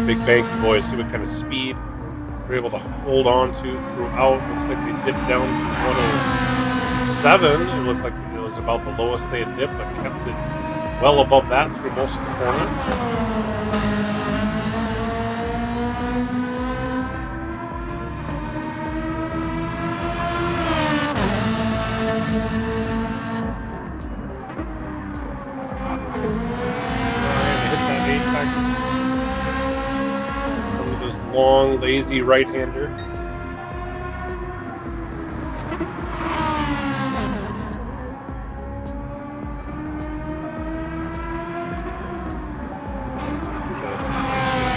big banky boys. See what kind of speed they're able to hold on to throughout. Looks like they dipped down to 107. It looked like it was about the lowest they had dipped, but kept it well above that through most of the corner. Long, lazy right-hander.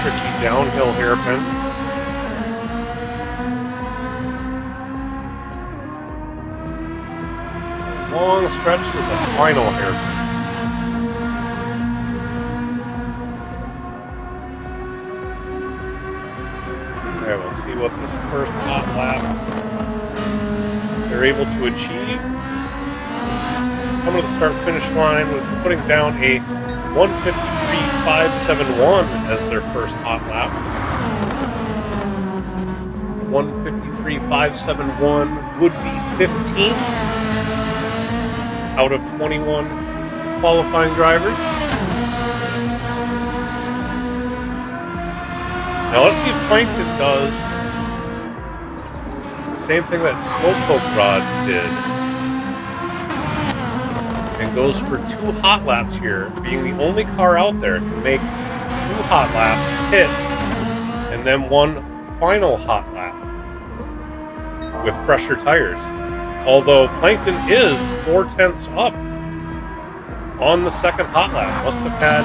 Tricky downhill hairpin. Long stretch to the final hairpin. We'll see what this first hot lap they're able to achieve. Coming to the start-finish line was putting down a 1:53.571 as their first hot lap. 1:53.571 would be 15th out of 21 qualifying drivers. Now let's see if Plankton does the same thing that Slowpoke Rods did and goes for 2 hot laps here, being the only car out there can make 2 hot laps, hit, and then 1 final hot lap with fresher tires. Although Plankton is 4/10 up on the second hot lap. Must have had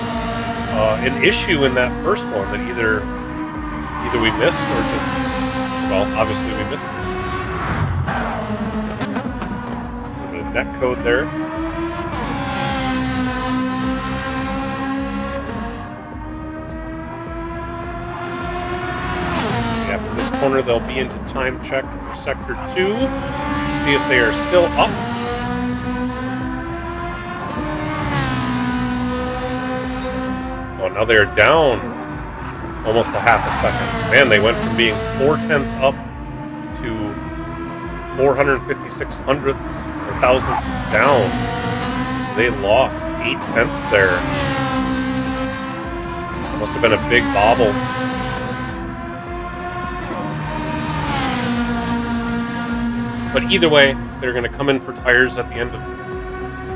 an issue in that first one that either we missed or just, well, obviously we missed it. The net code there. After this corner, they'll be into time check for sector 2. See if they are still up. Oh, now they are down almost a half a second. Man, they went from being 4/10 up to 456 hundredths or thousandths down. They lost 8/10 there. Must have been a big bobble. But either way, they're going to come in for tires at the end of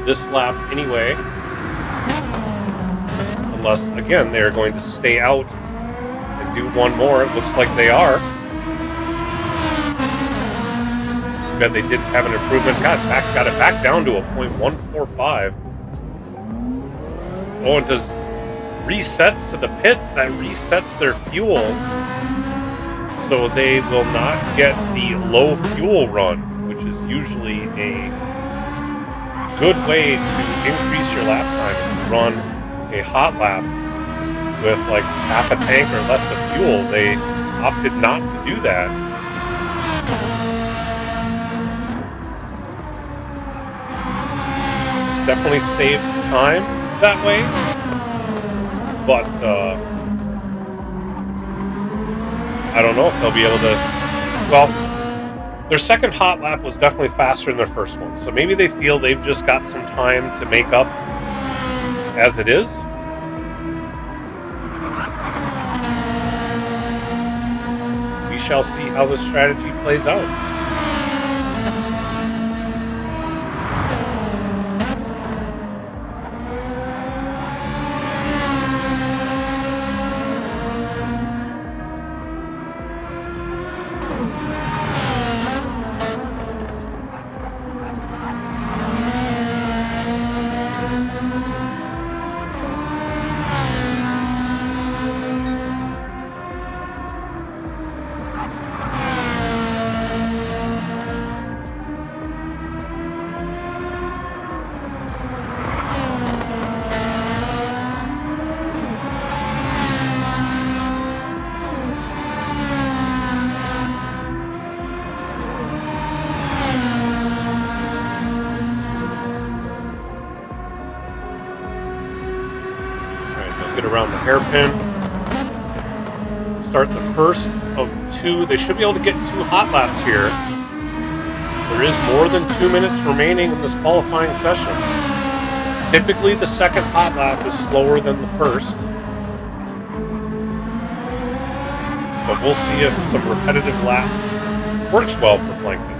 this lap anyway. Unless, again, they're going to stay out do one more. It looks like they are. Bet they did have an improvement. Got it back down to a 0.145. Oh, it does resets to the pits. That resets their fuel, so they will not get the low fuel run, which is usually a good way to increase your lap time. If you run a hot lap with like half a tank or less of fuel, they opted not to do that. Definitely saved time that way, but I don't know if they'll be able to. Well, their second hot lap was definitely faster than their first one, so maybe they feel they've just got some time to make up as it is. Shall see how the strategy plays out. Around the hairpin. Start the first of 2. They should be able to get 2 hot laps here. There is more than 2 minutes remaining in this qualifying session. Typically, the second hot lap is slower than the first. But we'll see if some repetitive laps works well for Plankton.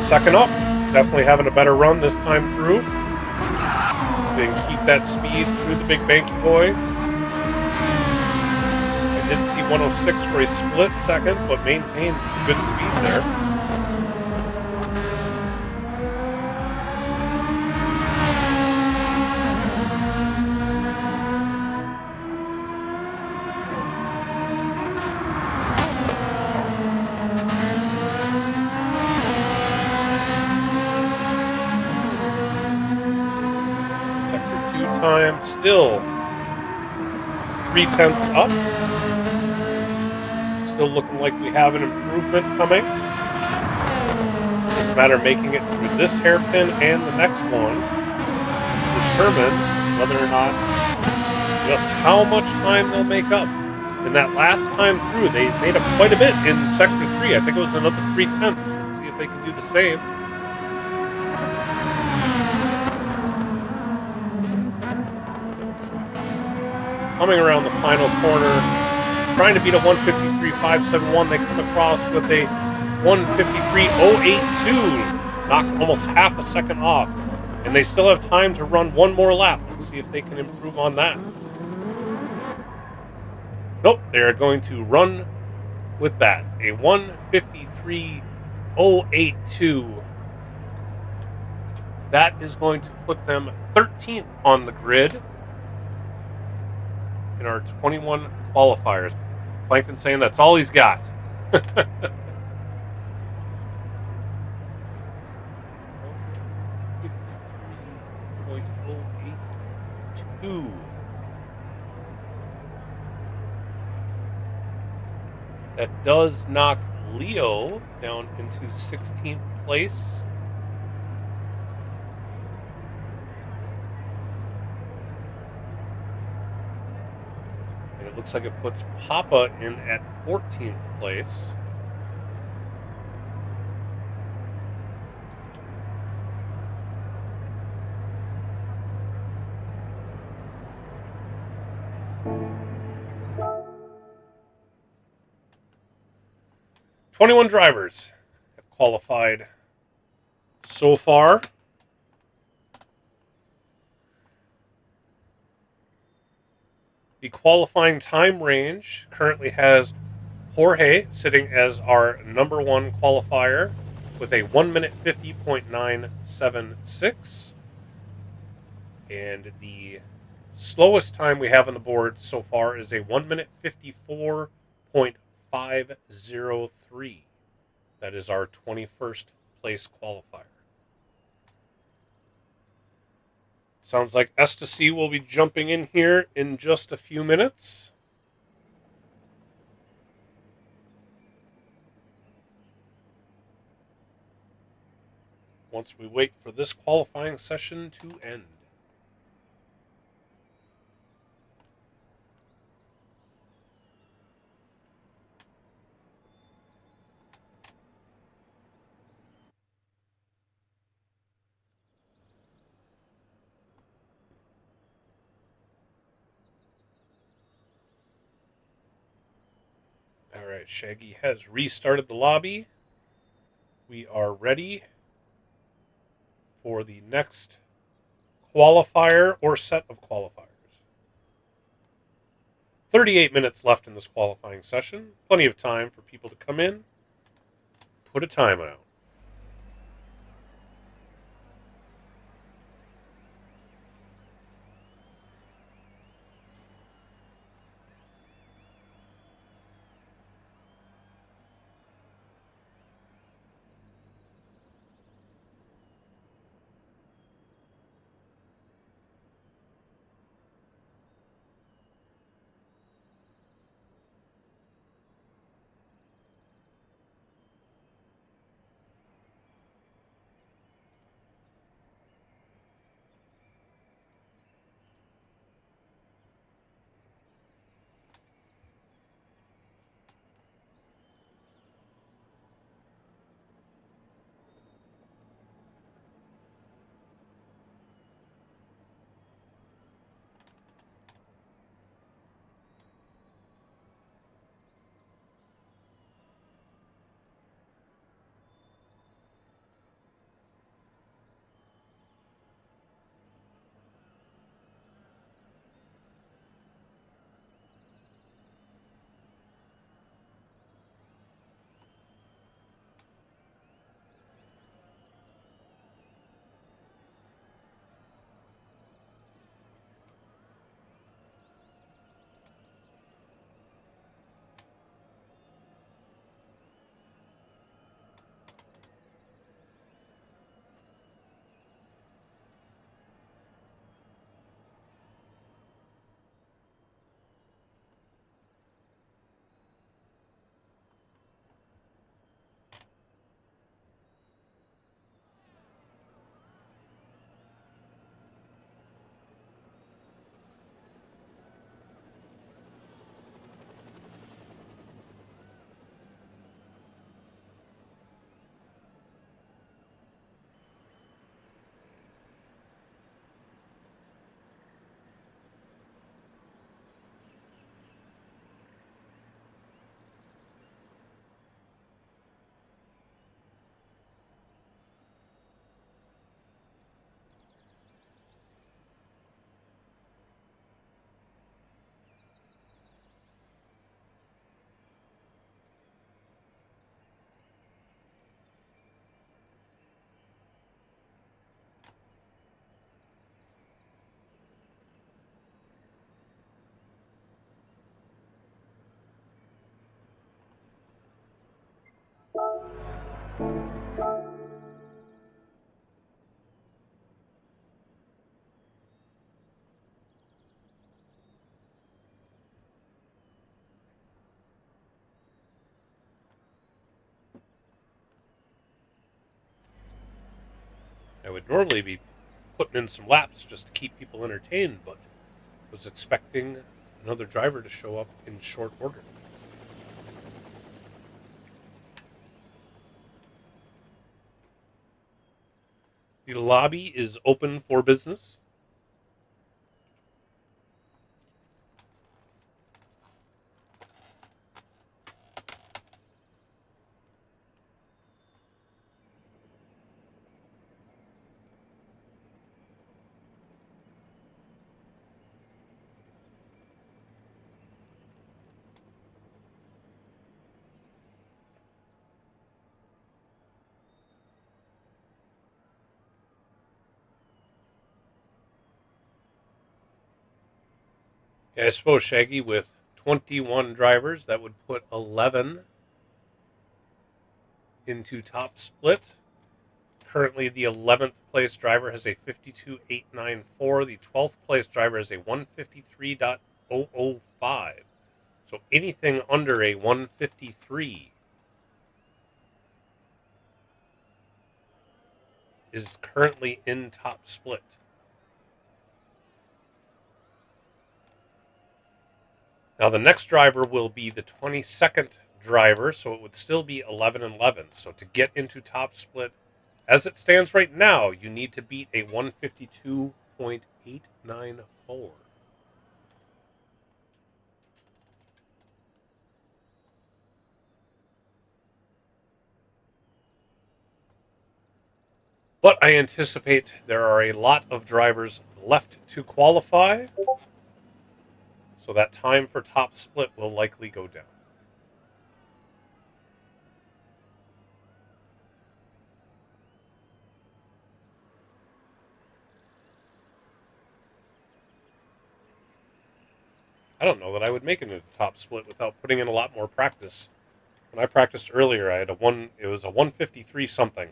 Second up, definitely having a better run this time through. They can keep that speed through the big banky boy. I did see 106 for a split second, but maintains good speed there. Time still 3/10 up. Still looking like we have an improvement coming. Just a matter of making it through this hairpin and the next one to determine whether or not just how much time they'll make up. In that last time through, they made up quite a bit in sector 3. I think it was another 3/10. Let's see if they can do the same. Coming around the final corner, trying to beat a 153.571. They come across with a 153.082, knocked almost half a second off. And they still have time to run one more lap. Let's see if they can improve on that. Nope, they're going to run with that. A 153.082. That is going to put them 13th on the grid in our 21 qualifiers. Plankton saying that's all he's got. .082. That does knock Leo down into 16th place. And it looks like it puts Papa in at 14th place. "21 drivers have qualified so far. The qualifying time range currently has Jorge sitting as our number one qualifier with a 1 minute 50.976. And the slowest time we have on the board so far is a 1 minute 54.503. That is our 21st place qualifier. Sounds like S2C will be jumping in here in just a few minutes. Once we wait for this qualifying session to end. All right, Shaggy has restarted the lobby. We are ready for the next qualifier or set of qualifiers. 38 minutes left in this qualifying session. Plenty of time for people to come in, put a time out. would normally be putting in some laps just to keep people entertained, but was expecting another driver to show up in short order. The lobby is open for business. I suppose, Shaggy, with 21 drivers, that would put 11 into top split. Currently, the 11th place driver has a 52.894. The 12th place driver has a 153.005. So anything under a 153 is currently in top split. Now, the next driver will be the 22nd driver, so it would still be 11 and 11. So to get into top split, as it stands right now, you need to beat a 152.894. But I anticipate there are a lot of drivers left to qualify, so that time for top split will likely go down. I don't know that I would make it into the top split without putting in a lot more practice. When I practiced earlier, I had it was a 153 something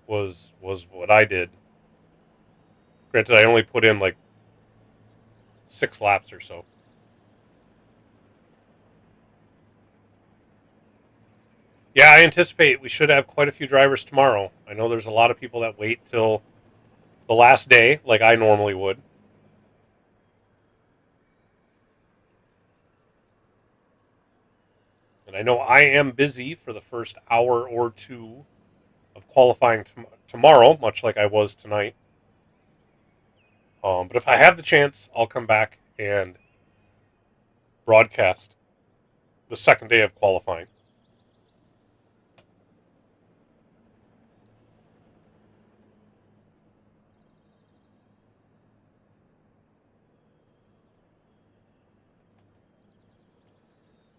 was what I did. Granted, I only put in like 6 laps or so. Yeah, I anticipate we should have quite a few drivers tomorrow. I know there's a lot of people that wait till the last day, like I normally would. And I know I am busy for the first hour or two of qualifying tomorrow, much like I was tonight. But if I have the chance, I'll come back and broadcast the second day of qualifying.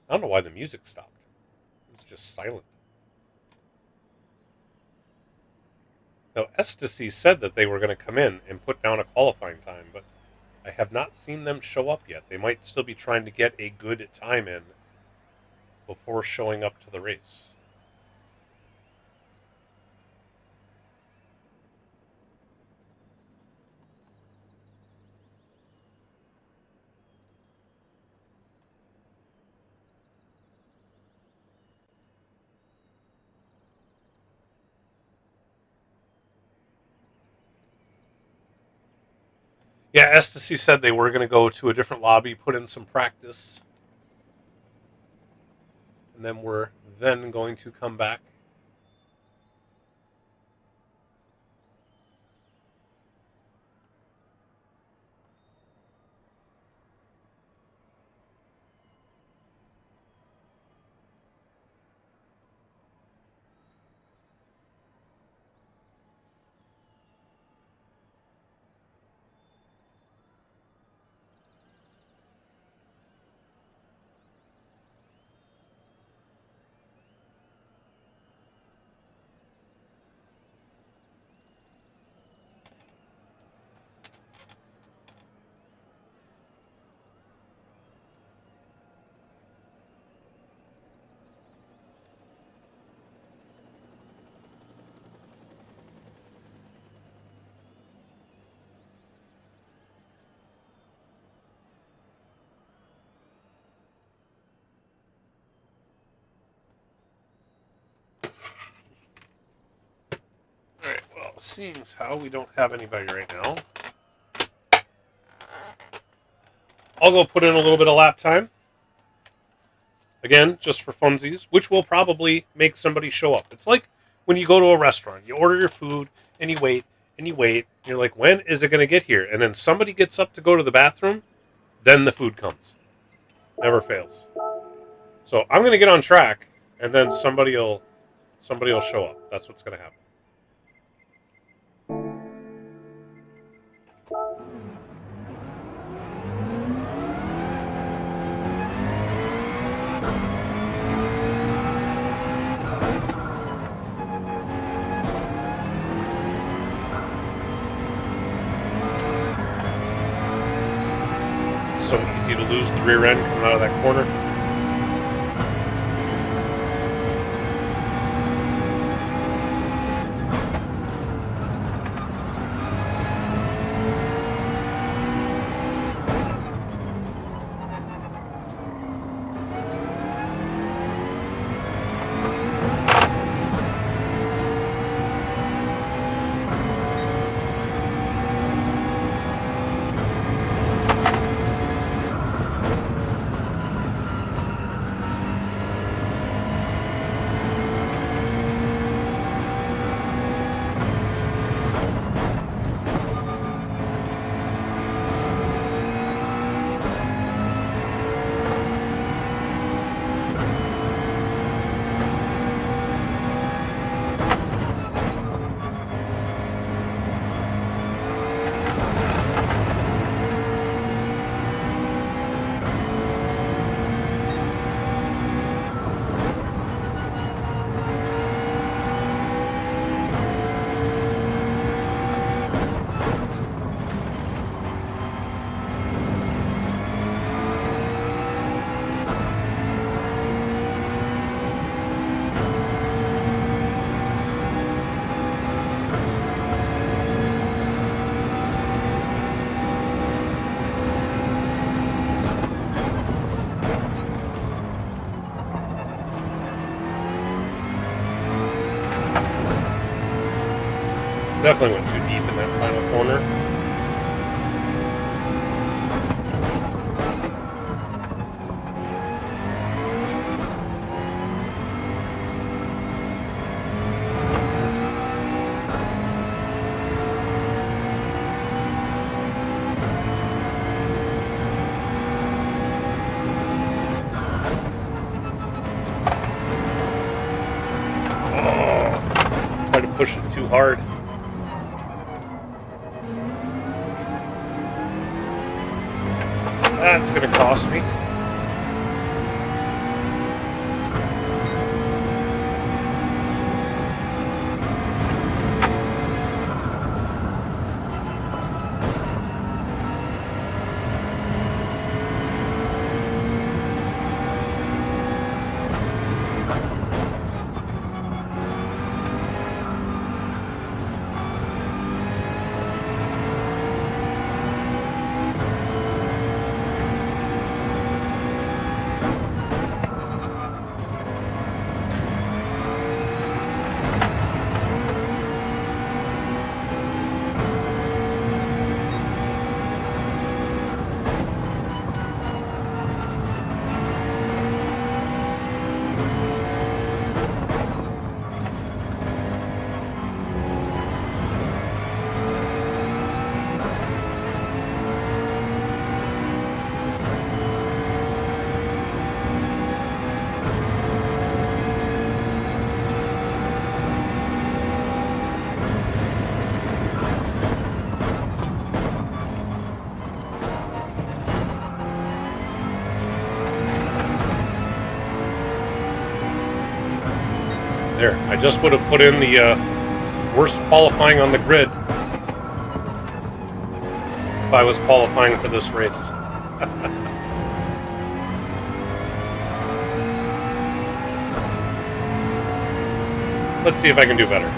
I don't know why the music stopped. It's just silent. Now, Ecstasy said that they were going to come in and put down a qualifying time, but I have not seen them show up yet. They might still be trying to get a good time in before showing up to the race. Yeah, Ecstasy said they were going to go to a different lobby, put in some practice, and then we're then going to come back. seeing as how we don't have anybody right now, I'll go put in a little bit of lap time. Again, just for funsies, which will probably make somebody show up. It's like when you go to a restaurant, you order your food, and you wait, and you wait. And you're like, when is it going to get here? And then somebody gets up to go to the bathroom, then the food comes. Never fails. So I'm going to get on track, and then somebody will show up. That's what's going to happen. So easy to lose the rear end coming out of that corner. Definitely went too deep in that final corner. Oh, tried to push it too hard. That's going to cost me. There, I just would have put in the worst qualifying on the grid if I was qualifying for this race. Let's see if I can do better.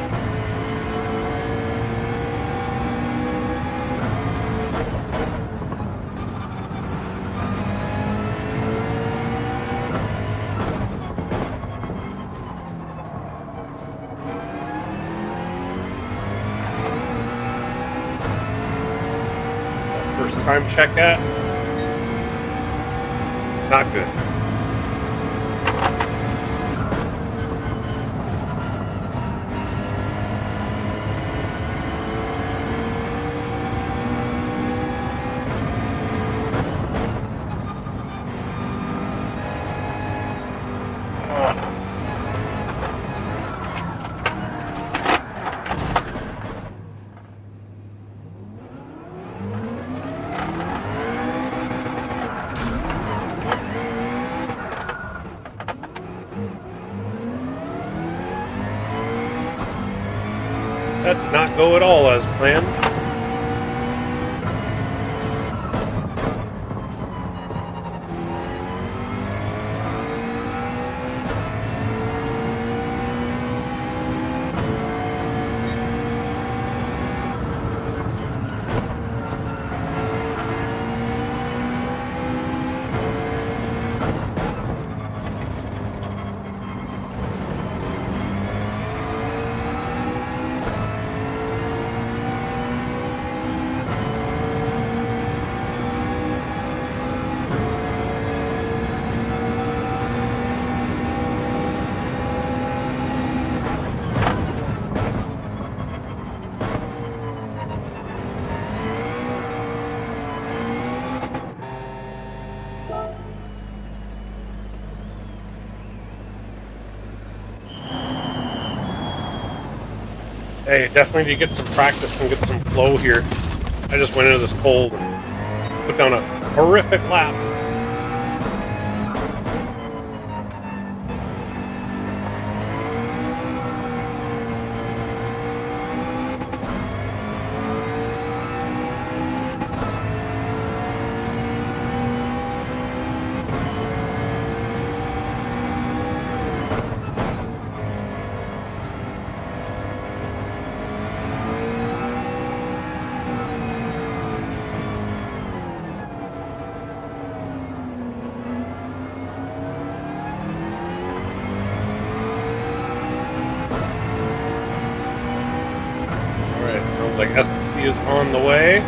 time check at? Not good. That did not go at all as planned. Hey, definitely need to get some practice and get some flow here. I just went into this cold and put down a horrific lap. Like STC is on the way.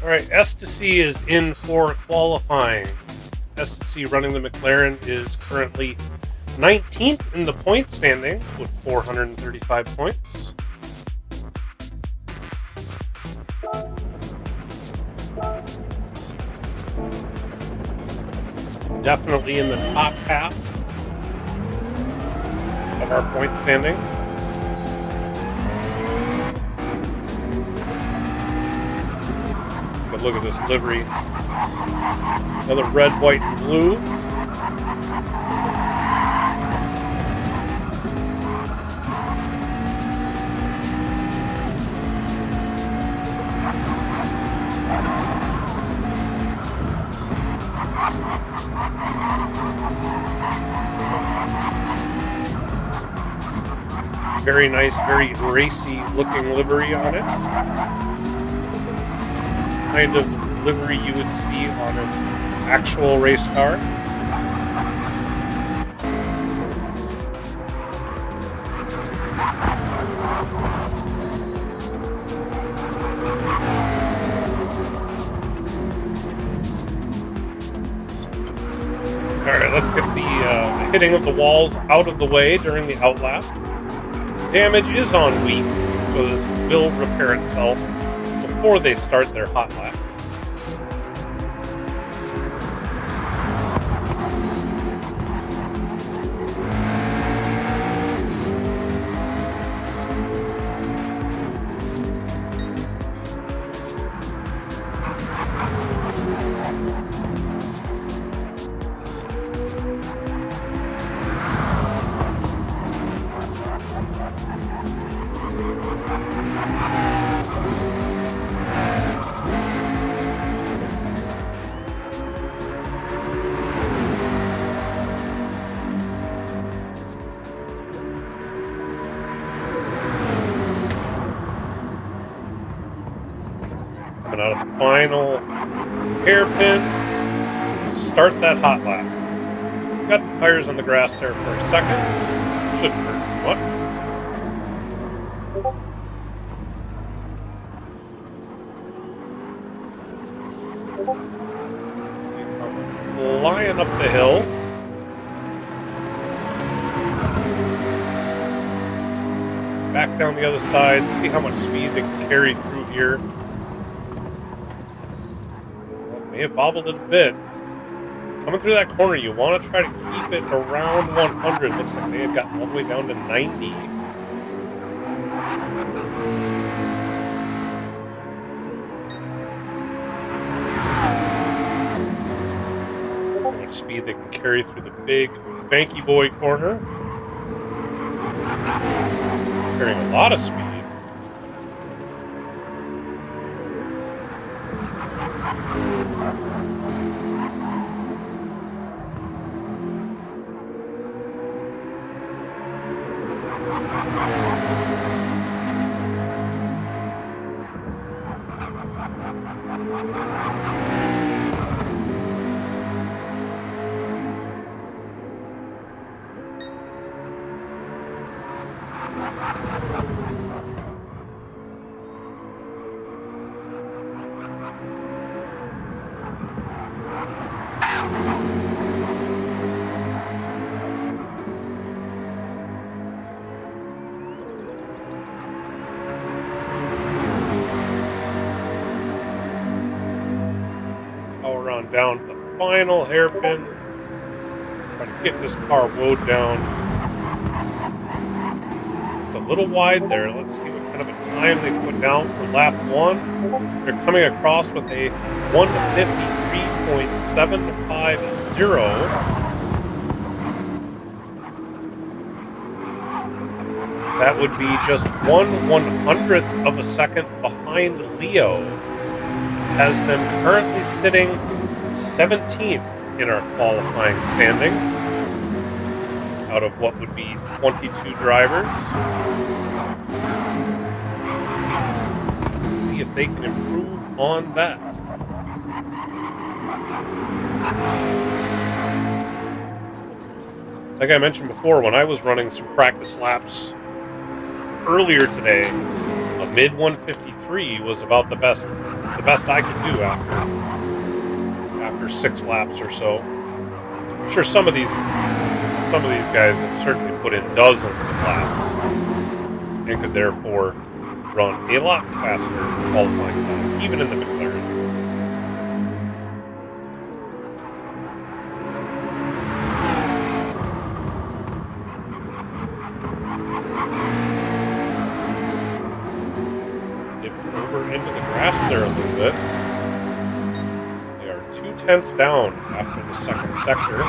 Alright, S2C is in for qualifying. S2C running the McLaren is currently 19th in the point standings with 435 points. Definitely in the top half of our point standing. But look at this livery. Another red, white, and blue. Very nice, very racy looking livery on it. Kind of livery you would see on an actual race car. hitting of the walls out of the way during the outlap. Damage is on weak, so this will repair itself before they start their hot lap. Coming out of the final hairpin, start that hot lap. Got the tires on the grass there for a second. Shouldn't hurt too much. Flying up the hill. Back down the other side, see how much speed they can carry through here. May have bobbled it a bit. Coming through that corner, you want to try to keep it around 100. Looks like they had gotten all the way down to 90. How much speed they can carry through the big Banky Boy corner. Carrying a lot of speed. Down to the final hairpin. Try to get this car woed down. It's a little wide there. Let's see what kind of a time they put down for lap 1. They're coming across with a 1:53.750. That would be just 1/100th of a second behind Leo. Has them currently sitting 17th in our qualifying standings out of what would be 22 drivers. Let's see if they can improve on that. Like I mentioned before, when I was running some practice laps earlier today, a mid 153 was about the best I could do after 6 laps or so. I'm sure some of these guys have certainly put in dozens of laps and could therefore run a lot faster qualifying time, even in the McLaren. Dipped over into the grass there a little bit. 2/10 down after the second sector.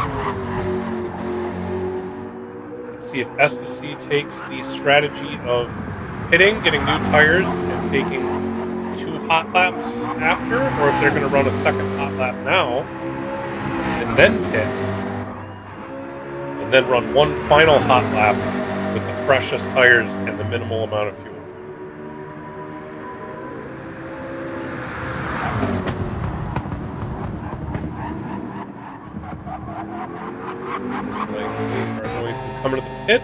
Let's see if S2C takes the strategy of hitting, getting new tires, and taking 2 hot laps after, or if they're going to run a second hot lap now, and then pit, and then run one final hot lap with the freshest tires and the minimal amount of fuel. Coming to the pit.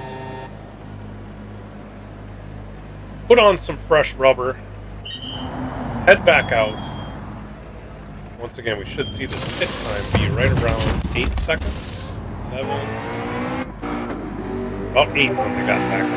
Put on some fresh rubber. Head back out. Once again, we should see this pit time be right around 8 seconds. 7, About 8 when they got back up.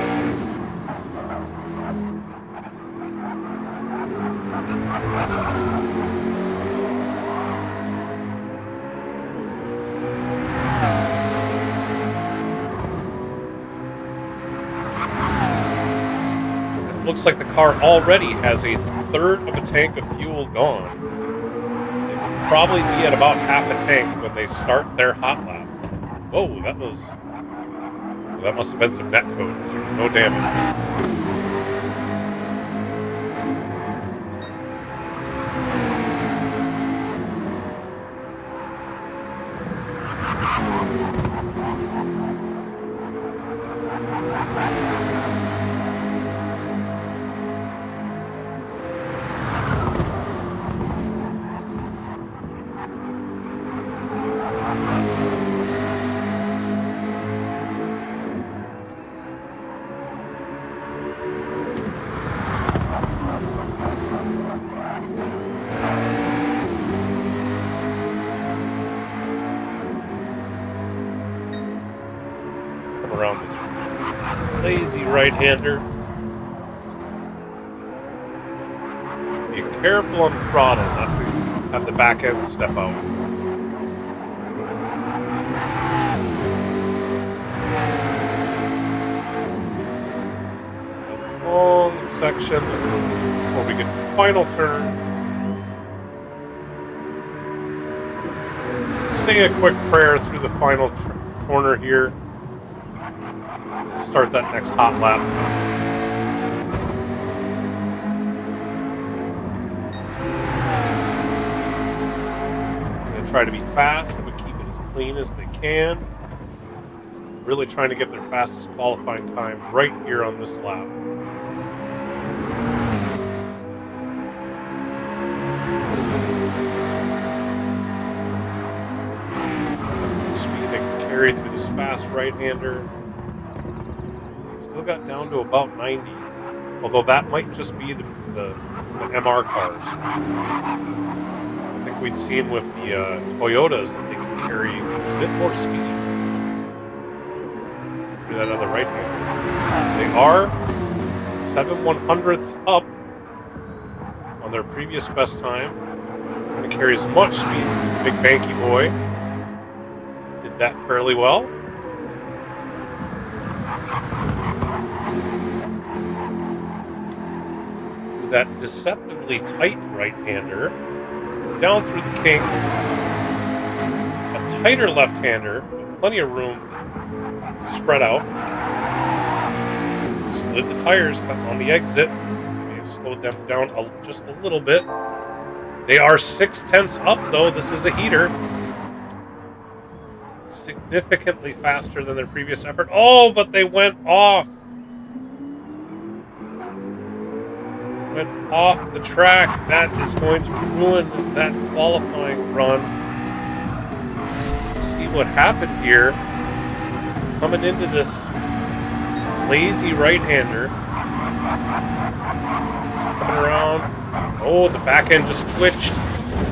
It looks like the car already has a third of a tank of fuel gone. They will probably be at about half a tank when they start their hot lap. Whoa, that must have been some net code. There was no damage. Around this lazy right-hander. Be careful on the throttle not to have the back end step out. A long section before we get to the final turn. Say a quick prayer through the final corner here. Start that next hot lap. I'm going to try to be fast, but keep it as clean as they can. Really trying to get their fastest qualifying time right here on this lap. Speed they can carry through this fast right-hander. Still got down to about 90, although that might just be the MR cars. I think we'd seen with the Toyotas that they can carry a bit more speed through that other right hand. They are 7/100ths up on their previous best time. They're going to carry as much speed as the big banky boy. Did that fairly well. That deceptively tight right-hander down through the kink. A tighter left-hander with plenty of room to spread out. Slid the tires on the exit. May have slowed them down just a little bit. They are 6/10 up though. This is a heater. Significantly faster than their previous effort. Oh, but they went off. Went off the track. That is going to ruin that qualifying run. Let's see what happened here. Coming into this lazy right-hander. Coming around. Oh, the back end just twitched.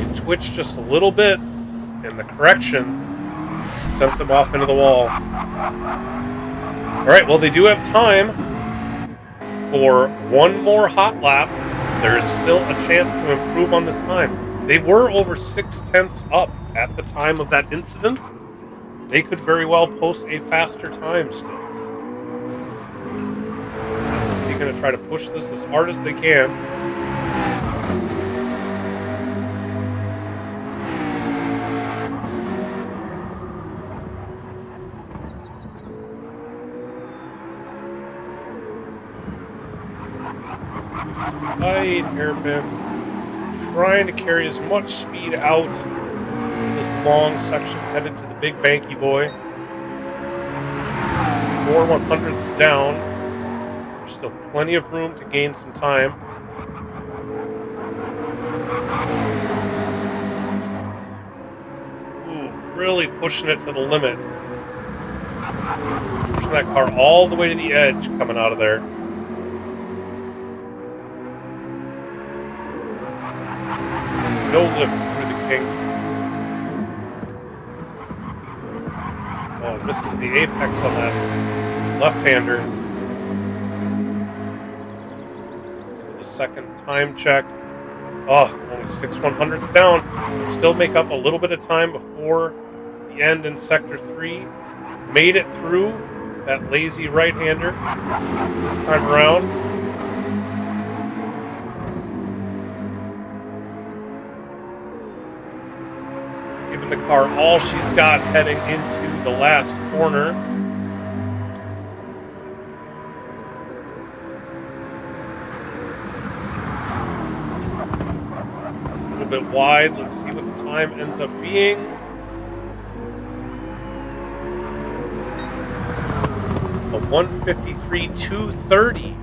It twitched just a little bit. And the correction sent them off into the wall. Alright, well they do have time for one more hot lap. There is still a chance to improve on this time. They were over 6/10 up at the time of that incident. They could very well post a faster time still. SSC going to try to push this as hard as they can. Tight hairpin, trying to carry as much speed out in this long section headed to the big banky boy. 4/100ths down. There's still plenty of room to gain some time. Ooh, really pushing it to the limit. Pushing that car all the way to the edge coming out of there. No lift through the kink. Oh, misses the apex on that left-hander. The second time check. Oh, only 6/100ths down. Still make up a little bit of time before the end in Sector 3. Made it through that lazy right-hander this time around. Giving the car all she's got heading into the last corner. A little bit wide. Let's see what the time ends up being. A 1:53.230.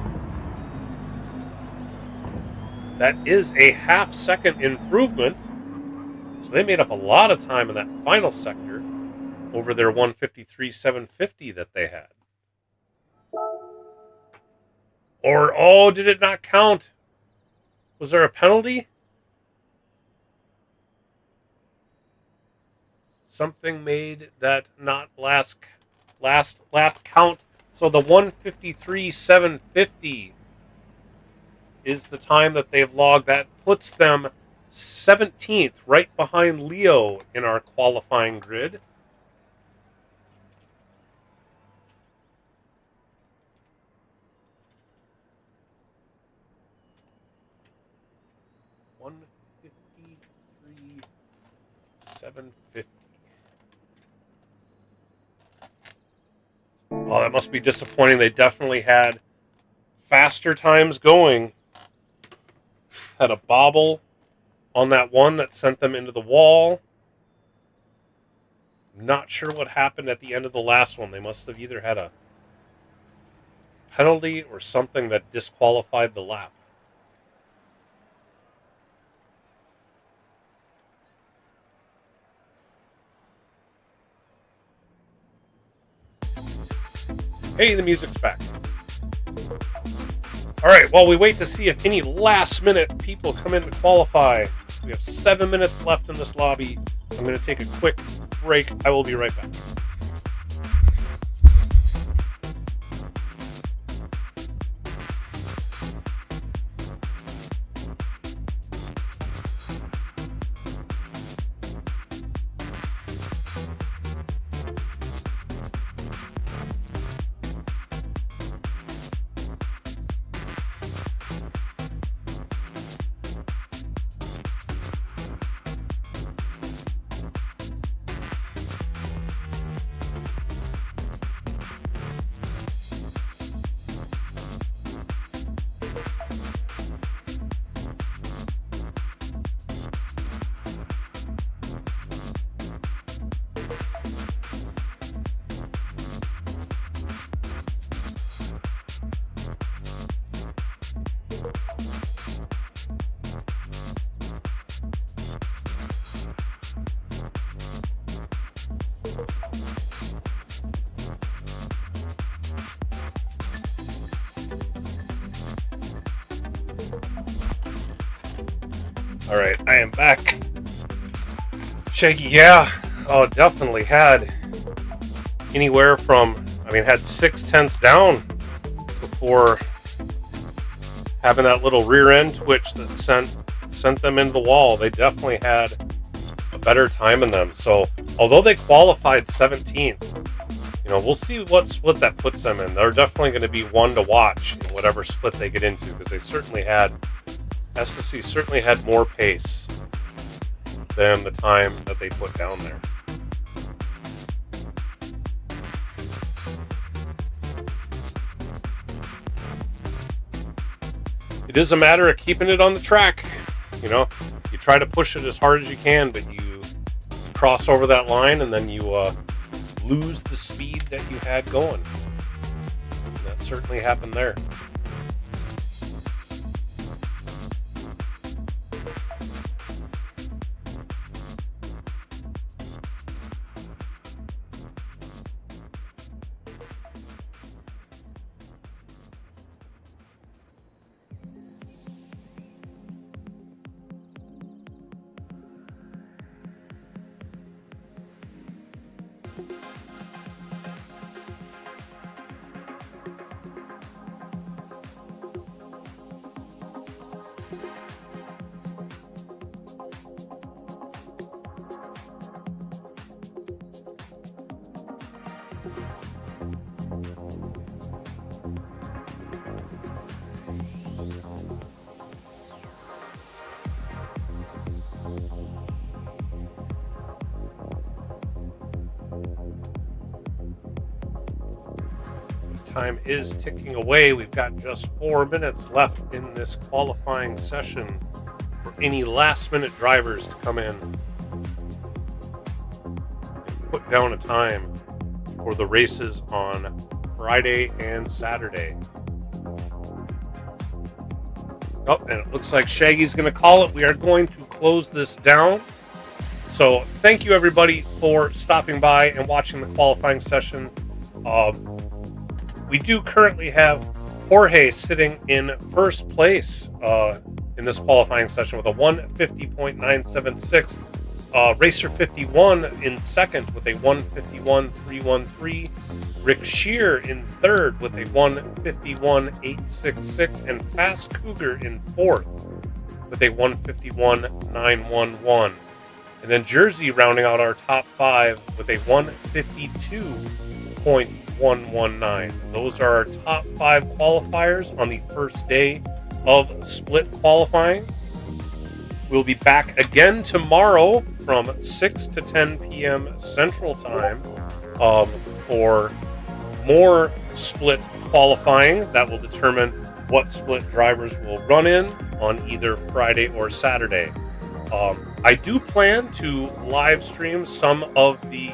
That is a half-second improvement. So they made up a lot of time in that final sector over their 1:53.750 that they had. Or, oh, did it not count? Was there a penalty? Something made that not last lap count. So the 1:53.750 is the time that they've logged. That puts them 17th, right behind Leo in our qualifying grid. $153.750. Oh, that must be disappointing. They definitely had faster times going. Had a bobble on that one that sent them into the wall. Not sure what happened at the end of the last one. They must have either had a penalty or something that disqualified the lap. Hey, the music's back. All right, while we wait to see if any last-minute people come in to qualify, we have 7 minutes left in this lobby. I'm going to take a quick break. I will be right back. All right, I am back. Shaggy, yeah. Oh, definitely had anywhere from, had 6/10 down before having that little rear end twitch that sent them into the wall. They definitely had a better time in them. So, although they qualified 17th, we'll see what split that puts them in. They're definitely going to be one to watch in whatever split they get into, because they certainly had, SSC certainly had more pace than the time that they put down there. It is a matter of keeping it on the track. You try to push it as hard as you can, but you cross over that line and then you lose the speed that you had going. And that certainly happened there. Time is ticking away. We've got just 4 minutes left in this qualifying session for any last-minute drivers to come in and put down a time for the races on Friday and Saturday. Oh, and it looks like Shaggy's going to call it. We are going to close this down. So thank you, everybody, for stopping by and watching the qualifying session. We do currently have Jorge sitting in first place in this qualifying session with a 150.976. Racer 51 in second with a 151.313. Rick Shear in third with a 151.866. And Fast Cougar in fourth with a 151.911. And then Jersey rounding out our top five with a 152.119. Those are our top five qualifiers on the first day of split qualifying. We'll be back again tomorrow from 6 to 10 p.m. Central Time for more split qualifying that will determine what split drivers will run in on either Friday or Saturday. I do plan to live stream some of the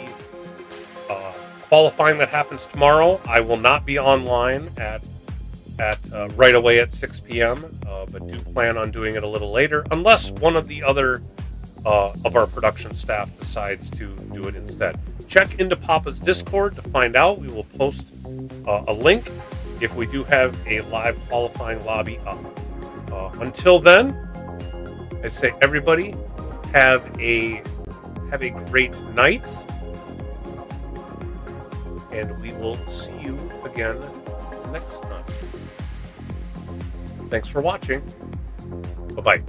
qualifying that happens tomorrow. I will not be online at right away at 6 p.m., but do plan on doing it a little later, unless one of the other of our production staff decides to do it instead. Check into Papa's Discord to find out. We will post a link if we do have a live qualifying lobby up. Until then, I say everybody have a great night, and we will see you again next time. Thanks for watching. Bye-bye.